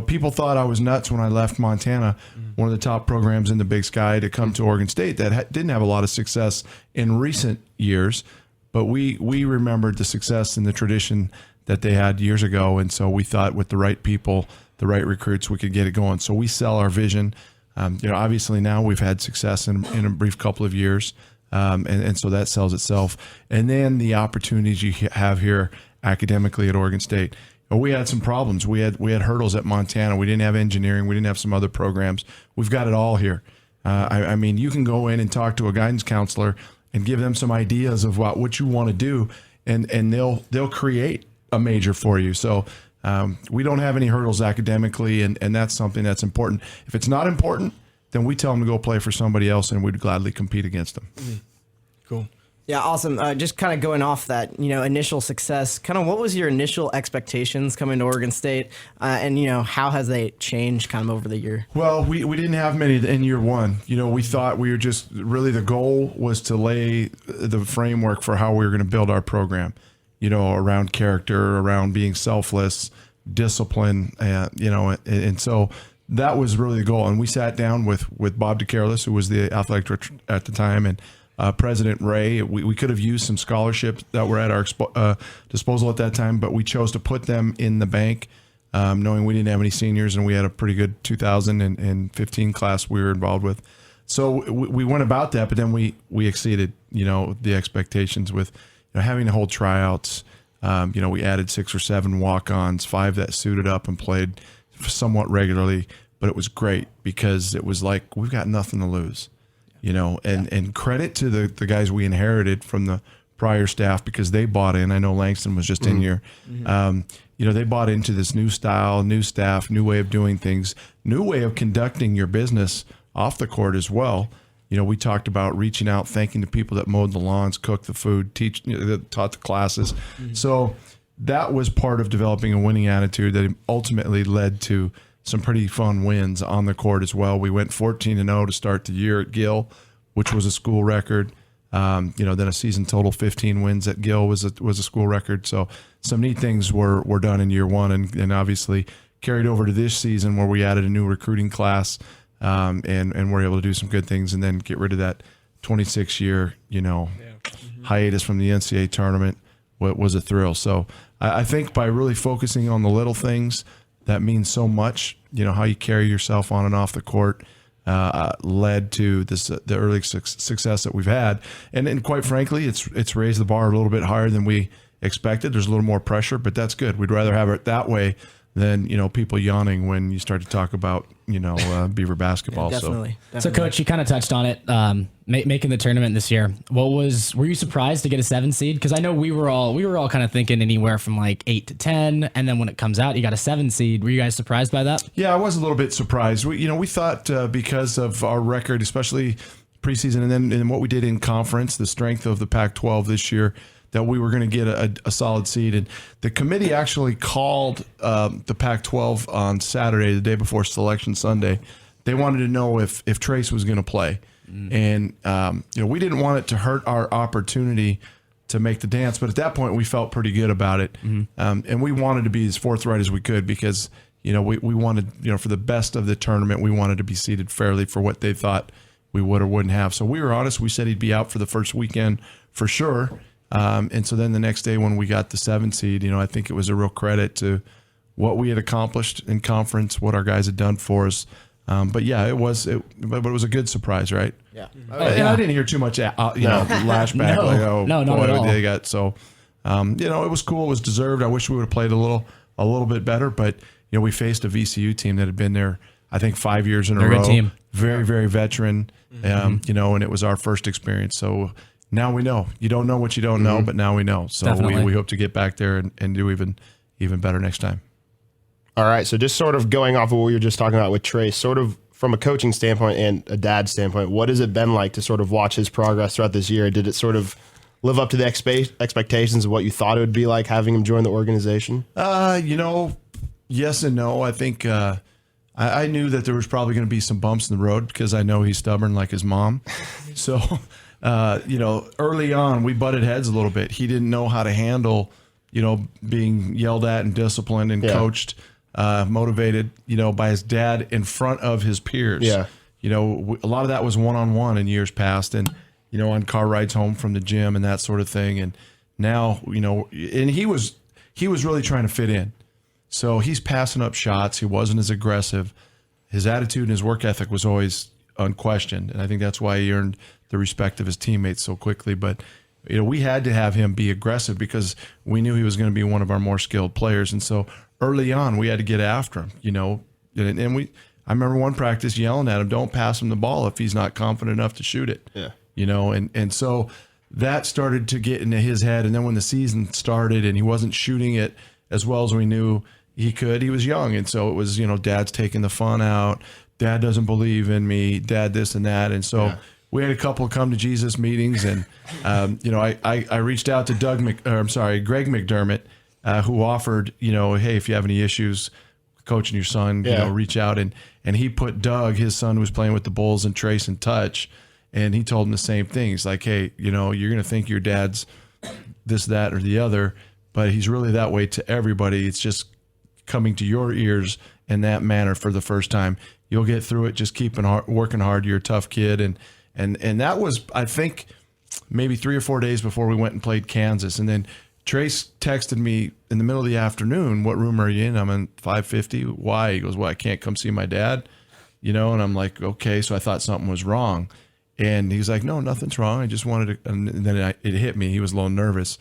People thought I was nuts when I left Montana, one of the top programs in the Big Sky, to come to Oregon State that didn't have a lot of success in recent years, but we remembered the success and the tradition that they had years ago, and so we thought with the right people, the right recruits, we could get it going. So we sell our vision. Obviously now we've had success in a brief couple of years, and so that sells itself. And then the opportunities you have here academically at Oregon State. We had some problems. We had hurdles at Montana. We didn't have engineering. We didn't have some other programs. We've got it all here. I mean, you can go in and talk to a guidance counselor and give them some ideas of what you want to do, and they'll create a major for you. So we don't have any hurdles academically, and that's something that's important. If it's not important, then we tell them to go play for somebody else, and we'd gladly compete against them. Cool. Yeah, awesome. Just kind of going off that, initial success, kind of what was your initial expectations coming to Oregon State, and, how has they changed kind of over the year? Well, we didn't have many in year one. We thought we were just really, the goal was to lay the framework for how we were going to build our program, around character, around being selfless, discipline, and so that was really the goal. And we sat down with Bob DeCarolis, who was the athletic director at the time, and President Ray. We could have used some scholarships that were at our disposal at that time, but we chose to put them in the bank, knowing we didn't have any seniors, and we had a pretty good 2015 class we were involved with. So we went about that, but then we exceeded, the expectations with having to hold tryouts. We added 6 or 7 walk-ons, 5 that suited up and played somewhat regularly, but it was great because it was like, we've got nothing to lose. And credit to the guys we inherited from the prior staff, because they bought in. I know Langston was just in here. They bought into this new style, new staff, new way of doing things, new way of conducting your business off the court as well. we talked about reaching out, thanking the people that mowed the lawns, cooked the food, that taught the classes. So that was part of developing a winning attitude that ultimately led to some pretty fun wins on the court as well. We went 14-0 to start the year at Gill, which was a school record. Then a season total 15 wins at Gill was a school record. So some neat things were done in year one, and obviously carried over to this season where we added a new recruiting class, and we're able to do some good things and then get rid of that 26-year, hiatus from the NCAA tournament. What was a thrill. So I think by really focusing on the little things, that means so much. How you carry yourself on and off the court led to the early success that we've had, and quite frankly, it's raised the bar a little bit higher than we expected. There's a little more pressure, but that's good. We'd rather have it that way than people yawning when you start to talk about Beaver basketball. Yeah, definitely. So, Coach, you kind of touched on it, making the tournament this year. Were you surprised to get a 7 seed? Because I know we were all kind of thinking anywhere from like 8 to 10, and then when it comes out, you got a 7 seed. Were you guys surprised by that? Yeah, I was a little bit surprised. We thought because of our record, especially preseason, and then what we did in conference, the strength of the Pac-12 this year, that we were going to get a solid seed. And the committee actually called the Pac-12 on Saturday, the day before Selection Sunday. They wanted to know if Trace was going to play. And we didn't want it to hurt our opportunity to make the dance, but at that point we felt pretty good about it. And we wanted to be as forthright as we could because we wanted, for the best of the tournament, we wanted to be seated fairly for what they thought we would or wouldn't have. So we were honest. We said he'd be out for the first weekend for sure. And so then the next day when we got the 7 seed, I think it was a real credit to what we had accomplished in conference, what our guys had done for us. But yeah, it was a good surprise, right? Yeah. And I didn't hear too much, lashback. No, they got. So, it was cool. It was deserved. I wish we would have played a little bit better, but we faced a VCU team that had been there, I think 5 years in a row. Good team. Very, very veteran. And it was our first experience. So, now we know. You don't know what you don't know, but now we know. So we hope to get back there and do even better next time. All right. So just sort of going off of what we were just talking about with Trace, sort of from a coaching standpoint and a dad standpoint, what has it been like to sort of watch his progress throughout this year? Did it sort of live up to the expectations of what you thought it would be like having him join the organization? Yes and no. I think I knew that there was probably going to be some bumps in the road because I know he's stubborn like his mom. So... early on, we butted heads a little bit. He didn't know how to handle, being yelled at and disciplined and coached, motivated, by his dad in front of his peers. Yeah. A lot of that was one-on-one in years past and, on car rides home from the gym and that sort of thing. And now, and he was really trying to fit in. So he's passing up shots. He wasn't as aggressive. His attitude and his work ethic was always unquestioned. And I think that's why he earned the respect of his teammates so quickly. But, we had to have him be aggressive because we knew he was going to be one of our more skilled players. And so early on, we had to get after him, and I remember one practice yelling at him, don't pass him the ball if he's not confident enough to shoot it. Yeah. And so that started to get into his head. And then when the season started and he wasn't shooting it as well as we knew he could, he was young. And so it was, dad's taking the fun out. Dad doesn't believe in me. Dad this and that. And so we had a couple of come to Jesus meetings, and I reached out to Greg McDermott, who offered, hey, if you have any issues coaching your son, reach out, and he put Doug, his son who was playing with the Bulls, and Trace in touch, and he told him the same thing. He's like, hey, you're going to think your dad's this, that, or the other, but he's really that way to everybody. It's just coming to your ears in that manner for the first time. You'll get through it. Just working hard. You're a tough kid, and that was, I think, maybe 3 or 4 days before we went and played Kansas. And then Trace texted me in the middle of the afternoon, what room are you in? I'm in 550. Why? He goes, well, I can't come see my dad. And I'm like, okay. So I thought something was wrong. And he's like, no, nothing's wrong. I just wanted to, and then it hit me. He was a little nervous.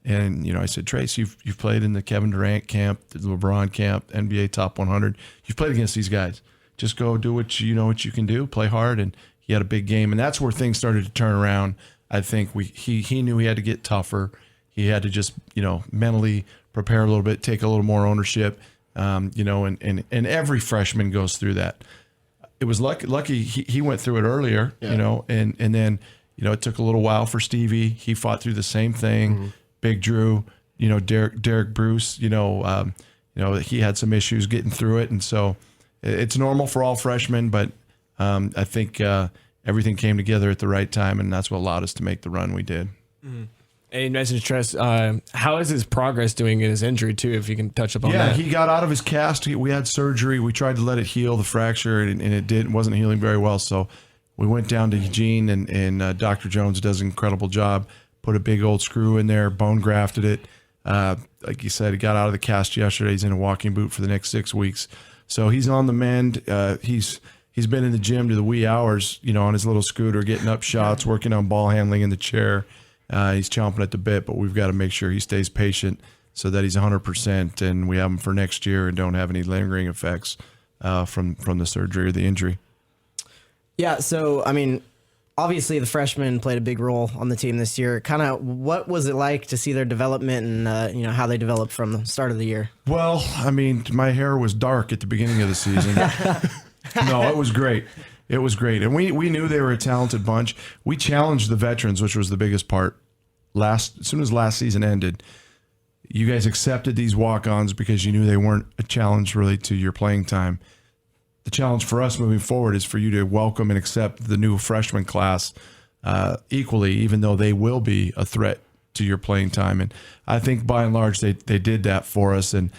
And, I said, Trace, you've played in the Kevin Durant camp, the LeBron camp, NBA top 100. You've played against these guys. Just go do what what you can do, play hard. And he had a big game. And that's where things started to turn around. I think he knew he had to get tougher. He had to just, mentally prepare a little bit, take a little more ownership, and every freshman goes through that. it was lucky he went through it earlier, Yeah. you know, and then, you know, it took a little while for Stevie. He fought through the same thing. Big Drew, you know, Derek Bruce, you know, he had some issues getting through it. And so it's normal for all freshmen, but I think everything came together at the right time, and that's what allowed us to make the run we did. And you mentioned Tress. How is his progress doing in his injury, too, if you can touch upon that? Yeah, he got out of his cast. We had surgery. We tried to let it heal, the fracture, and it wasn't healing very well. So we went down to Eugene, and Dr. Jones does an incredible job. Put a big old screw in there, bone grafted it. Like you said, he got out of the cast yesterday. He's in a walking boot for the next 6 weeks. So he's on the mend. He's been in the gym to the wee hours, you know, on his little scooter, getting up shots, working on ball handling in the chair. He's chomping at the bit, but we've got to make sure he stays patient so that he's 100% and we have him for next year and don't have any lingering effects from the surgery or the injury. Yeah, so, I mean, obviously the freshmen played a big role on the team this year. Kind of what was it like to see their development and, you know, how they developed from the start of the year? Well, I mean, my hair was dark at the beginning of the season. No, it was great. It was great. And we knew they were a talented bunch. We challenged the veterans, which was the biggest part. As soon as last season ended, you guys accepted these walk-ons because you knew they weren't a challenge really to your playing time. The challenge for us moving forward is for you to welcome and accept the new freshman class equally, even though they will be a threat to your playing time. And I think by and large they did that for us. And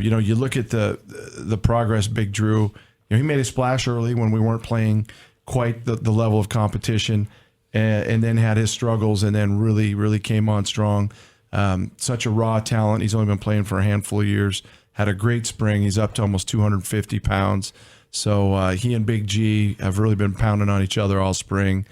you know, you look at the progress. Big Drew, you know, he made a splash early when we weren't playing quite the level of competition, and then had his struggles, and then really came on strong. Such a raw talent. He's only been playing for a handful of years. Had a great spring. He's up to almost 250 pounds. So he and Big G have really been pounding on each other all spring.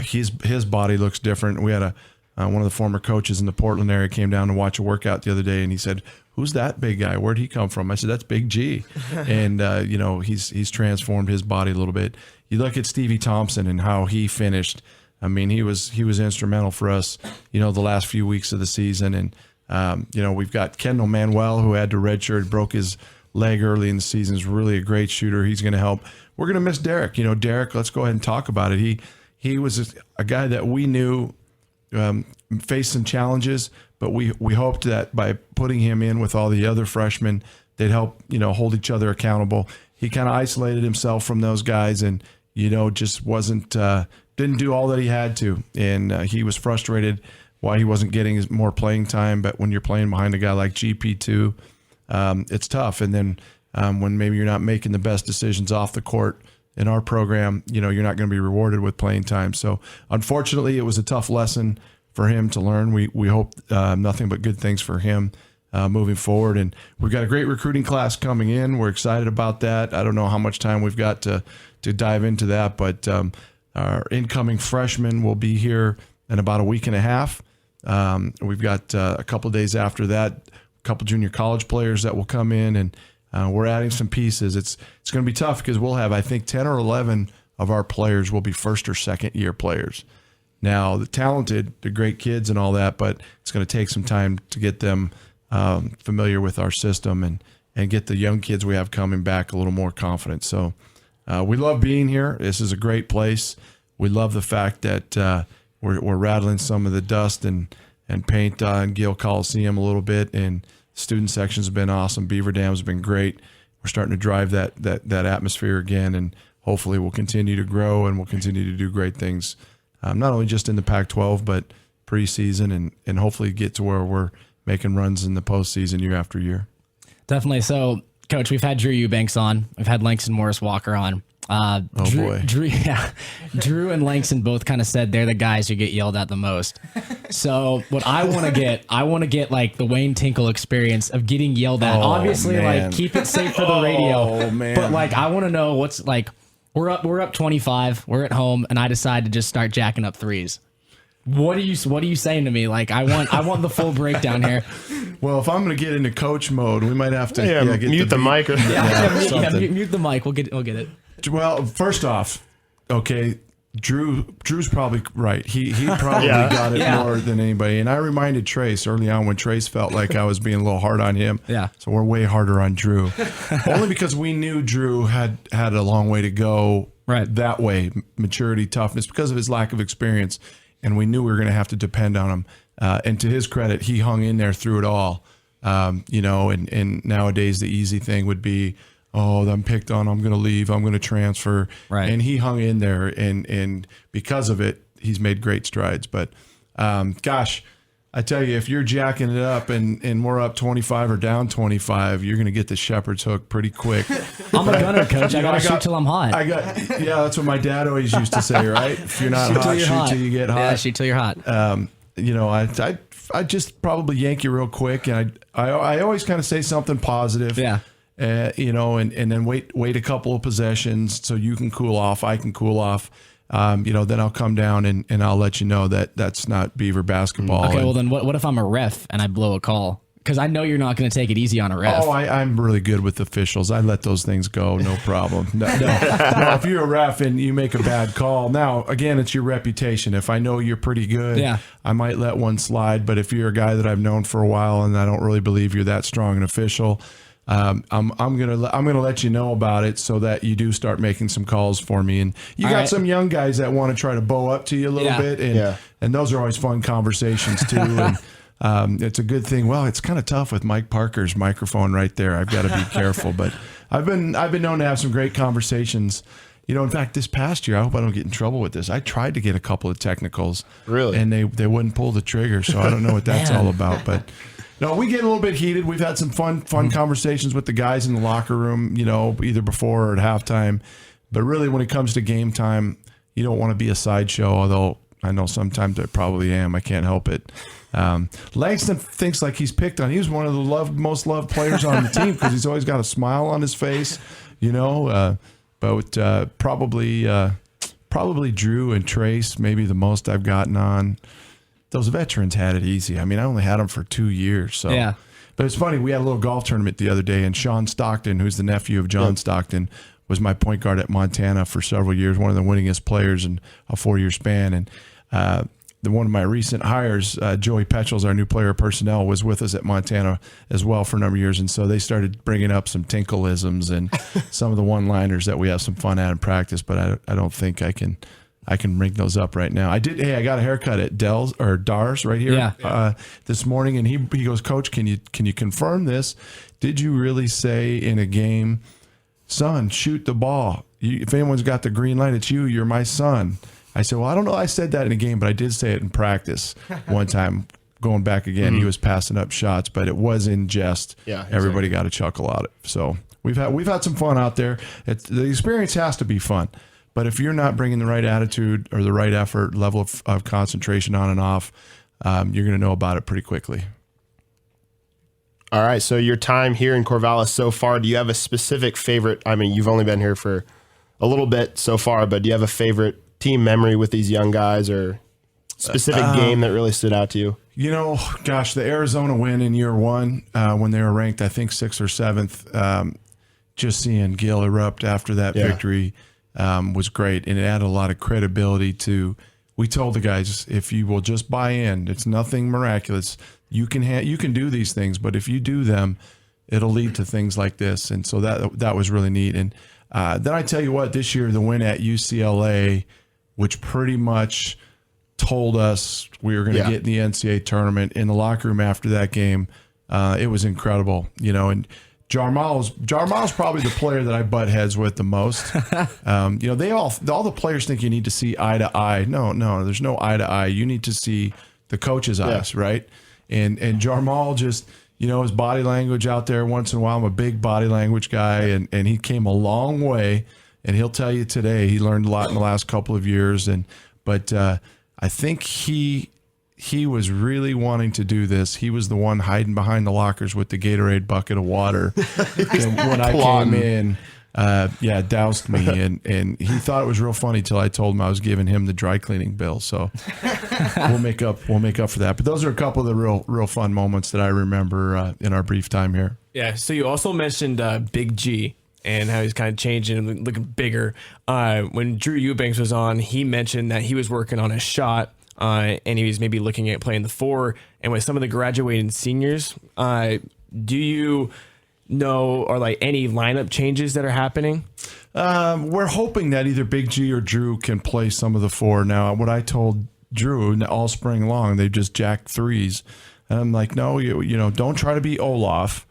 His body looks different. We had one of the former coaches in the Portland area came down to watch a workout the other day, and he said, "Who's that big guy? Where'd he come from?" I said, "That's Big G." And you know, he's transformed his body a little bit. You look at Stevie Thompson and how he finished. I mean, he was instrumental for us, you know, the last few weeks of the season. And you know, we've got Kendall Manuel, who had to redshirt, broke his leg early in the season. Is really a great shooter. He's going to help. We're going to miss Derek. You know, Derek, let's go ahead and talk about it. He was a guy that we knew faced some challenges, but we hoped that by putting him in with all the other freshmen, they'd help, you know, hold each other accountable. He kind of isolated himself from those guys, and you know, just didn't do all that he had to, and he was frustrated why he wasn't getting more playing time. But when you're playing behind a guy like GP2, it's tough. And then when maybe you're not making the best decisions off the court in our program, you know, you're not going to be rewarded with playing time. So unfortunately, it was a tough lesson for him to learn. We hope nothing but good things for him moving forward. And we've got a great recruiting class coming in. We're excited about that. I don't know how much time we've got to dive into that, but our incoming freshmen will be here in about a week and a half. We've got a couple of days after that, a couple junior college players that will come in, and we're adding some pieces. It's going to be tough because we'll have, I think, 10 or 11 of our players will be first or second year players. Now, the talented, the great kids and all that, but it's going to take some time to get them familiar with our system and get the young kids we have coming back a little more confident. So we love being here. This is a great place. We love the fact that we're rattling some of the dust and paint on Gill Coliseum a little bit, and student sections have been awesome. Beaver Dam's been great. We're starting to drive that atmosphere again, and hopefully we'll continue to grow and we'll continue to do great things, not only just in the Pac-12 but preseason, and hopefully get to where we're making runs in the postseason year after year. Definitely. So, Coach, we've had Drew Eubanks on. We've had Langston Morris Walker on. Boy. Drew and Langston both kind of said they're the guys who get yelled at the most. So what I want to get like the Wayne Tinkle experience of getting yelled at. Obviously, man. like keep it safe for the radio. Oh, man. But like I want to know what's like. We're up 25. We're at home, and I decide to just start jacking up threes. What are you saying to me? Like I want the full breakdown here. Well, if I'm going to get into coach mode, we might have to get mute the mic. Mute the mic. We'll get it. Well, first off, okay, Drew's probably right. He probably got it more than anybody. And I reminded Trace early on when Trace felt like I was being a little hard on him. Yeah. So we're way harder on Drew. Only because we knew Drew had a long way to go that way, maturity, toughness, because of his lack of experience. And we knew we were going to have to depend on him. And to his credit, he hung in there through it all. And nowadays the easy thing would be, oh, I'm picked on, I'm going to leave, I'm going to transfer. Right. And he hung in there, and because of it, he's made great strides. But, gosh, I tell you, if you're jacking it up and we're up 25 or down 25, you're going to get the shepherd's hook pretty quick. I'm a gunner, coach. I got to shoot till I'm hot. That's what my dad always used to say, right? If you're not hot, shoot till you get hot. Yeah, shoot till you're hot. I just probably yank you real quick, and I always kind of say something positive. Yeah. And then wait a couple of possessions so you can cool off. I can cool off. Then I'll come down and I'll let you know that that's not Beaver basketball. Okay, well then what if I'm a ref and I blow a call? Because I know you're not going to take it easy on a ref. Oh, I'm really good with officials. I let those things go, no problem. No, if you're a ref and you make a bad call, now, again, it's your reputation. If I know you're pretty good, I might let one slide. But if you're a guy that I've known for a while and I don't really believe you're that strong an official, I'm gonna let you know about it so that you do start making some calls for me. And you got some young guys that want to try to bow up to you a little bit, and those are always fun conversations too. And it's a good thing. Well, it's kind of tough with Mike Parker's microphone right there. I've got to be careful, but I've been known to have some great conversations. In fact, this past year, I hope I don't get in trouble with this. I tried to get a couple of technicals, and they wouldn't pull the trigger. So I don't know what that's all about, but. No, we get a little bit heated. We've had some fun conversations with the guys in the locker room, either before or at halftime. But really, when it comes to game time, you don't want to be a sideshow, although I know sometimes I probably am. I can't help it. Langston thinks like he's picked on. He was one of the most loved players on the team because he's always got a smile on his face, But probably Drew and Trace, maybe the most I've gotten on. Those veterans had it easy. I mean, I only had them for 2 years. So. Yeah. But it's funny. We had a little golf tournament the other day, and Sean Stockton, who's the nephew of John Stockton, was my point guard at Montana for several years, one of the winningest players in a 4-year span. And one of my recent hires, Joey Petchels, our new player of personnel, was with us at Montana as well for a number of years. And so they started bringing up some Tinkleisms and some of the one-liners that we have some fun at in practice, but I don't think I can bring those up right now. I got a haircut at Dars right here this morning, and he goes, Coach, can you confirm this? Did you really say in a game, son, shoot the ball? If anyone's got the green light, it's you. You're my son. I said, well, I don't know. I said that in a game, but I did say it in practice one time. Going back again, he was passing up shots, but it was in jest. Yeah, exactly. Everybody got a chuckle out of it. So we've had some fun out there. The experience has to be fun. But if you're not bringing the right attitude or the right effort, level of concentration on and off, you're going to know about it pretty quickly. All right, so your time here in Corvallis so far, do you have a specific favorite? I mean, you've only been here for a little bit so far, but do you have a favorite team memory with these young guys or specific game that really stood out to you? The Arizona win in year one when they were ranked, I think, 6th or 7th, just seeing Gil erupt after that victory was great, and it added a lot of credibility to. We told the guys, if you will just buy in, it's nothing miraculous. You can do these things, but if you do them, it'll lead to things like this. And so that was really neat. And then I tell you what, this year the win at UCLA, which pretty much told us we were going to get in the NCAA tournament. In the locker room after that game, it was incredible. And Jarmal's probably the player that I butt heads with the most. All the players think you need to see eye to eye. No, there's no eye to eye. You need to see the coach's eyes, right? And Jarmal just, his body language out there once in a while. I'm a big body language guy, and he came a long way. And he'll tell you today he learned a lot in the last couple of years. But I think he was really wanting to do this. He was the one hiding behind the lockers with the Gatorade bucket of water. And when I came in, doused me. And he thought it was real funny till I told him I was giving him the dry cleaning bill. So we'll make up for that. But those are a couple of the real fun moments that I remember in our brief time here. Yeah. So you also mentioned Big G. and how he's kind of changing and looking bigger. When Drew Eubanks was on, he mentioned that he was working on his shot, and he was maybe looking at playing the 4. And with some of the graduating seniors, do you know or like any lineup changes that are happening? We're hoping that either Big G or Drew can play some of the 4. Now, what I told Drew all spring long, they just jacked 3s. And I'm like, no, you know, don't try to be Olaf.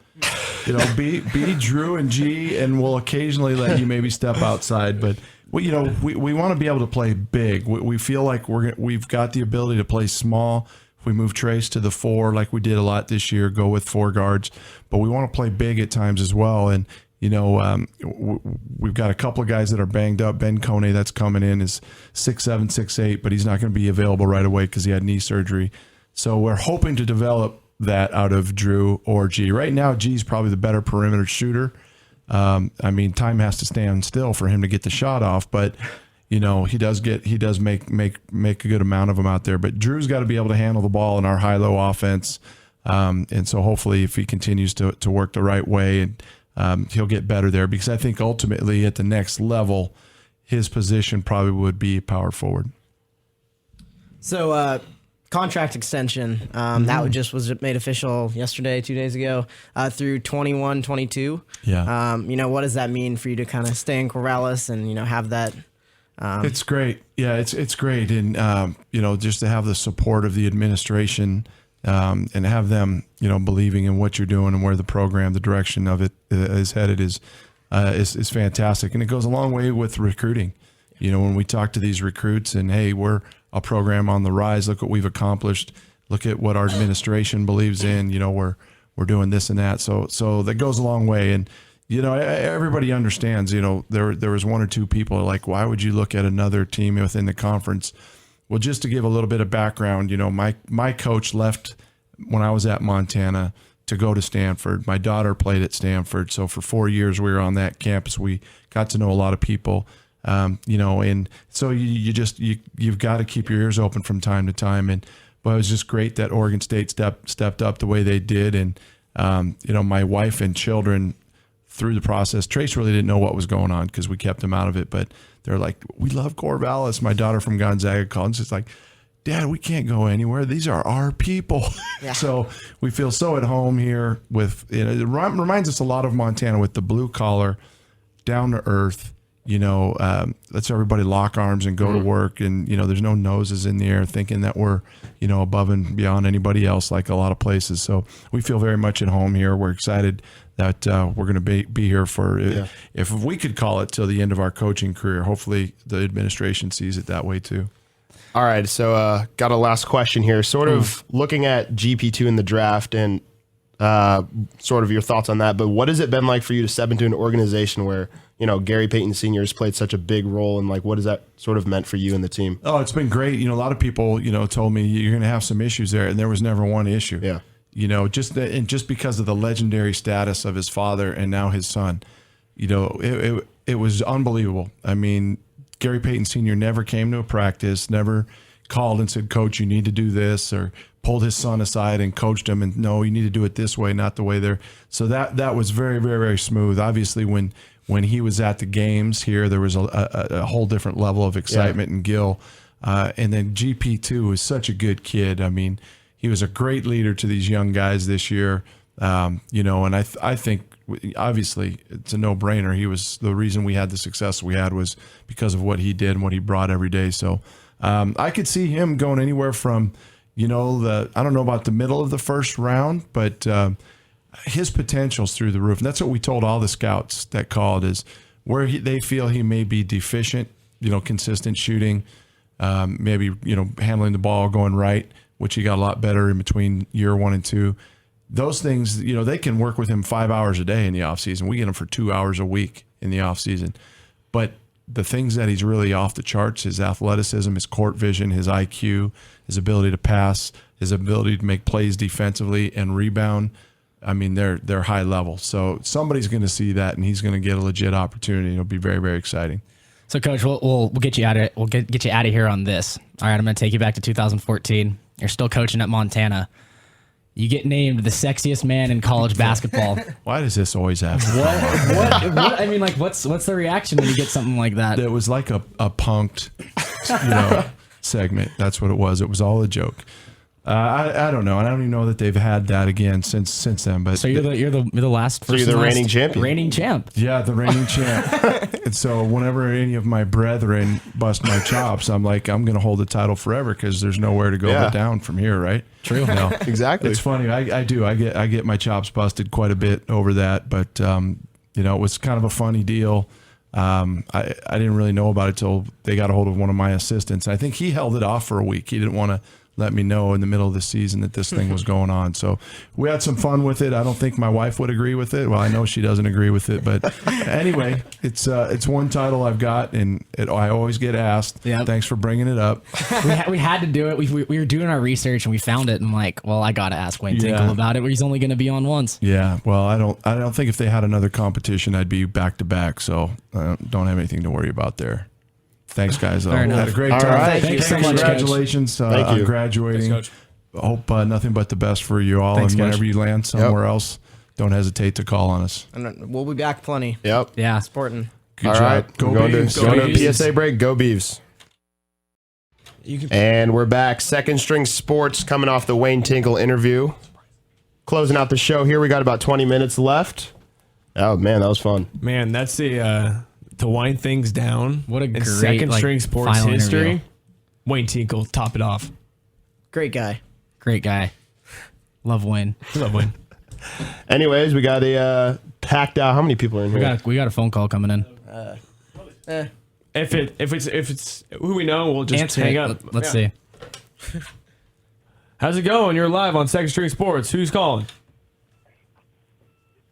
You know, be Drew and G, and we'll occasionally let you maybe step outside. But we want to be able to play big. We feel like we've got the ability to play small. If we move Trace to the 4, like we did a lot this year, go with 4 guards. But we want to play big at times as well. And you know, we've got a couple of guys that are banged up. Ben Kone, that's coming in, is 6'7", 6'8", but he's not going to be available right away because he had knee surgery. So we're hoping to develop that out of Drew or G. Right now, G's probably the better perimeter shooter. I mean, time has to stand still for him to get the shot off, but you know, he does make a good amount of them out there. But Drew's got to be able to handle the ball in our high-low offense, and so hopefully, if he continues to work the right way, and he'll get better there. Because I think ultimately, at the next level, his position probably would be power forward. So. Contract extension that was made official yesterday, 2 days ago, through 21-22. Yeah. You know, what does that mean for you to kind of stay in Corvallis and, you know, have that? It's great. Yeah, it's great. And, you know, just to have the support of the administration and have them, you know, believing in what you're doing and where the program, the direction of it is headed is fantastic. And it goes a long way with recruiting. You know, when we talk to these recruits and, hey, we're a program on the rise. Look what we've accomplished. Look at what our administration believes in. You know, we're doing this and that. So that goes a long way. And you know, everybody understands. You know, there was 1 or 2 people like, why would you look at another team within the conference? Well, just to give a little bit of background, you know, my coach left when I was at Montana to go to Stanford. My daughter played at Stanford, so for 4 years we were on that campus. We got to know a lot of people. You know, and so you've got to keep your ears open from time to time. But it was just great that Oregon State stepped up the way they did. And, you know, my wife and children through the process, Trace really didn't know what was going on because we kept him out of it. But they're like, we love Corvallis. My daughter from Gonzaga called and she's like, Dad, we can't go anywhere. These are our people. Yeah. So we feel so at home here with, you know, it reminds us a lot of Montana with the blue collar, down to earth. You know, let's everybody lock arms and go to work. And, you know, there's no noses in the air thinking that we're, you know, above and beyond anybody else like a lot of places. So we feel very much at home here. We're excited that we're going to be here for, if we could call it till the end of our coaching career. Hopefully the administration sees it that way too. All right. So got a last question here. Sort of looking at GP2 in the draft and sort of your thoughts on that. But what has it been like for you to step into an organization where, you know, Gary Payton Sr. has played such a big role, and like, what has that sort of meant for you and the team? Oh, it's been great. You know, a lot of people, you know, told me you're going to have some issues there, and there was never one issue. Yeah. You know, just because of the legendary status of his father and now his son, you know, it was unbelievable. I mean, Gary Payton Sr. never came to a practice, never called and said, Coach, you need to do this, or pulled his son aside and coached him and no, you need to do it this way, not the way there. So that was very, very, very smooth. Obviously, when he was at the games here, there was a whole different level of excitement and Gil. And then GP2 is such a good kid. I mean, he was a great leader to these young guys this year. You know, and I think obviously it's a no-brainer. He was the reason we had the success we had was because of what he did and what he brought every day. So I could see him going anywhere from, you know, I don't know about the middle of the first round, but his potential's through the roof. And that's what we told all the scouts that called is where they feel he may be deficient, you know, consistent shooting, maybe, you know, handling the ball, going right, which he got a lot better in between year 1 and 2. Those things, you know, they can work with him 5 hours a day in the offseason. We get him for 2 hours a week in the offseason. But the things that he's really off the charts, his athleticism, his court vision, his IQ, his ability to pass, his ability to make plays defensively and rebound, I mean, they're high level. So somebody's going to see that, and he's going to get a legit opportunity. It'll be very, very exciting. So, Coach, we'll get you out of we'll get you out of here on this. All right, I'm going to take you back to 2014. You're still coaching at Montana. You get named the sexiest man in college basketball. Why does this always happen? What? I mean, like, what's the reaction when you get something like that? It was like a punked, segment. That's what it was. It was all a joke. I don't know, and I don't even know that they've had that again since then. But so you're the last. So you're the reigning champion. Reigning champ. Yeah, the reigning champ. And so whenever any of my brethren bust my chops, I'm like, I'm going to hold the title forever because there's nowhere to go but down from here, right? True. No, exactly. It's funny. I do. I get my chops busted quite a bit over that, but it was kind of a funny deal. I didn't really know about it till they got a hold of one of my assistants. I think he held it off for a week. He didn't want to let me know in the middle of the season that this thing was going on. So we had some fun with it. I don't think my wife would agree with it. Well, I know she doesn't agree with it, but anyway, it's one title I've got, and I always get asked. Yep. Thanks for bringing it up. We had to do it. We were doing our research and we found it. And I'm like, well, I got to ask Wayne Tinkle about it. He's only going to be on once. Yeah. Well, I don't think if they had another competition, I'd be back to back. So don't have anything to worry about there. Thanks, guys. Had a great time. Right. Thank you so much. Congratulations on graduating. Thanks, I hope nothing but the best for you all. Thanks, and whenever Coach. you land somewhere else, don't hesitate to call on us. And we'll be back plenty. Yep. Yeah. Sporting. Good All job. right. Go Going Beavs. to PSA break. Go Beavs. And we're back. Second String Sports coming off the Wayne Tinkle interview. Closing out the show here. We got about 20 minutes left. Oh, man, that was fun. Man, that's to wind things down. What a in great, second string sports final history. interview. Wayne Tinkle, top it off. Great guy. Great guy. Love Wayne. Love Wayne. Anyways, we got a packed out. How many people are in here? We got a phone call coming in. If it's who we know, we'll just Answer hang it. up. Let's see. How's it going? You're live on Second String Sports. Who's calling?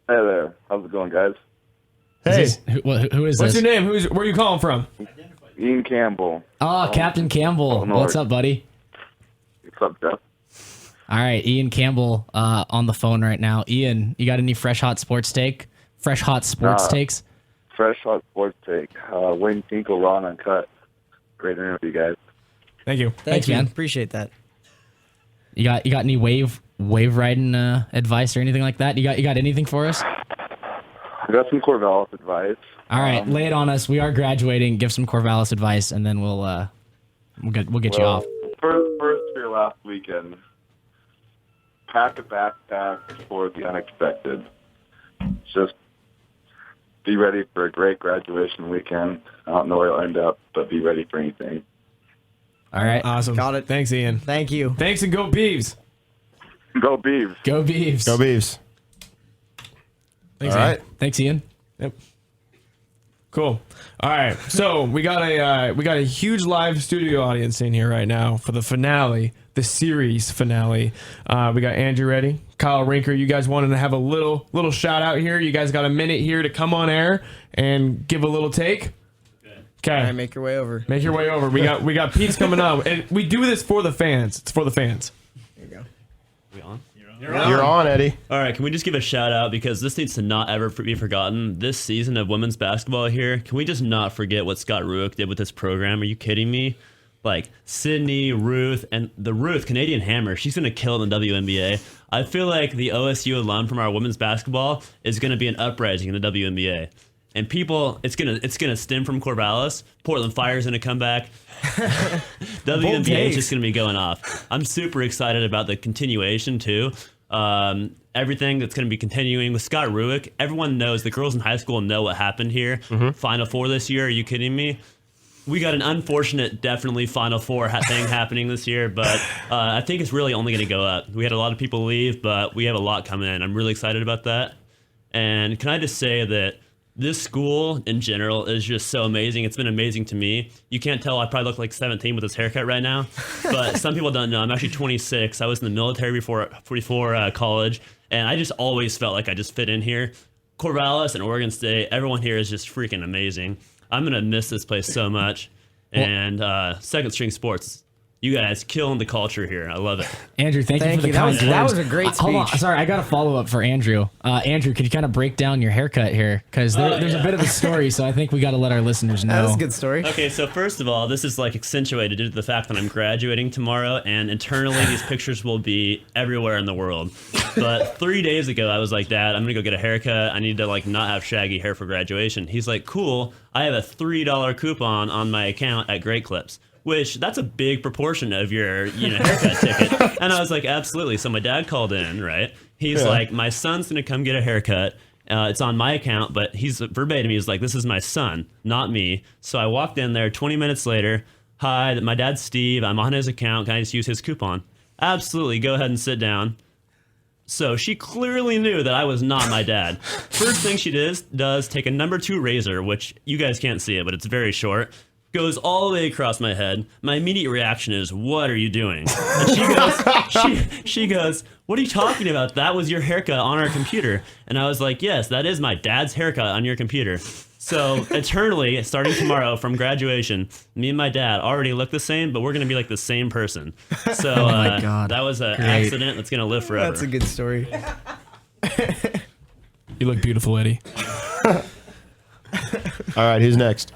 Hey there. How's it going, guys? Hey. Who is What's this? your name? Where are you calling from? Ian Campbell. Oh, Captain Campbell. Illinois. What's up, buddy? What's up, Jeff? All right, Ian Campbell on the phone right now. Ian, you got any fresh hot sports take? Fresh hot sports takes? Fresh hot sports take. Wayne Tinkle, raw and uncut. Great interview, guys. Thank you. Thank you, man. Appreciate that. You got any wave riding advice or anything like that? You got anything for us? I got some Corvallis advice. All right, lay it on us. We are graduating. Give some Corvallis advice, and then we'll get you off. First for your last weekend. Pack a backpack for the unexpected. Just be ready for a great graduation weekend. I don't know where you'll end up, but be ready for anything. All right. Awesome. Got it. Thanks, Ian. Thank you. Thanks, and go Beavs. Go Beavs. Go Beavs. Go Beavs. Thanks, All Ian. right. Thanks, Ian. Yep. Cool. All right. So we got a huge live studio audience in here right now for the finale, the series finale. We got Andrew ready, Kyle Rinker. You guys wanted to have a little shout out here. You guys got a minute here to come on air and give a little take. Okay. All right, make your way over. Make your way over. We got Pete's coming up, and we do this for the fans. It's for the fans. There you go. We on? You're on, Eddie. All right, can we just give a shout out because this needs to not ever be forgotten. This season of women's basketball here, can we just not forget what Scott Ruick did with this program? Are you kidding me? Like Sydney, Ruth, and the Ruth, Canadian Hammer, she's going to kill in the WNBA. I feel like the OSU alum from our women's basketball is going to be an uprising in the WNBA. And people, it's gonna stem from Corvallis. Portland Fire's gonna come back. WNBA is just gonna be going off. I'm super excited about the continuation too. Everything that's gonna be continuing with Scott Ruick. Everyone knows, the girls in high school know what happened here. Final Four this year. Are you kidding me? We got an unfortunate, definitely Final Four thing happening this year, but I think it's really only gonna go up. We had a lot of people leave, but we have a lot coming in. I'm really excited about that. And can I just say that this school in general is just so amazing. It's been amazing to me. You can't tell I probably look like 17 with this haircut right now, but some people don't know. I'm actually 26. I was in the military before college, and I just always felt like I just fit in here. Corvallis and Oregon State, everyone here is just freaking amazing. I'm going to miss this place so much. And Second String Sports, You guys killing the culture here. I love it. Andrew, thank you for the kind words. That was a great speech. Hold on. Sorry, I got a follow-up for Andrew. Andrew, could you kind of break down your haircut here? Because there's a bit of a story, so I think we got to let our listeners know. That's a good story. Okay, so first of all, this is like accentuated due to the fact that I'm graduating tomorrow, and internally these pictures will be everywhere in the world. But 3 days ago, I was like, Dad, I'm going to go get a haircut. I need to like not have shaggy hair for graduation. He's like, cool. I have a $3 coupon on my account at Great Clips. Which, that's a big proportion of your haircut ticket. And I was like, absolutely. So my dad called in, right? He's like, my son's going to come get a haircut. It's on my account, but he's verbatim. He's like, this is my son, not me. So I walked in there 20 minutes later. Hi, my dad's Steve. I'm on his account. Can I just use his coupon? Absolutely. Go ahead and sit down. So she clearly knew that I was not my dad. First thing she does take a number 2 razor, which you guys can't see it, but it's very short. Goes all the way across my head. My immediate reaction is, what are you doing? And she goes, what are you talking about? That was your haircut on our computer. And I was like, yes, that is my dad's haircut on your computer. So eternally, starting tomorrow from graduation, me and my dad already look the same, but we're going to be like the same person. So Oh my God. that was an Great. accident that's going to live forever. That's a good story. You look beautiful, Eddie. All right, who's next?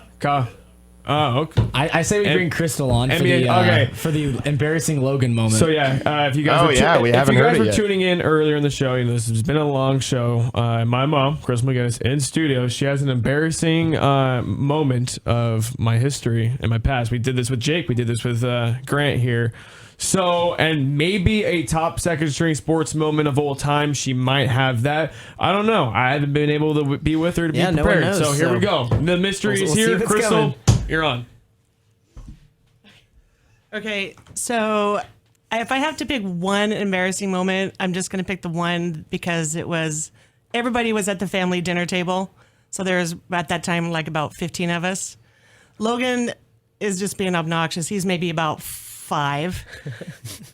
Oh, okay. I say we bring Crystal on for NBA, for the embarrassing Logan moment. So if you guys we haven't heard it were yet. tuning in earlier in the show, this has been a long show. My mom, Chris McGinnis, in studio, she has an embarrassing moment of my history and my past. We did this with Jake. We did this with Grant here. So, and maybe a top second string sports moment of all time. She might have that. I don't know. I haven't been able to be with her to be no one prepared. knows, So here we go. The mystery We'll is see here. if it's Crystal, coming. you're on. Okay, so if I have to pick one embarrassing moment, I'm just going to pick the one because everybody was at the family dinner table. So there's at that time like about 15 of us. Logan is just being obnoxious. He's maybe about 5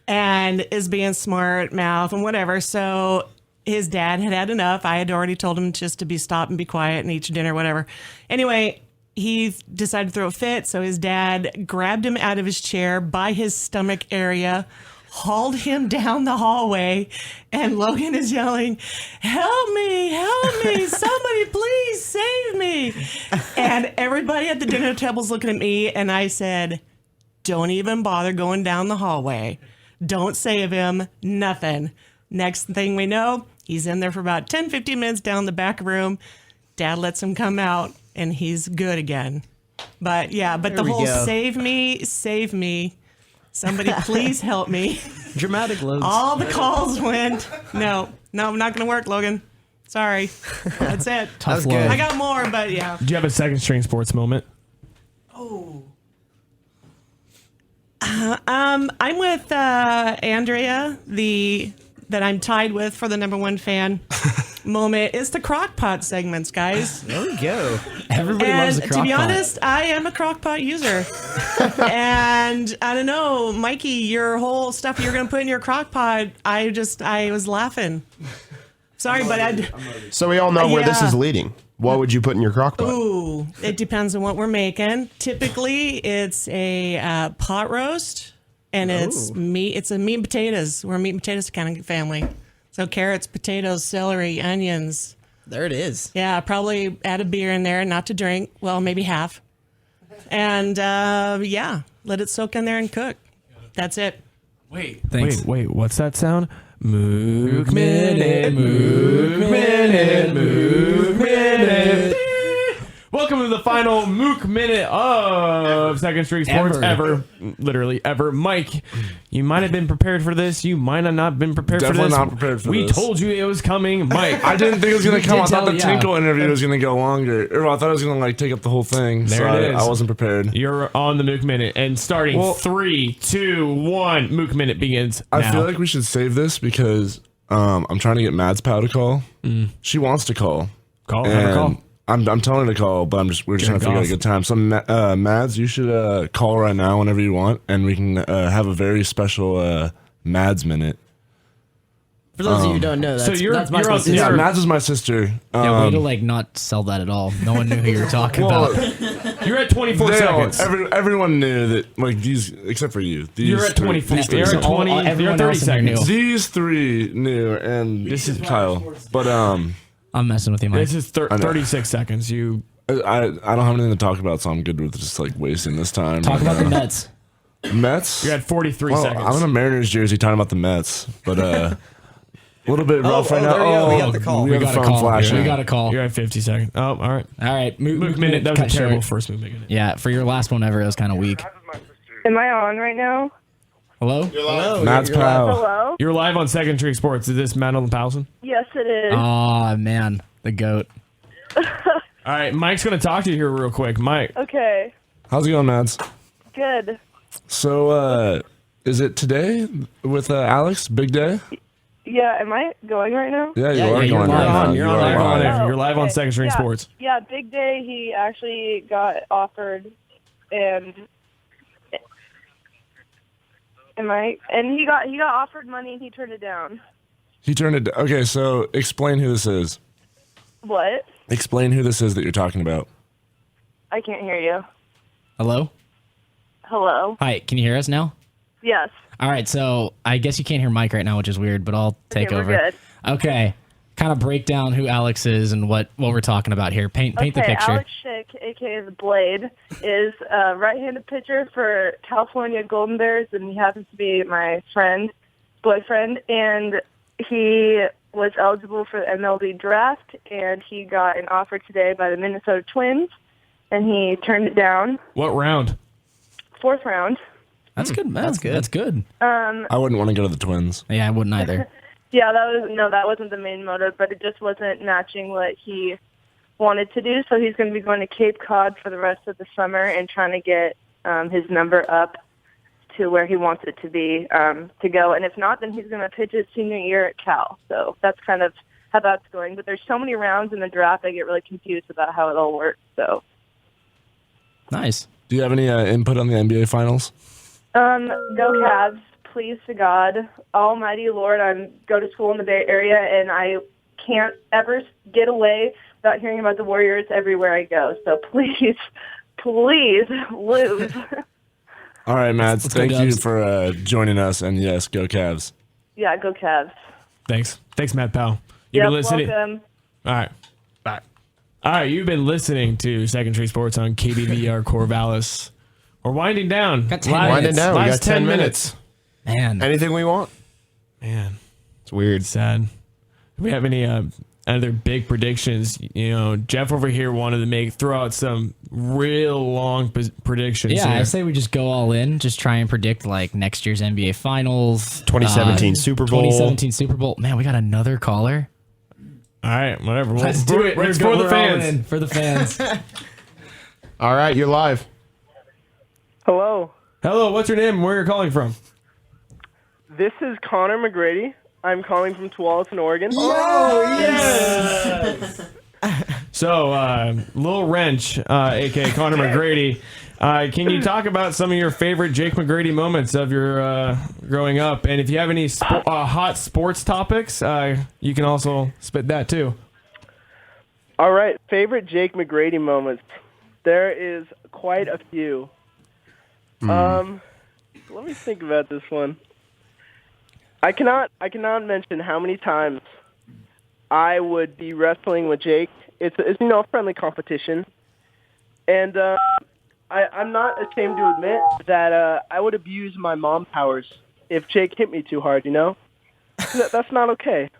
and is being smart mouth and whatever. So his dad had enough. I had already told him just to stop and be quiet and eat your dinner, whatever. Anyway, he decided to throw a fit. So his dad grabbed him out of his chair by his stomach area, hauled him down the hallway, and Logan is yelling, help me, somebody please save me. And everybody at the dinner table's looking at me, and I said, don't even bother going down the hallway. Don't save him, nothing. Next thing we know, he's in there for about 10, 15 minutes down the back room. Dad lets him come out, and he's good again. But the There we whole go. save me, somebody please help me. Dramatic loads. All the calls went, no, not going to work, Logan. Sorry. That's it. That was good. I got more, but yeah. Do you have a second string sports moment? Oh. I'm with Andrea, that I'm tied with for the #1 fan moment. It's the crockpot segments, guys. There we go. Everybody loves a crock To be pot. honest, I am a crockpot user. And I don't know, Mikey, your whole stuff you're going to put in your crockpot, I was laughing. Sorry, but So we all know where this is leading. What would you put in your crock pot? Ooh, it depends on what we're making. Typically, it's a pot roast, and it's meat. It's a meat and potatoes. We're a meat and potatoes kind of family. So carrots, potatoes, celery, onions. There it is. Yeah, probably add a beer in there, not to drink. Well, maybe half. And let it soak in there and cook. That's it. Thanks. Wait, what's that sound? Mook minute, mook minute, mook minute. Welcome to the final Mook minute of Second String Sports ever. Literally ever. Mike, you might have been prepared for this. You might have not been prepared for this. Definitely not prepared for we this. told you it was coming, Mike. I didn't think it was going to come. I thought the yeah. Tinkle interview was going to go longer. Or I thought it was going to take up the whole thing. There so it is. I wasn't prepared. You're on the Mook minute, and starting 3, 2, 1, Mook minute begins. I now. feel like we should save this because I'm trying to get Mads Pow to call. She wants to call. Have her call. I'm telling her to call, but we're just trying to figure out a good time. So Mads, you should call right now whenever you want, and we can have a very special Mads minute. For those of you who don't know, that's my sister. Yeah, Mads is my sister. Yeah, way to not sell that at all. No one knew who you were talking about. You're at 24 seconds. Everyone knew that, like these, except for you. You're at 24. You're at 20. You're at 30 seconds. These three knew, and this is Kyle. But I'm messing with you, Mike. This is 36 seconds. I don't have anything to talk about, so I'm good with just like wasting this time. Talk about the Mets. Mets? You're at 43 seconds. I'm in a Mariners jersey talking about the Mets, but a little bit rough right now. There you go. We got the call. We got the phone flashing. We got a call. You're at 50 seconds. Oh, all right. All right. Mook minute. That was a terrible first move minute. Yeah, for your last one ever, it was kind of weak. Am I on right now? Hello? Hello. Matt's pal. Hello? You're live on Second String Sports. Is this Madeline Powson? Yes, it is. Oh, man. The GOAT. All right. Mike's going to talk to you here real quick. Mike. Okay. How's it going, Mads? Good. So, is it today with Alex? Big day? Yeah, am I going right now? Yeah, you are going right now. You're live on Second String Sports. Yeah, big day. He actually got offered, and he got offered money and he turned it down. He turned it. Okay, so explain who this is. What? Explain who this is that you're talking about. I can't hear you. Hello? Hello. Hi, can you hear us now? Yes. All right, so I guess you can't hear Mike right now, which is weird, but I'll take we're over. good. Okay, kind of break down who Alex is and what we're talking about here. Paint the picture. Alex Schick, a.k.a. The Blade, is a right-handed pitcher for California Golden Bears, and he happens to be my boyfriend, and he was eligible for the MLB draft, and he got an offer today by the Minnesota Twins, and he turned it down. What round? 4th round. That's good. That's good. That's good. I wouldn't want to go to the Twins. Yeah, I wouldn't either. Yeah, that wasn't the main motive, but it just wasn't matching what he wanted to do. So he's going to be going to Cape Cod for the rest of the summer and trying to get his number up to where he wants it to be to go. And if not, then he's going to pitch his senior year at Cal. So that's kind of how that's going. But there's so many rounds in the draft, I get really confused about how it all works. So nice. Do you have any input on the NBA Finals? Go Cavs. Please to God, Almighty Lord, I go to school in the Bay Area, and I can't ever get away without hearing about the Warriors everywhere I go. So please lose. All right, Mads. Thank you for joining us, and yes, go Cavs. Yeah, go Cavs. Thanks, Matt Powell. You've been listening. Welcome. All right, bye. All right, you've been listening to Second String Sports on KBVR Corvallis. We're winding down. Winding down. We got 10 minutes. Man. Anything we want. Man. It's weird. Sad. Do we have any other big predictions? You know, Jeff over here wanted to throw out some real long predictions. Yeah, here. I say we just go all in. Just try and predict like next year's NBA Finals. 2017 Super Bowl. 2017 Super Bowl. Man, we got another caller. All right, whatever. Let's do it. It's for the fans. For the fans. All right, you're live. Hello. Hello, what's your name and where you're calling from? This is Connor McGrady. I'm calling from Tualatin, Oregon. Oh, yes! So, Lil Wrench, a.k.a. Connor McGrady, can you talk about some of your favorite Jake McGrady moments of your growing up? And if you have any hot sports topics, you can also spit that too. All right, favorite Jake McGrady moments. There is quite a few. Let me think about this one. I cannot mention how many times I would be wrestling with Jake. It's a friendly competition, and I'm not ashamed to admit that I would abuse my mom powers if Jake hit me too hard. That's not okay.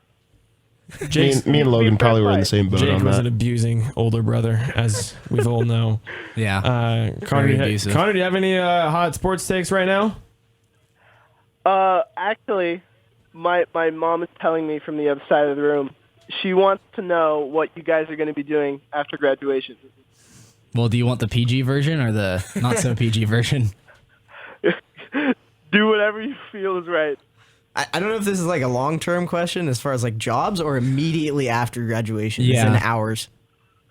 Me and Logan probably were in the same boat Jake on was that. an abusing older brother, as we all know. Yeah. Connor, do you have any hot sports takes right now? Actually, my mom is telling me from the other side of the room. She wants to know what you guys are going to be doing after graduation. Well, do you want the PG version or the not so PG version? Do whatever you feel is right. I don't know if this is like a long-term question as far as like jobs or immediately after graduation. Yeah. It's in hours.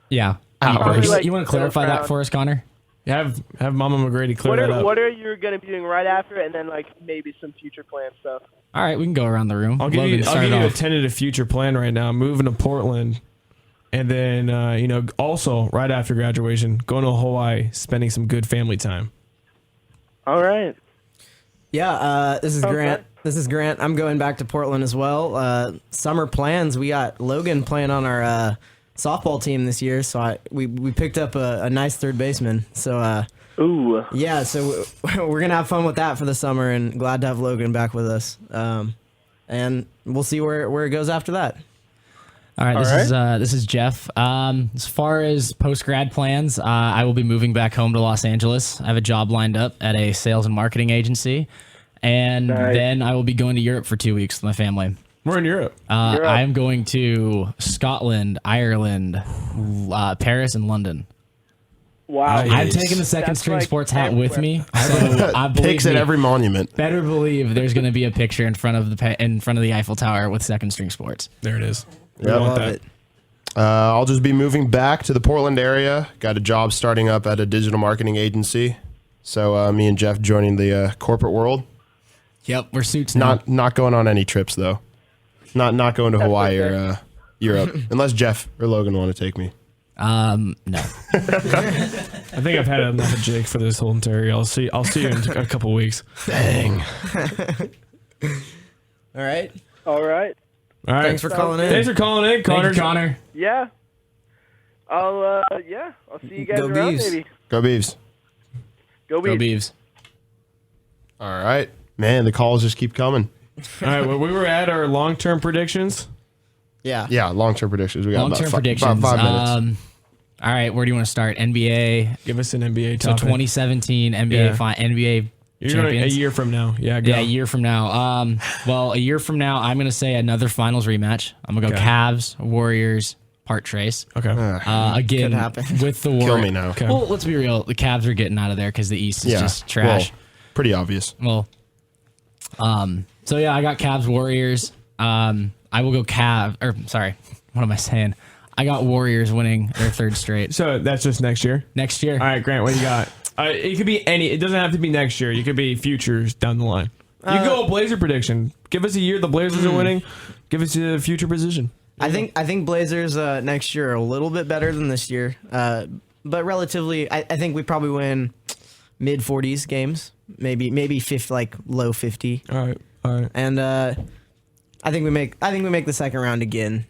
Yeah. Probably like you want to clarify that for us, Connor? Have Mama McGrady clear that up. What are you going to be doing right after, and then like maybe some future plan stuff? All right, we can go around the room. I'll give you a tentative future plan right now. I'm moving to Portland And then, also right after graduation, going to Hawaii, spending some good family time. All right. Yeah, this is Grant. This is Grant. I'm going back to Portland as well. Summer plans. We got Logan playing on our softball team this year, so we picked up a nice third baseman. So ooh, yeah. So we're gonna have fun with that for the summer, and glad to have Logan back with us. And we'll see where it goes after that. All right, this is Jeff. As far as post-grad plans, I will be moving back home to Los Angeles. I have a job lined up at a sales and marketing agency, and then I will be going to Europe for 2 weeks with my family. We're in Europe. I am going to Scotland, Ireland, Paris, and London. Wow. I'm taking the second string sports hat with me. So I Picks at every monument. Better believe there's going to be a picture in front of the Eiffel Tower with second string sports. There it is. Yep. Want that. I'll just be moving back to the Portland area. Got a job starting up at a digital marketing agency. So me and Jeff joining the corporate world. Yep, we're suits now. Not going on any trips though. Not going to Hawaii or Europe unless Jeff or Logan want to take me. No. I think I've had enough of Jake for this whole entire year. I'll see you in a couple weeks. Dang. All right. All right. All right. Thanks for calling in. Thanks for calling in, Connor. Thank you, Connor. Yeah. I'll see you guys Go around Beavs. maybe. Go Beavs. Go Go Beavs. Beavs. All right. Man, the calls just keep coming. All right, well, we were at our long-term predictions. Yeah. Yeah, long-term predictions. We got Long-term about predictions. 5 minutes. All right, where do you want to start? NBA. Give us an NBA So topic. 2017 NBA Yeah. NBA You're going champions. a year from now. Yeah, go. Yeah, a year from now. Well, a year from now, I'm going to say another finals rematch. I'm going to go Okay. Cavs, Warriors, part trace. Okay. Again, Could happen. with the Kill Warriors. me now. Okay. Well, let's be real. The Cavs are getting out of there because the East is just trash. Well, pretty obvious. Well, so yeah, I got Cavs, Warriors. I will go what am I saying? I got Warriors winning their third straight. So that's just next year? Next year. All right, Grant, what do you got? It could be any. It doesn't have to be next year. You could be futures down the line. You go a Blazer prediction. Give us a year the Blazers are winning. Give us a future position. I think Blazers next year are a little bit better than this year, but relatively, I think we probably win mid 40s games, maybe 50, like low 50. All right. And I think we make the second round again.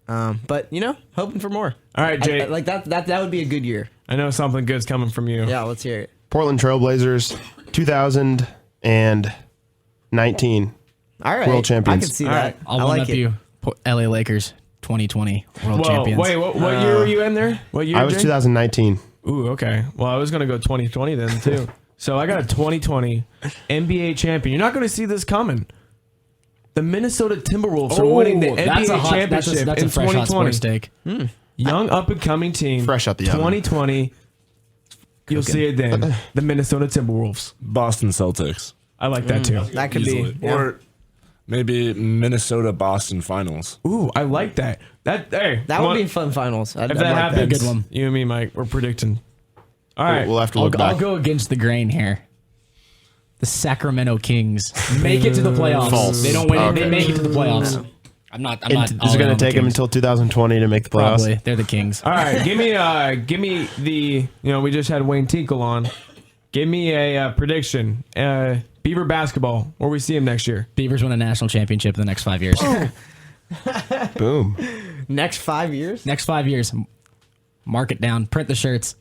But hoping for more. All right, Jay. Like that would be a good year. I know something good's coming from you. Yeah, let's hear it. Portland Trailblazers, 2019 All right, world champions. I can see All that. right. I'll I one like up it. you. LA Lakers 2020 world Whoa, champions. wait, what year were you in there? What year? I was Jay? 2019. Ooh, okay. Well, I was gonna go 2020 then too. So I got a 2020 NBA champion. You're not gonna see this coming. The Minnesota Timberwolves are winning the NBA championship that's in a fresh hot 2020. sports take. Young up and coming team. Fresh out the oven. 2020. You'll see it then. The Minnesota Timberwolves. Boston Celtics. I like that too. That could Easily. be. Yeah. Or maybe Minnesota Boston finals. Ooh, I like that. That That would be fun finals. If that happens, Good one. you and me, Mike, we're predicting. All right. We'll have to look I'll back. go against the grain here. The Sacramento Kings make it to the playoffs. False. They don't win it. Okay. They make it to the playoffs. I'm not. Is all it in going on to the take them Kings. until 2020 to make the playoffs? Probably. They're the Kings. All right, give me the we just had Wayne Tinkle on. Give me a prediction. Beaver basketball, where we see him next year. Beavers win a national championship in the next 5 years. Boom. Next 5 years. Next 5 years. Mark it down. Print the shirts.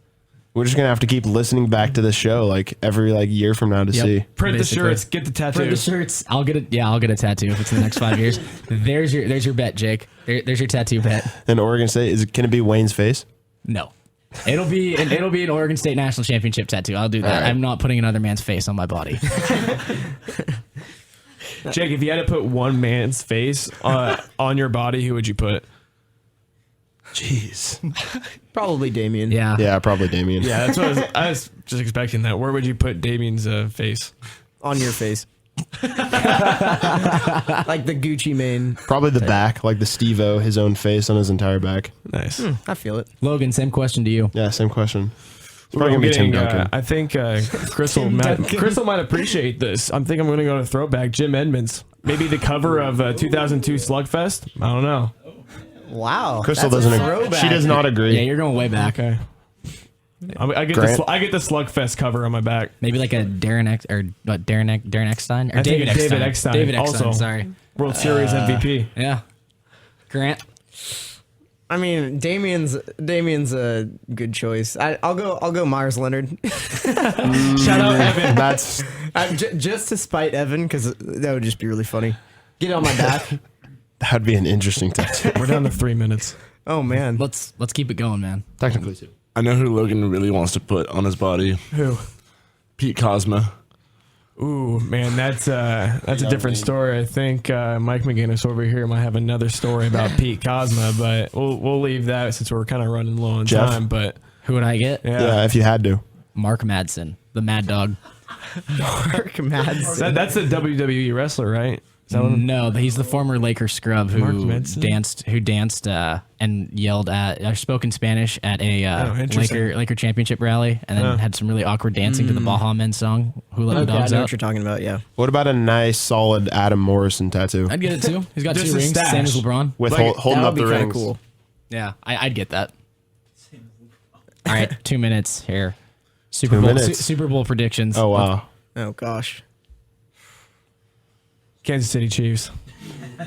We're just going to have to keep listening back to this show like every year from now to Yep. see. Print Basically. the shirts, get the tattoo. Print the shirts. I'll get it. Yeah, I'll get a tattoo if it's in the next 5 years. There's your bet, Jake. There's your tattoo bet. And Oregon State, can it be Wayne's face? No. It'll be an Oregon State national championship tattoo. I'll do that. All right. I'm not putting another man's face on my body. Jake, if you had to put one man's face on your body, who would you put? Jeez. Probably Damien. Yeah. Yeah, probably Damien. Yeah, that's what I was just expecting that. Where would you put Damien's face? On your face. Like the Gucci mane. Probably the back, like the Steve-O, his own face on his entire back. Nice. I feel it. Logan, same question to you. Yeah, same question. It's Ooh, probably I'm going to be Tim getting, Duncan. I think Crystal might appreciate this. I think I'm going to go to throwback. Jim Edmonds. Maybe the cover of 2002 Slugfest. I don't know. Wow. Crystal that's a doesn't. throwback. She does not agree. Yeah, you're going way back. Okay. I get Grant? I get the Slugfest cover on my back. Maybe like a Darren Eckstein? Or I think David it's Eckstein. David Eckstein. David Eckstein, Also, sorry. World Series MVP. Yeah. Grant. I mean, Damien's a good choice. I'll go Myers Leonard. Shout out Evan. That's just to spite Evan, because that would just be really funny. Get on my back. that'd be an interesting tattoo. We're down to 3 minutes. Oh man. Let's keep it going, man. Technically, too. I know who Logan really wants to put on his body. Who? Pete Cosma. Ooh, man, that's a different story. I think Mike McGinnis over here might have another story about Pete Cosma, but we'll leave that since we're kind of running low on Jeff? time. But Who would I get? Yeah, if you had to. Mark Madsen, the Mad Dog. Mark Madsen. that's a WWE wrestler, right? Is that one? No, he's the former Laker scrub Mark who Madsen? danced and yelled at, spoke in Spanish at a interesting. Laker championship rally, and then had some really awkward dancing to the Baja Men song, Who Let the Okay, I Dogs know Out. what you're talking about. Yeah. What about a nice, solid Adam Morrison tattoo I'd get it too. He's got Just 2 a rings, stash. same as LeBron. with Like, holding that up would the be kinda rings? cool. Yeah, I'd get that. All right, 2 minutes here. Super 2 Bowl minutes. Super Bowl predictions. Oh wow, Oh gosh. Kansas City Chiefs.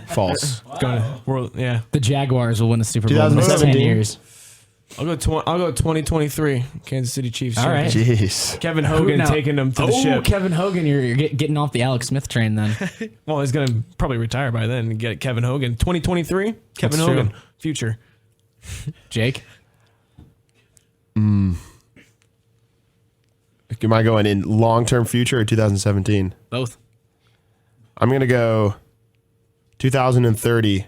false. Going to world, yeah. The Jaguars will win the Super Bowl in the next 10 2017? years. I'll go 2023. Kansas City Chiefs. All right. Jeez. Kevin Hogan Now- taking them to the ship. Kevin Hogan, you're getting off the Alex Smith train then. Well, he's going to probably retire by then and get Kevin Hogan. 2023, Kevin That's Hogan, true. future. Jake? Am I going in long-term future or 2017? Both. I'm gonna go 2030.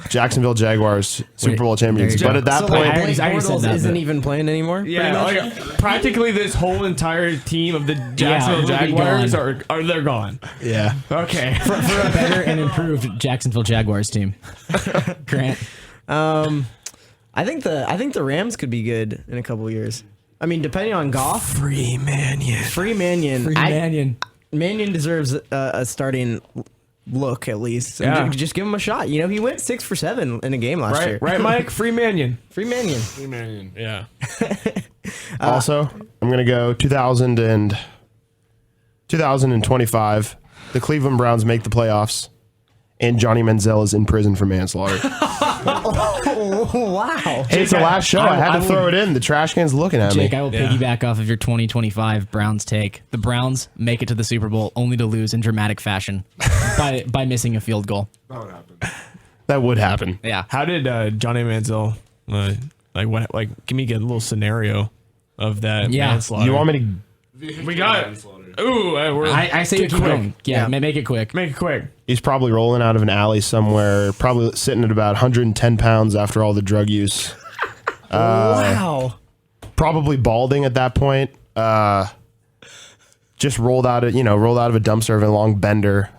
Jacksonville Jaguars Super Bowl champions. there you But go. at that So point, like I already Blake said Bortles that, isn't but- even playing anymore. Yeah, pretty much? like, practically this whole entire team of the Jacksonville we'll be Jaguars gone. are they're gone. yeah. Okay. For a better and improved Jacksonville Jaguars team. Grant? I think the Rams could be good in a couple of years. I mean, depending on Goff. Free Mannion. Free Mannion. Mannion. Mannion deserves a starting look at least. And Yeah. just give him a shot. You know, he went 6 for 7 in a game last year. Right, Mike? Free Mannion. Free Mannion. Free Mannion. Yeah. Also, I'm gonna go 2025. The Cleveland Browns make the playoffs, and Johnny Manziel is in prison for manslaughter. Oh, wow. Hey, it's the last show. I had to throw it in. The trash can's looking at Jake, me. I will piggyback off of your 2025 Browns take. The Browns make it to the Super Bowl only to lose in dramatic fashion by missing a field goal. That would happen. That would happen. Yeah. How did Johnny Manziel give me a little scenario of that Yeah. manslaughter? You want me to? We got it. Ooh, I say get keep quick. going. Yeah, make it quick. Make it quick. He's probably rolling out of an alley somewhere, probably sitting at about 110 pounds after all the drug use. Wow. Probably balding at that point. Just rolled out of a dumpster of a long bender,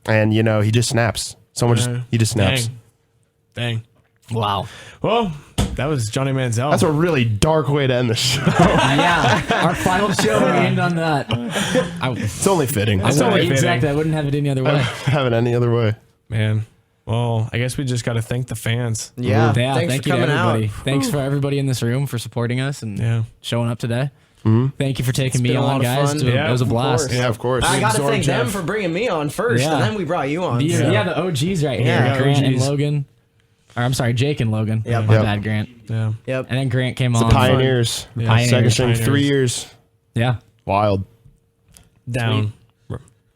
and he just snaps. He just snaps. Dang. Wow. Well, that was Johnny Manziel. That's a really dark way to end the show. Yeah. Our final show will end on that. It's only fitting. Exactly. I wouldn't have it any other way. Have it any other way. Man. Well, I guess we just got to thank the fans. Yeah. Yeah, Thanks thank for you to coming everybody. out. Thanks for everybody in this room for supporting us and showing up today. Thank you for taking me been a lot on, of guys. fun. It was a blast. Yeah, of course. I got to thank them Jeff. for bringing me on first, Yeah. and then we brought you on. so. Yeah, the OGs right here. Yeah, Grant and OGs. Logan. Or I'm sorry, Jake and Logan. Yep. My Yep. bad, Grant. Yeah. Yep. And then Grant came on. Pioneers. Yeah. Pioneers. Second string, Pioneers. 3 years. Yeah. Wild. Down.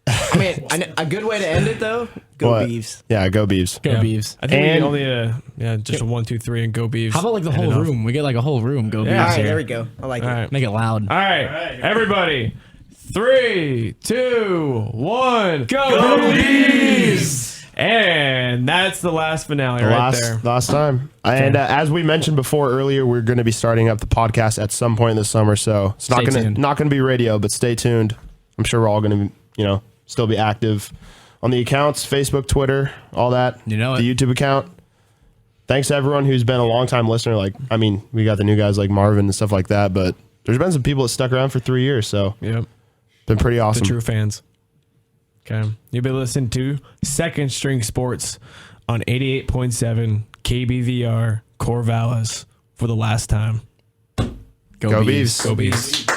I mean, a good way to end it though. Go What? Beavs. Yeah, go Beavs. Go Yeah. Beavs. I think And- we only just a 1, 2, 3 and go Beavs. How about like the End whole it off. room? We get like a whole room. Go Yeah. Beavs All right, here. there we go. I like All it. right. Make it loud. All right. Everybody. 3, 2, 1. Go Beavs! And that's the last finale there. Last time. And as we mentioned before earlier, we're going to be starting up the podcast at some point in the summer. So it's not Stay going tuned. to not going to be radio, but stay tuned. I'm sure we're all going to still be active on the accounts, Facebook, Twitter, all that. You know it. The YouTube account. Thanks to everyone who's been a long time listener. We got the new guys like Marvin and stuff like that, but there's been some people that stuck around for 3 years. So Yep. been pretty The awesome. true fans. Okay. You've been listening to Second String Sports on 88.7 KBVR Corvallis for the last time. Go Beavs. Go Beavs.